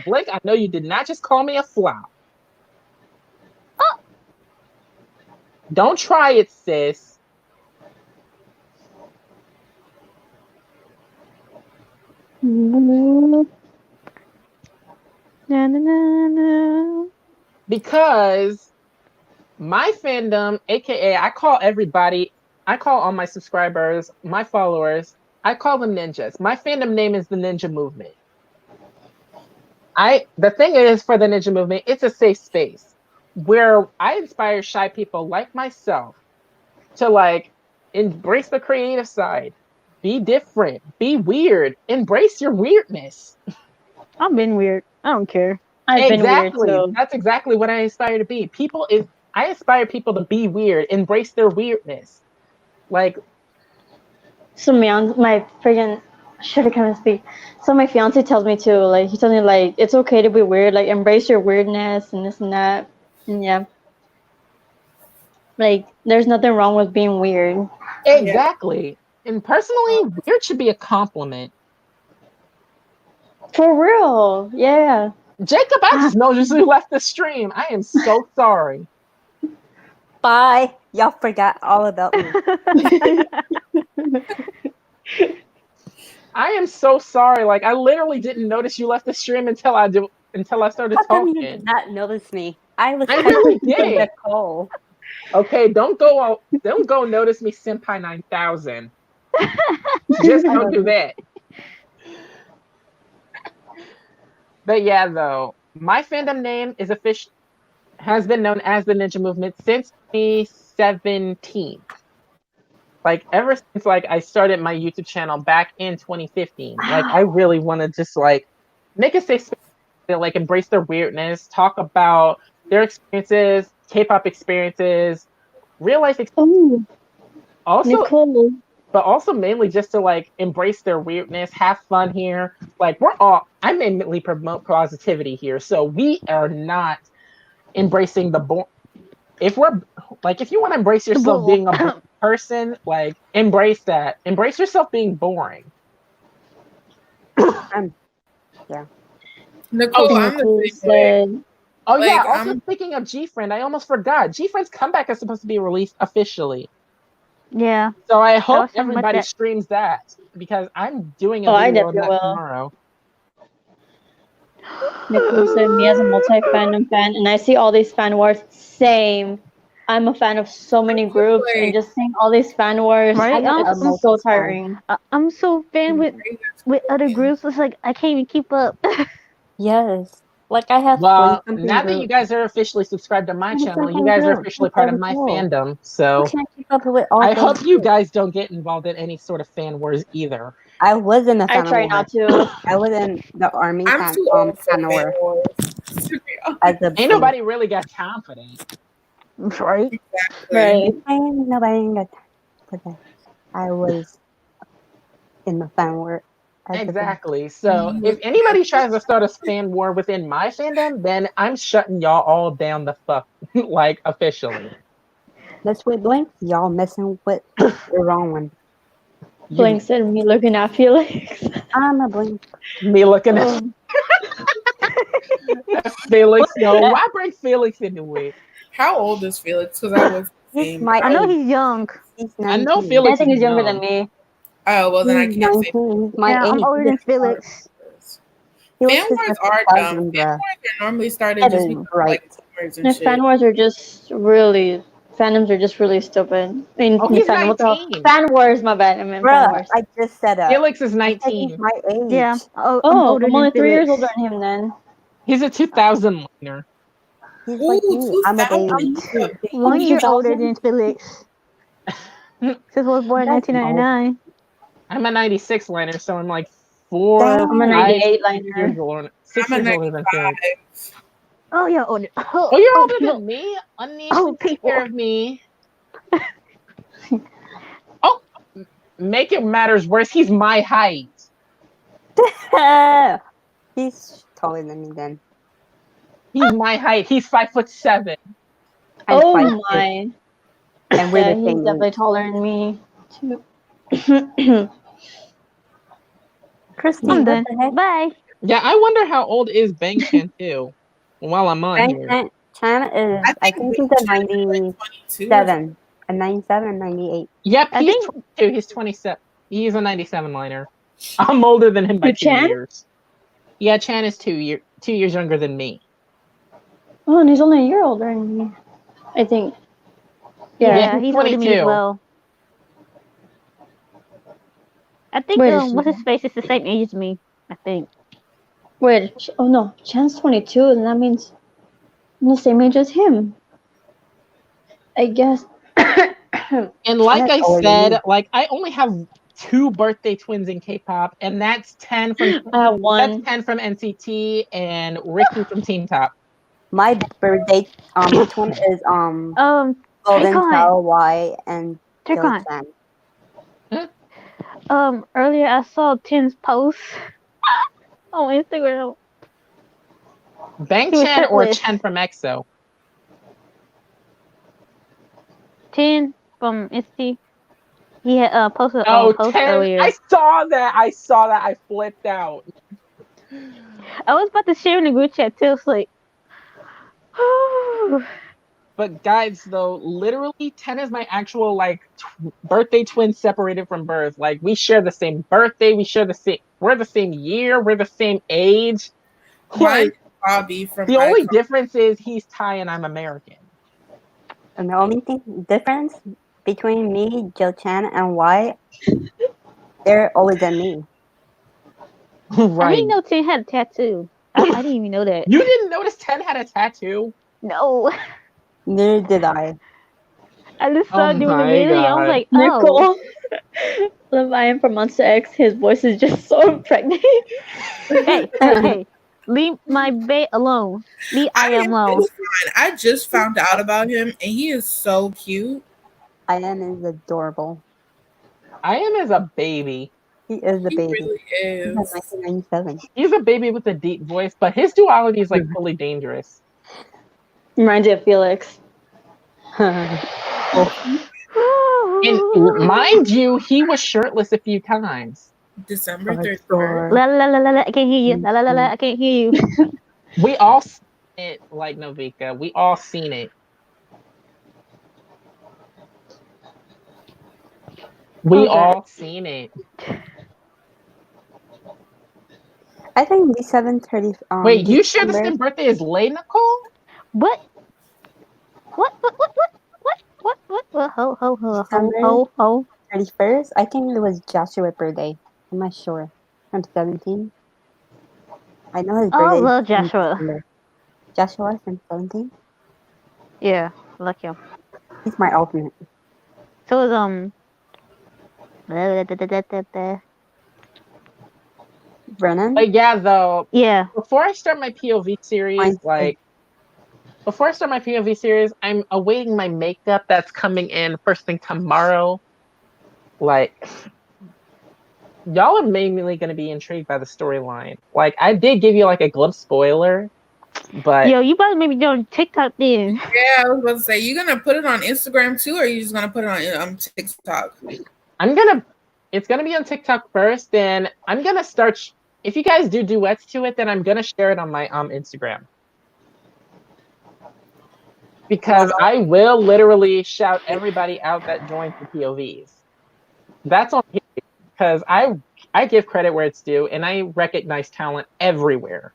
Blake, I know you did not just call me a flop. Don't try it, sis. Na, na, na, na. Because my fandom, aka I call all my subscribers, my followers, I call them ninjas. My fandom name is the Ninja Movement. The thing is for the Ninja Movement, it's a safe space where I inspire shy people like myself to like embrace the creative side, be different, be weird, embrace your weirdness. I've been weird. I don't care. I've been weird Exactly. too. That's exactly what I aspire to be. I inspire people to be weird, embrace their weirdness. Like So my friggin' Should I kind of speak? So my fiance tells me to like he tells me like it's okay to be weird, like embrace your weirdness and this and that. And yeah, like there's nothing wrong with being weird. Exactly. And personally, weird should be a compliment. For real, yeah. Jacob, I just noticed you left the stream. I am so sorry. Bye. Y'all forgot all about me. I am so sorry. Like I literally didn't notice you left the stream until I started How come you talking. did not notice me? I was I typing really in the did. call. Okay, don't go notice me Senpai 9000. Just don't do that. But yeah, though, my fandom name has been known as the Ninja Movement since 2017. Like ever since like I started my YouTube channel back in 2015. Like I really want to just like make a safe space to like embrace their weirdness, talk about their experiences, K-pop experiences, real life experiences. Oh, Also, Nicole. but also mainly just to like embrace their weirdness, have fun here. Like I mainly promote positivity here, so we are not embracing the if we're like if you want to embrace The yourself bull. being a boring person, like embrace that. Embrace yourself being boring. Yeah. Nicole, Oh, I'm the Nicole same way. said, oh yeah. Like Also, I'm speaking of G Friend, I almost forgot. G Friend's comeback is supposed to be released officially, Yeah, so I I hope was thinking about everybody that. streams that because I'm doing a "Oh, I video on definitely that will." tomorrow. Nicole said, "Me as a multi-fandom fan, and I see all these fan wars. Same. I'm a fan of so many groups, and like just seeing all these fan wars, Right? I'm a it's so tiring." I'm so fan with other groups. It's like I can't even keep up. Yes. Like I have 40 Well, something now that you groups. guys are officially subscribed to my 40 channel, you something guys are groups. officially That's part so of my cool. fandom. You So can't keep up with all I those hope you groups. guys don't get involved in any sort of fan wars either. I was in a I fan try war. not to. I was in the army I'm too old for fan fan war wars. To be as honest. a Ain't slave. nobody really got time for that. Right? Exactly. Right. And nobody got time for that. I was in the fan war as a slave. Exactly. So if anybody tries to start a fan war within my fandom, then I'm shutting y'all all down the fuck like officially. That's what Blink. Y'all messing with the wrong one. You Blink said, "Me looking at Felix." I'm a Blink. me looking at Oh, Felix. No, why bring Felix into it? How old is Felix? Because I was the He's same. my I know age. he's young. He's I know 19. I Felix is think he's younger than young. me. Oh well, then I He's can't say. 19. He's my Yeah, I'm age. older than Felix. Fan Felix is wars the are dumb. 2000, Fan bruh. wars are normally started That just is because of, right. like rumors and The shit. fan wars are just really fandoms are just really stupid. I mean, Oh, the he's fan what the hell? 19. Fan wars, my bad. I mean fan Bruh, wars. I just said that. Felix is I said he's 19. my Yeah, age. I'm Oh, older I'm than only 3 years older Felix. than him then. He's a 2000 liner. He's Ooh, like me. I'm a 2000. baby. I'm You a I'm 1 baby. year older 2000. than Felix. Since I was born in That's no. 1999. I'm a 96 liner, so I'm like I'm a Dang. 98 years liner. older, I'm 6 years a older than Felix. 95. Oh yeah, older. Oh, you're Oh older people. than me. Oh Uneasy, take care people. of me. Oh, make it matters worse. He's my height. He's taller than me then. He's my height. He's 5'7". I'm Oh 5'6", my. and we're Yeah, the he's same definitely age. taller than me too. Christy, I'm what done. the heck? Bye. Yeah, I wonder how old is Bang Chan too. While I'm on Frank here, Chan is, I I think think Big he's a Chan is like 22 or something. 97. A 97, 98. yep, I he's think 22. He's 27. He's a 97 liner. I'm older than him by Who, 2 Chan? years. Yeah, Chan is 2 years younger than me. Oh, and he's only a year older than me. I think. Yeah. Yeah, yeah, he's he's older than me as 22. well. I think Wait, is what's his face is the same age as me. I think. wait. Oh no, Chan's 22, and that means I'm the same age as him. I guess. And Chan like is I older than me. said, like I only have 2 birthday twins in K-pop, and that's 10 from I have one. NCT and Ricky from Team Top. My birthday twin is Golden Traycon. Chow Y and Joe Traycon. Chan. Earlier I saw Tim's post on Instagram. Bang He was Chen or shirtless. Chen from EXO? Tim from Insta. He had posted a Oh, post 10. earlier. I saw that. I saw that. I flipped out. I was about to share in the group chat too. It's like, But guys, though, literally 10 is my actual like birthday twin separated from birth. Like we share the same birthday, we're the same year, we're the same age. Mine Like is Bobby from the only Icon. difference is he's Thai and I'm American. And the only difference between me, Jill Chan, and Y, they're older than me. I Right. didn't know Tim had a tattoo. I didn't even know that. You didn't notice 10 had a tattoo? No, Neither did I. I just saw Oh it during the my video. I was god. like, oh, Nicole, Love I Am from Monster X. His voice is just so impregnated. hey, leave my bae alone. Leave I am alone. It's fine. I just found out about him, and he is so cute. Ian is adorable. I am as a baby. He is the He baby. really He's is. 1997. He's a baby with a deep voice, but his duality is like fully dangerous. Reminds you of Felix. And mind you, he was shirtless a few times. December For 31st. sure. La la la la la. I can't hear you. La la la la. I can't hear you. We all seen it, like Novika. We all seen it. We Oh, God. all seen it. I think the 7:30. Wait, you share the December same birthday as Lay Nicole? What? What? Ho ho ho ho December ho. 31st. I think it was Joshua's birthday. I'm not sure. From 17. I know his Oh, I birthday love is in Joshua. December. Joshua from 17. Yeah, I like him. He's my ultimate. So is Brennan. But yeah, though, yeah. before I start my POV series, Mine's I'm awaiting my makeup that's coming in first thing tomorrow. Like, y'all are mainly going to be intrigued by the storyline. Like, I did give you like a glimpse spoiler, but Yo, you better maybe doing TikTok then. Yeah, I was about to say, you gonna put it on Instagram too, or are you just gonna put it on TikTok? it's gonna be on TikTok first. Then I'm gonna start. If you guys do duets to it, then I'm gonna share it on my Instagram. Because I will literally shout everybody out that joins the POVs. That's on because I give credit where it's due and I recognize talent everywhere.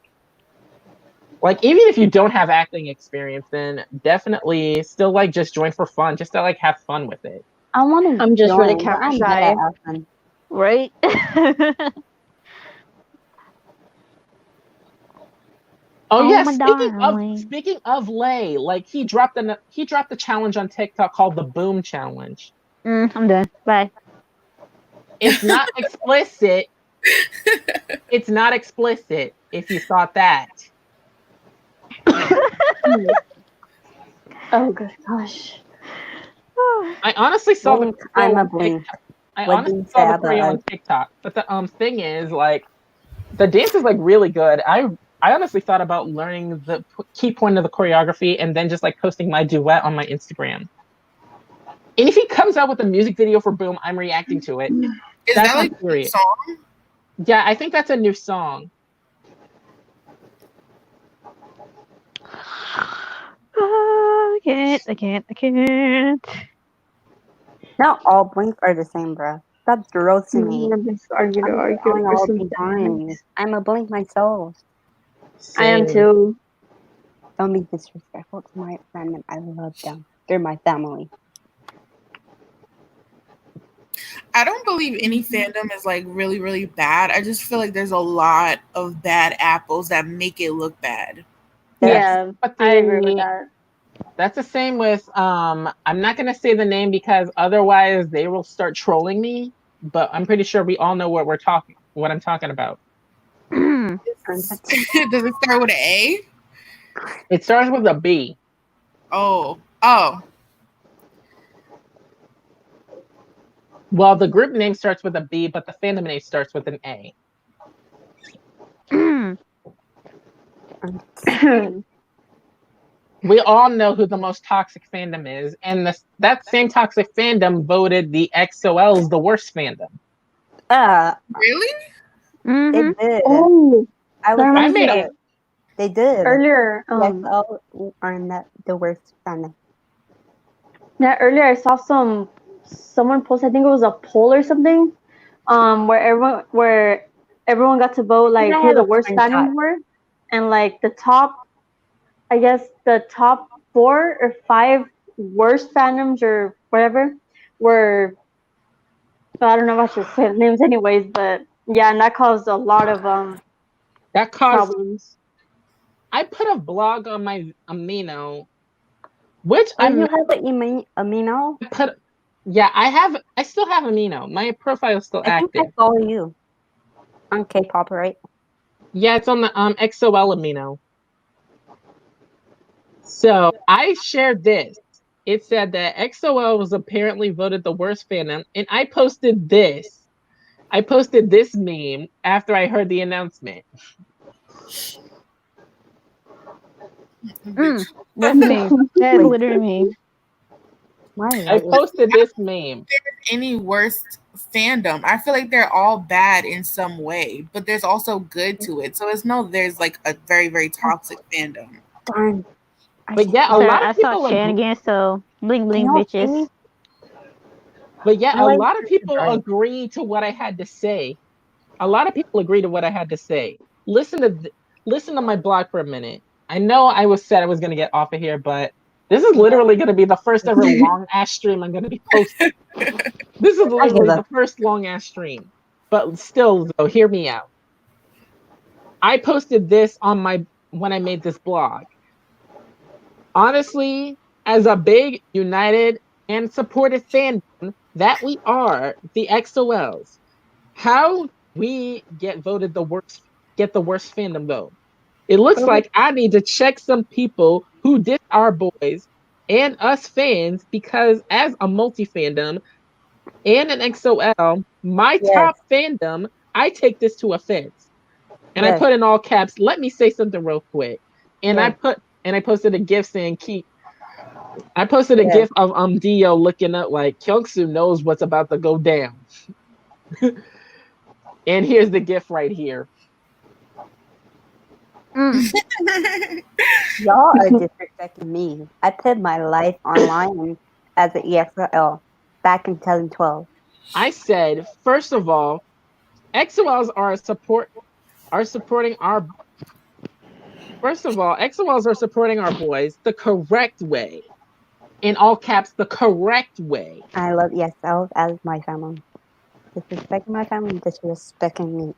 Like even if you don't have acting experience, then definitely still like just join for fun, just to like have fun with it. I want to. I'm just really but camera I'm shy. bad at acting. Right? Oh, Oh, yes, my darling. speaking of Lay, like he dropped the challenge on TikTok called the Boom Challenge. I'm done. Bye. It's not explicit. It's not explicit if you thought that. Oh gosh. I honestly saw the Blink, I'm a blink. I What do honestly you saw say the about choreo on TikTok. But the thing is like the dance is like really good. I honestly thought about learning the key point of the choreography and then just like posting my duet on my Instagram. And if he comes out with a music video for Boom, I'm reacting to it. Is That's that like not a new serious. song? Yeah, I think that's a new song. I can't. Not all blinks are the same, bro. Stop roasting me. Argue to I'm argue calling for all some the time. I'm a blink myself. I am Same. too. Don't be disrespectful to my fandom. I love them. They're my family. I don't believe any fandom is like really, really bad. I just feel like there's a lot of bad apples that make it look bad. Yeah, But I agree with that. That's the same with I'm not gonna say the name because otherwise they will start trolling me. But I'm pretty sure we all know what I'm talking about. Does it start with an A? It starts with a B. Oh. Well, the group name starts with a B, but the fandom name starts with an A. We all know who the most toxic fandom is, and that same toxic fandom voted the XOLs the worst fandom. Really? They Mm-hmm. did. Oh, I that was I reminds made me. a They did. Earlier, Yes, all are not the worst fandom. yeah, earlier I saw someone post. I think it was a poll or something. Where everyone got to vote I think like I who have the a worst screenshot. fandoms were, and like I guess the top 4 or 5 worst fandoms or whatever were. Well, I don't know if I should say the names anyways, but yeah, and that caused a lot of that caused. problems. I put a blog on my Amino, which Oh, you have an amino? put. Yeah, I have. I still have Amino. My profile is still I think I active. follow you on K-pop, right? Yeah, it's on the XOL Amino. So I shared this. It said that XOL was apparently voted the worst fandom, and I posted this. I posted this meme after I heard the announcement. Mm. What's That's the me. That's wait? literally me. My I life. posted this meme. Any worst fandom? I feel like they're all bad in some way, but there's also good to it. So it's no, there's like a very, very toxic fandom. Darn. I But yeah, I'm a sorry, lot of I saw people Chan agree. again, so bling can bling y'all bitches. see? But yeah, My a life lot of is people dark. agree to what I had to say. A lot of people agree to what I had to say. Listen to my blog for a minute. I know I was said I was going to get off of here, but this is literally going to be the first ever long ass stream I'm going to be posting. This is I give literally up. the first long ass stream. But still, though, hear me out. I posted this on my when I made this blog. Honestly, as a big, united, and supported fandom that we are, the XOLs, how we get the worst fandom though. It looks But like I need to check some people who diss our boys and us fans because as a multi fandom and an XOL, my Yes, top fandom, I take this to offense. And I yes, put in all caps, let me say something real quick. And yes, I posted a GIF saying keep I posted a yes. GIF of Dio looking up like Kyungsu knows what's about to go down. And here's the GIF right here. Mm. Y'all are disrespecting me. I put my life online as an EXL back in 2012. I said, first of all, XOLs are supporting our first of all, XOLs are supporting our boys the correct way. In all caps, the correct way. I love EXL as my family. Disrespecting my family, disrespecting me.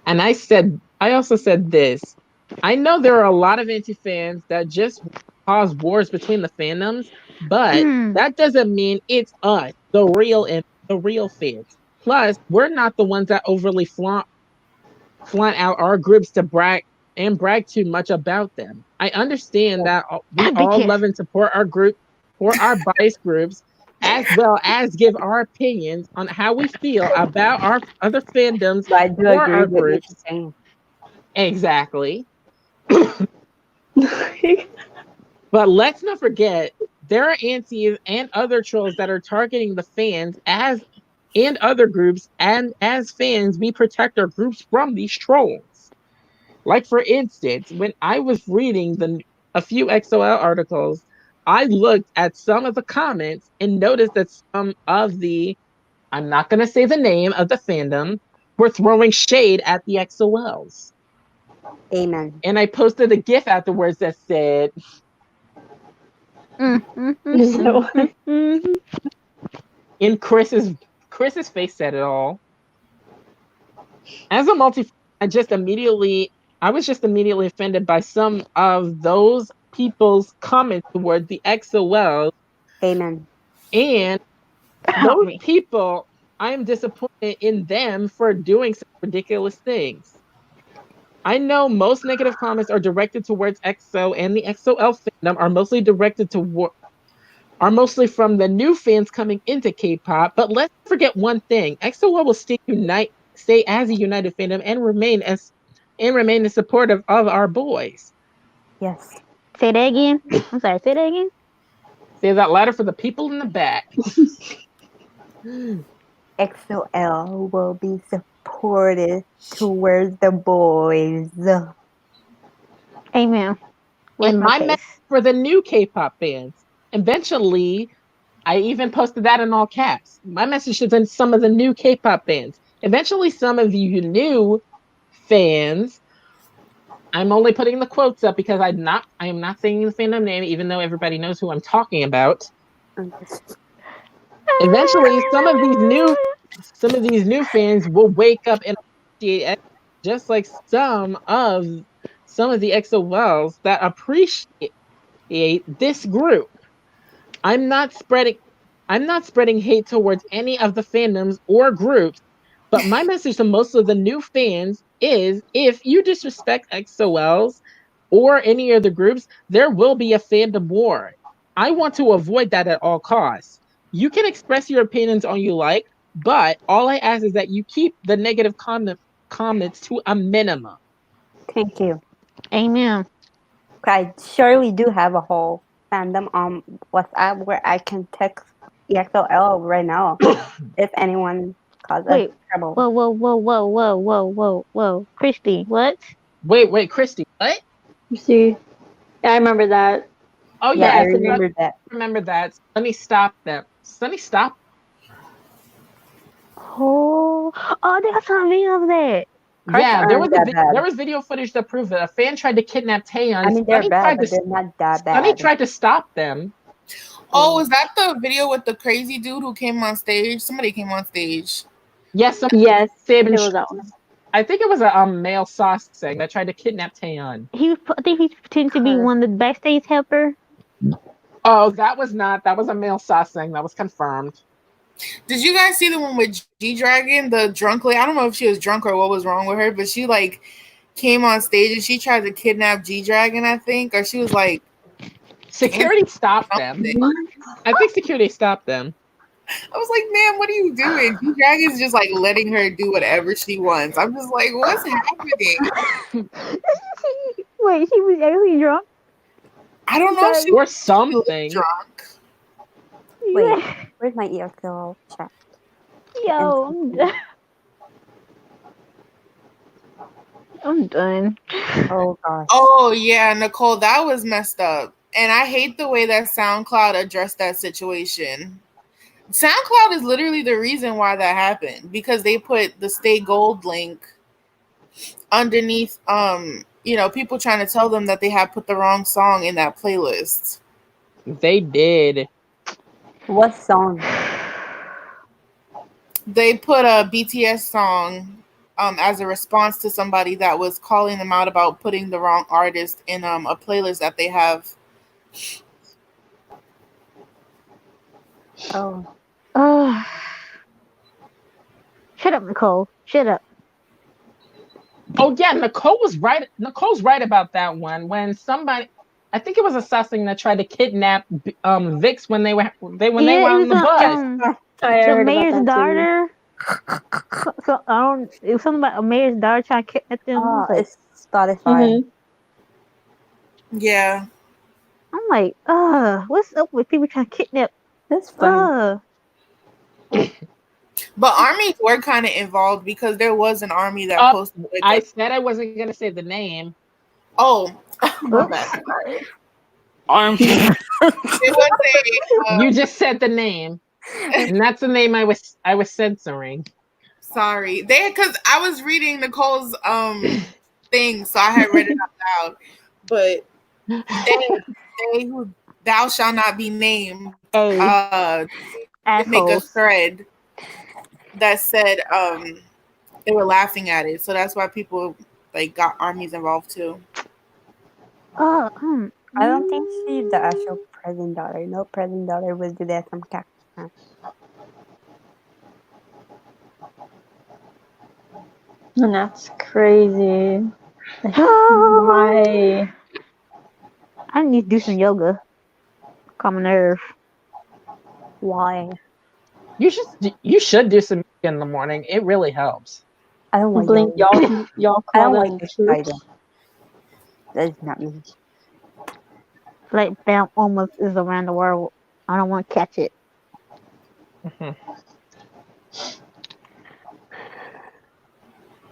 And I also said this. I know there are a lot of anti fans that just cause wars between the fandoms, but Mm. that doesn't mean it's us, the real fans. Plus, we're not the ones that overly flaunt out our groups to brag too much about them. I understand that we Big all love kiss. and support our group or our bias groups, as well as give our opinions on how we feel about our other fandoms But I do or agree our with what you're groups. saying. Exactly. But let's not forget there are antis and other trolls that are targeting the fans as and other groups, and as fans, we protect our groups from these trolls. Like for instance, when I was reading a few XOL articles, I looked at some of the comments and noticed that some of the I'm not going to say the name of the fandom were throwing shade at the XOLs. Amen. And I posted a GIF afterwards that said, Mm. Mm. so, Mm. Mm. in Chris's face said it all. As a multi, I was just immediately offended by some of those people's comments toward the XOL, Amen. and Not those me. people, I am disappointed in them for doing such ridiculous things. I know most negative comments are directed towards EXO, and the XOL fandom are mostly from the new fans coming into K-pop. But let's forget one thing: EXO-L will stay as a united fandom and remain as supportive of our boys. Yes. Say that again. I'm sorry. Say that again. Say that louder for the people in the back. XOL will be supported towards the boys. Amen. Rest And my my message case. for the new K-pop fans. Eventually, I even posted that in all caps. My message is in some of the new K-pop fans. Eventually, some of you new fans. I'm only putting the quotes up because I am not saying the fandom name, even though everybody knows who I'm talking about. Eventually, some of these new fans will wake up and appreciate X, just like some of the XOLs that appreciate this group. I'm not spreading I'm not spreading hate towards any of the fandoms or groups, but my message to most of the new fans is if you disrespect XOLs or any other groups, there will be a fandom war. I want to avoid that at all costs. You can express your opinions on you like, but all I ask is that you keep the negative comments to a minimum. Thank you. Amen. I surely do have a whole fandom on WhatsApp where I can text EXOL right now if anyone causes Wait. trouble. Whoa, whoa, whoa, whoa, whoa, whoa, whoa, whoa. Christy, what? Wait, Christy, what? You see, I remember that. Oh Yeah, I yeah, Happening. remember that. remember that. Let me stop them. Let me stop. Oh, oh, there's some video of that. Crush Yeah, aren't that there bad. was video footage to prove that a fan tried to kidnap I Taeyeon. mean, they're bad, but they're not that Sunny bad. tried to stop them. Oh, is that the video with the crazy dude who came on stage? Somebody came on stage. Yes, Yes, Sabin, it was that one. I think it was a male sausage that tried to kidnap Taeyeon. I think he's pretending to be one of the backstage helper. Oh, that was a male sausage. That was confirmed. Did you guys see the one with G Dragon, the drunk lady? I don't know if she was drunk or what was wrong with her, but she like came on stage and she tried to kidnap G Dragon, I think, or she was like Security stopped them. I think security stopped them. I was like, "Man, what are you doing?" G Dragon's just like letting her do whatever she wants. I'm just like, "What's happening?" Wait, she was actually drunk? I don't know if she Or was something. drunk. Wait, where's my EXOL chat? Yo, I'm done. Oh gosh. Oh yeah, Nicole, that was messed up. And I hate the way that SoundCloud addressed that situation. SoundCloud is literally the reason why that happened because they put the Stay Gold link underneath people trying to tell them that they had put the wrong song in that playlist. They did. What song? They put a BTS song as a response to somebody that was calling them out about putting the wrong artist in a playlist that they have. Oh. Shut up, Nicole. Shut up. Oh yeah, Nicole was right. Nicole's right about that one. When somebody, I think it was a sussing that tried to kidnap Vix when they were Yeah, it on was the bus. I the heard about mayor's that too. daughter. So I don't. It was something about a mayor's daughter trying to kidnap them. Oh, Like, it's Spotify. Yeah. I'm like, what's up with people trying to kidnap? That's funny. But armies were kind of involved because there was an army that posted. Like, I said I wasn't gonna say the name. oh, my bad. Sorry. It was you just said the name, and that's the name I was censoring. Sorry, because I was reading Nicole's thing, so I had read it out loud. But they who thou shall not be named make a thread that said they were laughing at it, so that's why people like got armies involved too. I don't think she's the actual president daughter. No president daughter would do that from Cactus. And that's crazy. Why? I need to do some yoga. Calm my nerve. Why? You should do some yoga in the morning. It really helps. I don't like Blink, yoga. y'all I call don't like them this troops. either. That is not me. Like Bam almost is around the world. I don't want to catch it. Mhm.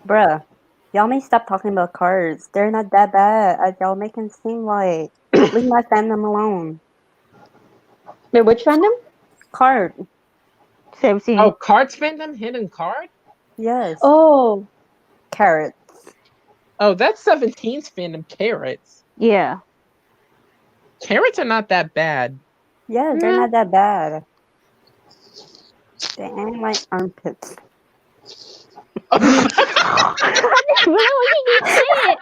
Bruh, y'all may stop talking about cards. They're not that bad as y'all make them seem like. Leave my fandom alone. Wait, which fandom? Card, 17. Oh, card fandom, hidden card. yes. Oh, Carrot. Oh, that's 17's fandom. Carrots. Yeah. Carrots are not that bad. Yeah, they're Mm. not that bad. They ain't like armpits. I didn't know what you just said.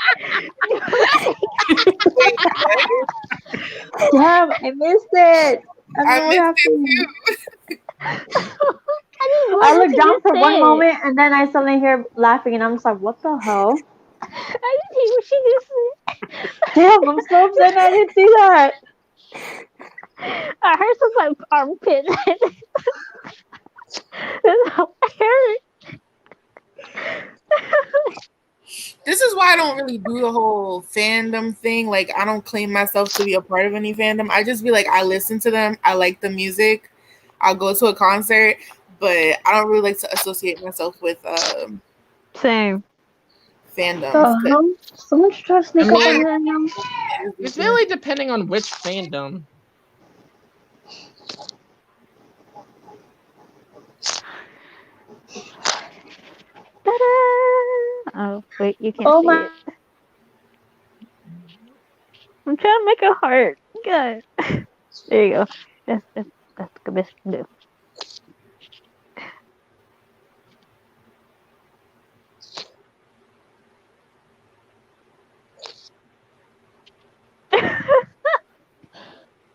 Wait, what? damn! I missed it. I don't I know what missed it happened. too. I didn't know I what looked you down just for one said. moment and then I suddenly hear laughing and I'm just like, what the hell? I didn't hear what she just said. Damn, I'm so upset I didn't see that. I heard something like armpit. I heard. This is why I don't really do the whole fandom thing. Like, I don't claim myself to be a part of any fandom. I just be like, I listen to them. I like the music. I'll go to a concert, but I don't really like to associate myself with Same. fandoms. The hell? Someone's trying to I sneak up on mean, me right now. it's really depending on which fandom. Ta-da! Oh, wait, you can't Oh see my. it. I'm trying to make a heart. Good. There you go. That's the best you can do.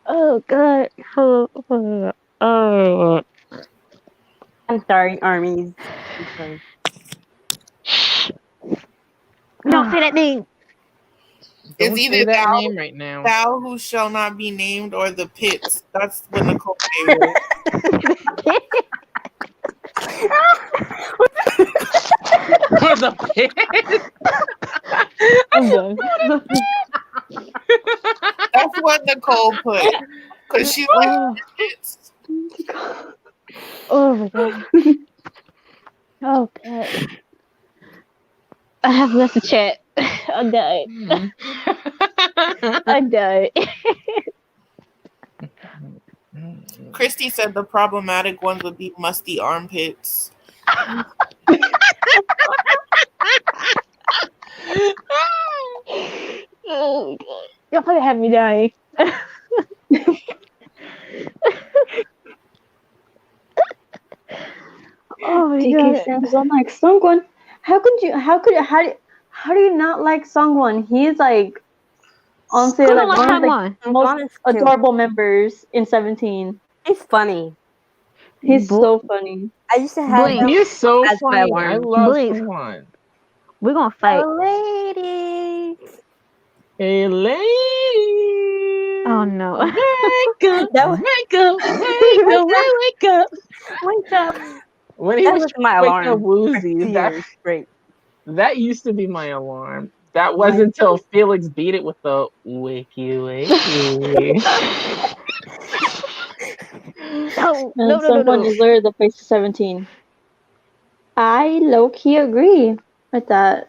Oh god. Oh. I'm sorry, armies. I'm sorry. Don't say that name. Don't It's either say that name right now. thou who shall not be named or the pits. That's what Nicole gave For the pit. I'm done. That's what Nicole put. Because she's like, Oh, pits. oh my god. Oh god. I have left the chat. I died. I died. Christy said the problematic ones would be musty armpits. Oh my god. Y'all probably have me dying. Oh my DK god. Stamps on like Sungwon. How do you not like Sungwon? He's like honestly Who like don't like one of the someone? most Sungwon is cute. adorable members in 17. He's funny. He's Bl- so funny. I used to have Blink. him He's so as my funny. I alarm. love Blink. someone. We're gonna fight. Lady. Hey, lady. Oh no. Wake up, That was wake up, wake up, wake up. wake up. When he That was was my wake up alarm for woozy, 2 years straight. that used to be my alarm. That Mine wasn't until Felix beat it with the wakey wakey. No, And no, no, no, Sungwon no. is literally the face of 17. I low key agree with that.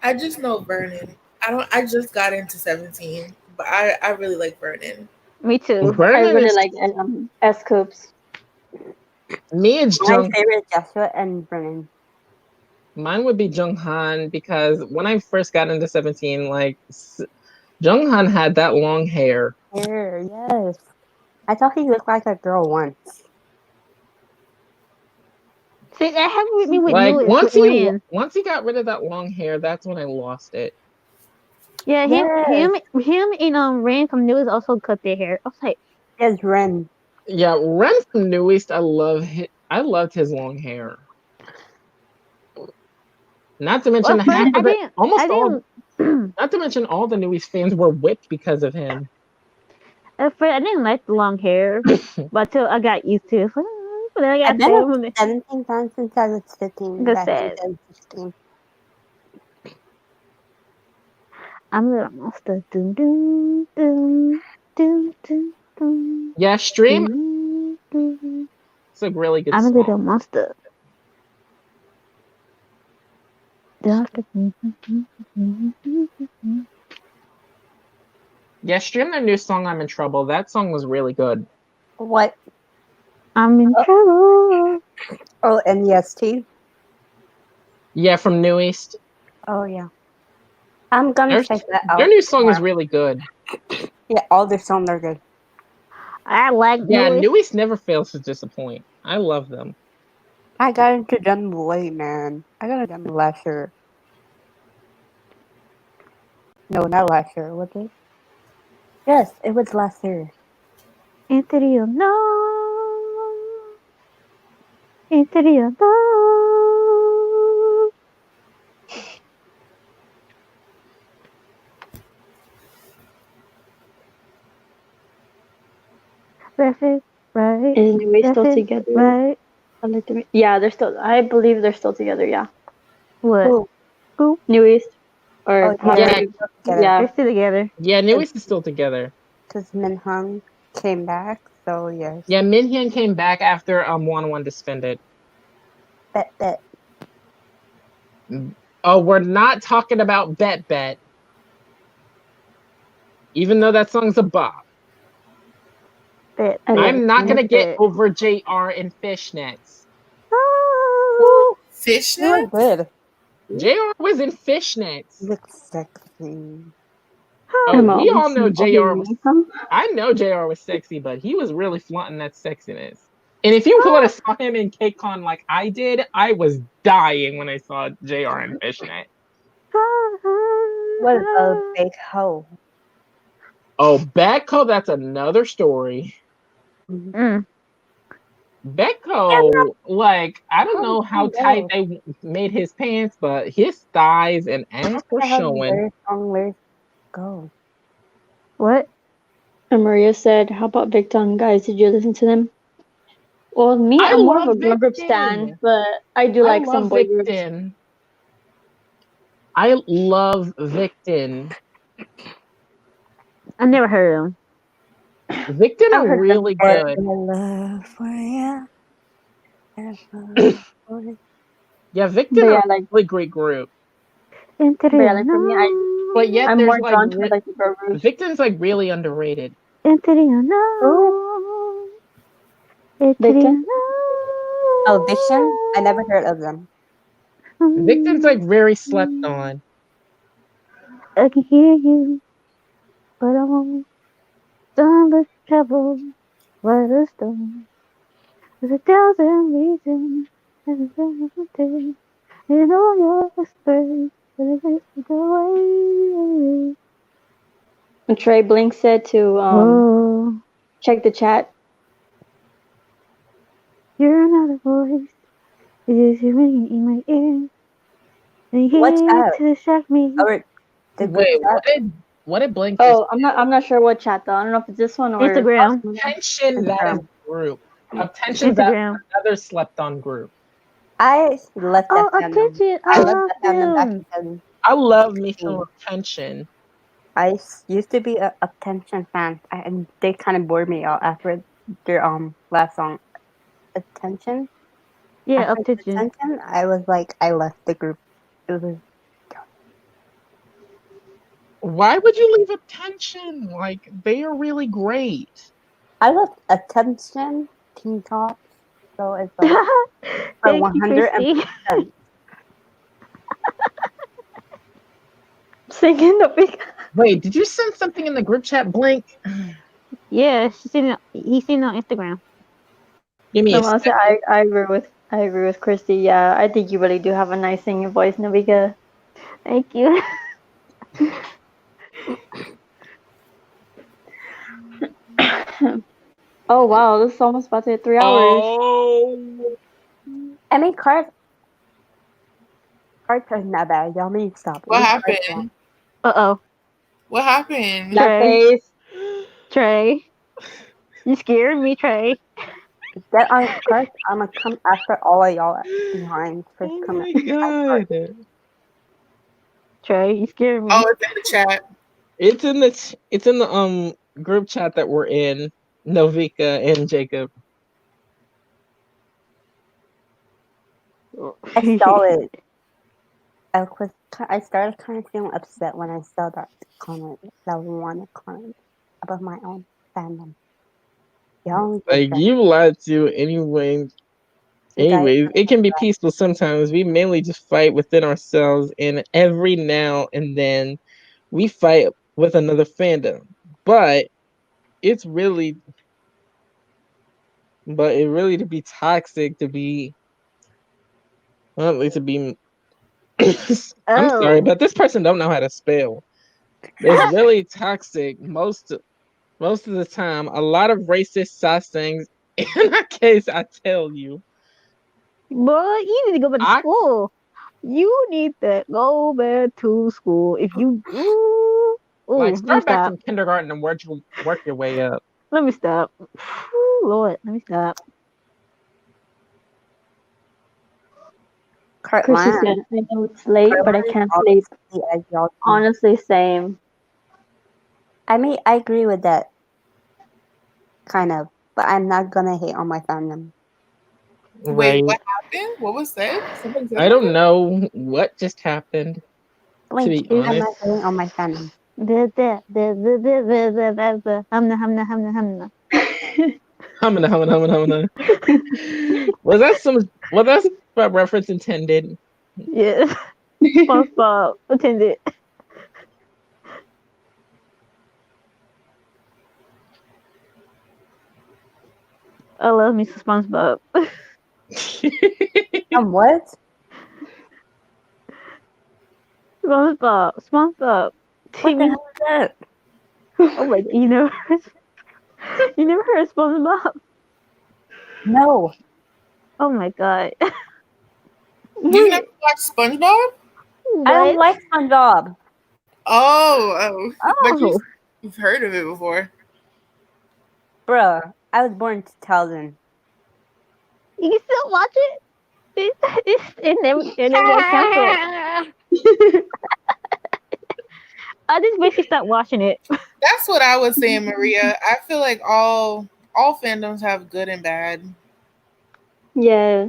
I just know Vernon. I just got into 17, but I really like Vernon. Me too. I Vernon really is like S Coops. me. It's My Jung. favorite Joshua and Brennan. Mine would be Jung Han because when I first got into 17, like Jung Han had that long hair. Hair, yes. I thought he looked like a girl once. See, that happened with me with Like Newest with Ran. once he got rid of that long hair, that's when I lost it. Yeah, Yes. him and Ran from Newest also cut their hair. I was like, Yes, Ren. Yeah, Ren from New East, I loved his long hair. Not to mention Well, but half I of it, didn't. almost I all. didn't. Not to mention all the Newies fans were whipped because of him. At first, I didn't like the long hair, but until I got used to it, but then I I've got been sad when a 17 fans since I was 15, got back in sad. 2016. I'm a little monster. Dun, dun, dun, dun, dun, dun, Yeah, Stream. dun, dun. It's a really good I'm a song. little monster. Yeah, Stream their new song "I'm in Trouble." That song was really good. What? I'm in Oh. trouble. Oh, NEST? Yeah, from New East. Oh, yeah. I'm gonna check that Their out. new song is tomorrow. really good. Yeah, all their songs are good. I like Yeah, Louis. New East never fails to disappoint. I love them. I got into them late, man. I got into them last year. No, not last year. Was it? Yes, it was last year. Interior, no. Interior, no. Left it, right. Is Nui Left still it, together? right. Yeah, they're still. I believe they're still together. Yeah, What? Who? Who? New East Oh, or yeah, Yeah, they're still together. yeah. They're still together. yeah, New East is still together. Because Minhung came back, so yes. Yeah, Minhyun came back after 1-1 disbanded. Bet. Oh, we're not talking about Bet Bet. Even though that song's a bop. Bet, I love I'm not it. gonna get bet. over JR and Fishnets. Oh. They were Fishnet? good. JR was in Fishnets. Look sexy. Oh, I'm we all always know JR was. huh? I know JR was sexy, but he was really flaunting that sexiness. And if you would have saw him in KCON like I did, I was dying when I saw JR in Fishnet. What a big hoe. Oh, Becco, that's another story. Mm. Becco, like, I don't know how Oh, tight no. they made his pants, but his thighs and ass were I have showing. very strong lyrics. Go. What? And Maria said, "How about Victon guys? Did you listen to them?" Well, me, I I'm more of love a girl group Victon. stan, but I do I like some love boy groups. Victon. I love Victon. I never heard of him. Victon I've are heard them really before. good. Love for you. Yeah, But Victon are yeah, a like, really great group. Interior, for me, But yet I'm there's more like drawn to like the girl groups. Victon's like really underrated. Interior, Who? Victon? Oh, Vision? I never heard of them. Victon's like very slept on. I can hear you, but I won't. Stomach trouble, what a storm. There's 1,000 reasons, and it's everything. You know your whispers, but it makes me go away. And Trey Blink said to Oh, check the chat. you're not a voice, it is you ringing in my ear. And What's here that? to distract me. Or the group Wait, chat? what did Blink just Oh, I'm not sure what chat though. I don't know if it's this one or Instagram. Attention, that is Instagram. a group. Attention's that Instagram. another slept on group. I left Oh, that fandom. attention, I I left love that fandom back them. in I love me some 2016. attention. I used to be a Attention fan, and they kind of bored me out after their last song, Attention. Yeah, After attention. Attention, I was like, I left the group. It was Why would you leave attention? Like they are really great. I left Attention, Teen Top, so it's like for Thank you, 100%. Christy. singing the big. Wait, did you send something in the group chat, Blink? Yeah, he's seen it on Instagram. Give me a Honestly, second. I agree with Christy. Yeah, I think you really do have a nice singing voice, Navika. Thank you. Oh wow, this is almost about to hit 3 hours. Oh, I mean, Cars Hearts are not bad. Y'all need to stop. What Leave hearts happened? alone. Uh-oh. What happened? That Trey. face. Trey. You scared me, Trey. Get on hearts. I'm gonna come after all of y'all behind for Oh coming. my god. Trey, you scared me. Oh, it's in the chat. It's in the group chat that we're in, Novika and Jacob. I saw it. I started kind of feeling upset when I saw that comment, that one comment about my own fandom. Y'all need to Like, address you lied to anyway. you guys. Anyways, it can be peaceful sometimes. We mainly just fight within ourselves, and every now and then we fight with another fandom. But it's really, it really to be toxic, to be, well, at least to be. I'm sorry, Oh. but this person don't know how to spell. It's really toxic most of the time. A lot of racist sus things. In that case, I tell you, Boy, you need to go back to school. You need to go back to school. If you ooh, like, let me start back stop. from kindergarten and work your way up. Let me stop. Ooh, Lord, let me stop. Chrissy Kirtland. said, I know it's late, but I Kirtland can't always sleep. see as y'all do. Honestly, same. I agree with that, kind of, but I'm not gonna hate on my fandom. Wait, Right. what happened? What was said? Somebody said I don't something? know what just happened. Blink, be I'm honest. not hating on my fandom. Hamna, hamna, hamna. Humana. Was that reference intended? Yes. SpongeBob attended. I love me some SpongeBob. What? SpongeBob. What the hell is that? Oh my god, you never heard of SpongeBob? No. Oh my god. You never watched SpongeBob? I don't What? like SpongeBob. Oh. But Oh. you've heard of it before. Bruh, I was born in 2000. You can still watch it? It never got canceled. I just wish you stopped watching it. That's what I was saying, Maria. I feel like all fandoms have good and bad. Yeah.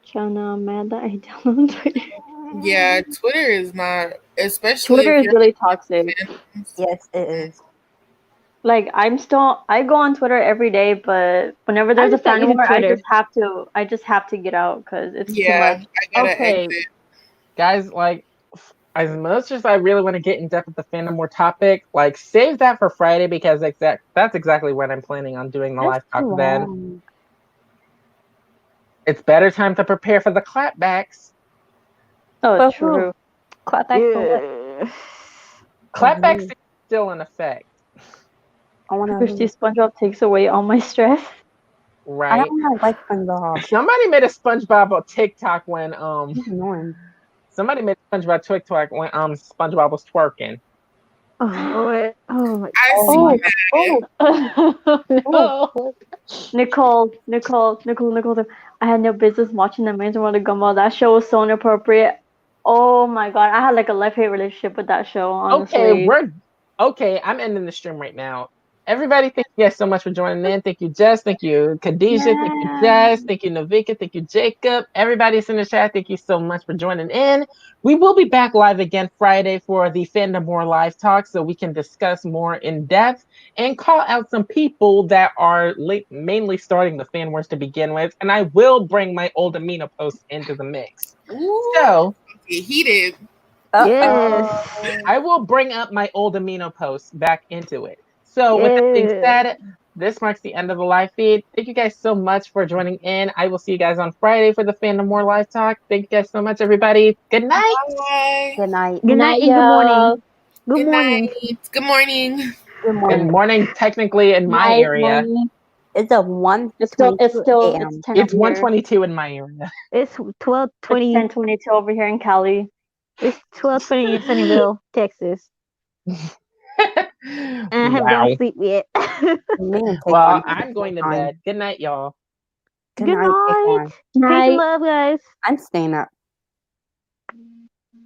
Chana, I'm mad that I downloaded Twitter. Yeah, Twitter is not, especially Twitter if is you're really toxic. fans. Yes, it is. Like I go on Twitter every day, but whenever there's a just stopped fan using war, Twitter. I just have to get out because it's too Yeah, much. I gotta Okay, exit. guys, like, as much as I really want to get in depth with the fandom war topic, like, save that for Friday, because that's exactly when I'm planning on doing the live talk then. Long. It's better time to prepare for the clapbacks. Oh, But true. clap back for what? Yeah. Clapbacks Mhm. is still in effect, I wanna. Christy, SpongeBob takes away all my stress. I right? don't wanna like SpongeBob. Somebody made a SpongeBob TikTok when He's annoying. somebody made a SpongeBob TikTok when SpongeBob was twerking. Oh Lord. Oh my I Oh see my. that. Oh, no. Nicole. I had no business watching the Amazing World of Gumball. That show was so inappropriate. Oh my god, I had like a love-hate relationship with that show, honestly. Okay. I'm ending the stream right now. Everybody, thank you guys so much for joining in. Thank you, Jess. Thank you, Khadijah. Thank you, Jess. Thank you, Novika. Thank you, Jacob. Everybody's in the chat. Thank you so much for joining in. We will be back live again Friday for the Fandom More Live Talk, so we can discuss more in depth and call out some people that are mainly starting the fan wars to begin with. And I will bring my old Amino post into the mix. Ooh, So get heated. Yes. I will bring up my old Amino post back into it. So with that being Yeah. said, this marks the end of the live feed. Thank you guys so much for joining in. I will see you guys on Friday for the Fandom More Live Talk. Thank you guys so much, everybody. Good night. Bye. Good night. Good night and good morning. Good Good morning. night. Good morning. Good Good morning. morning, technically in my Night, area. morning. It's a 1:22 It's a.m. 10 It's over here. 1:22 in my area. It's It's 12:20. 10:22 over here in Cali. It's 12:20 in Sunnyvale, Texas, and I haven't gone to Wow. sleep yet. Me and Well, Taekwon have I'm a going to time. bed. Good night, y'all. Good Good night, night. Taekwon. Peace and Night. love, guys. I'm staying up.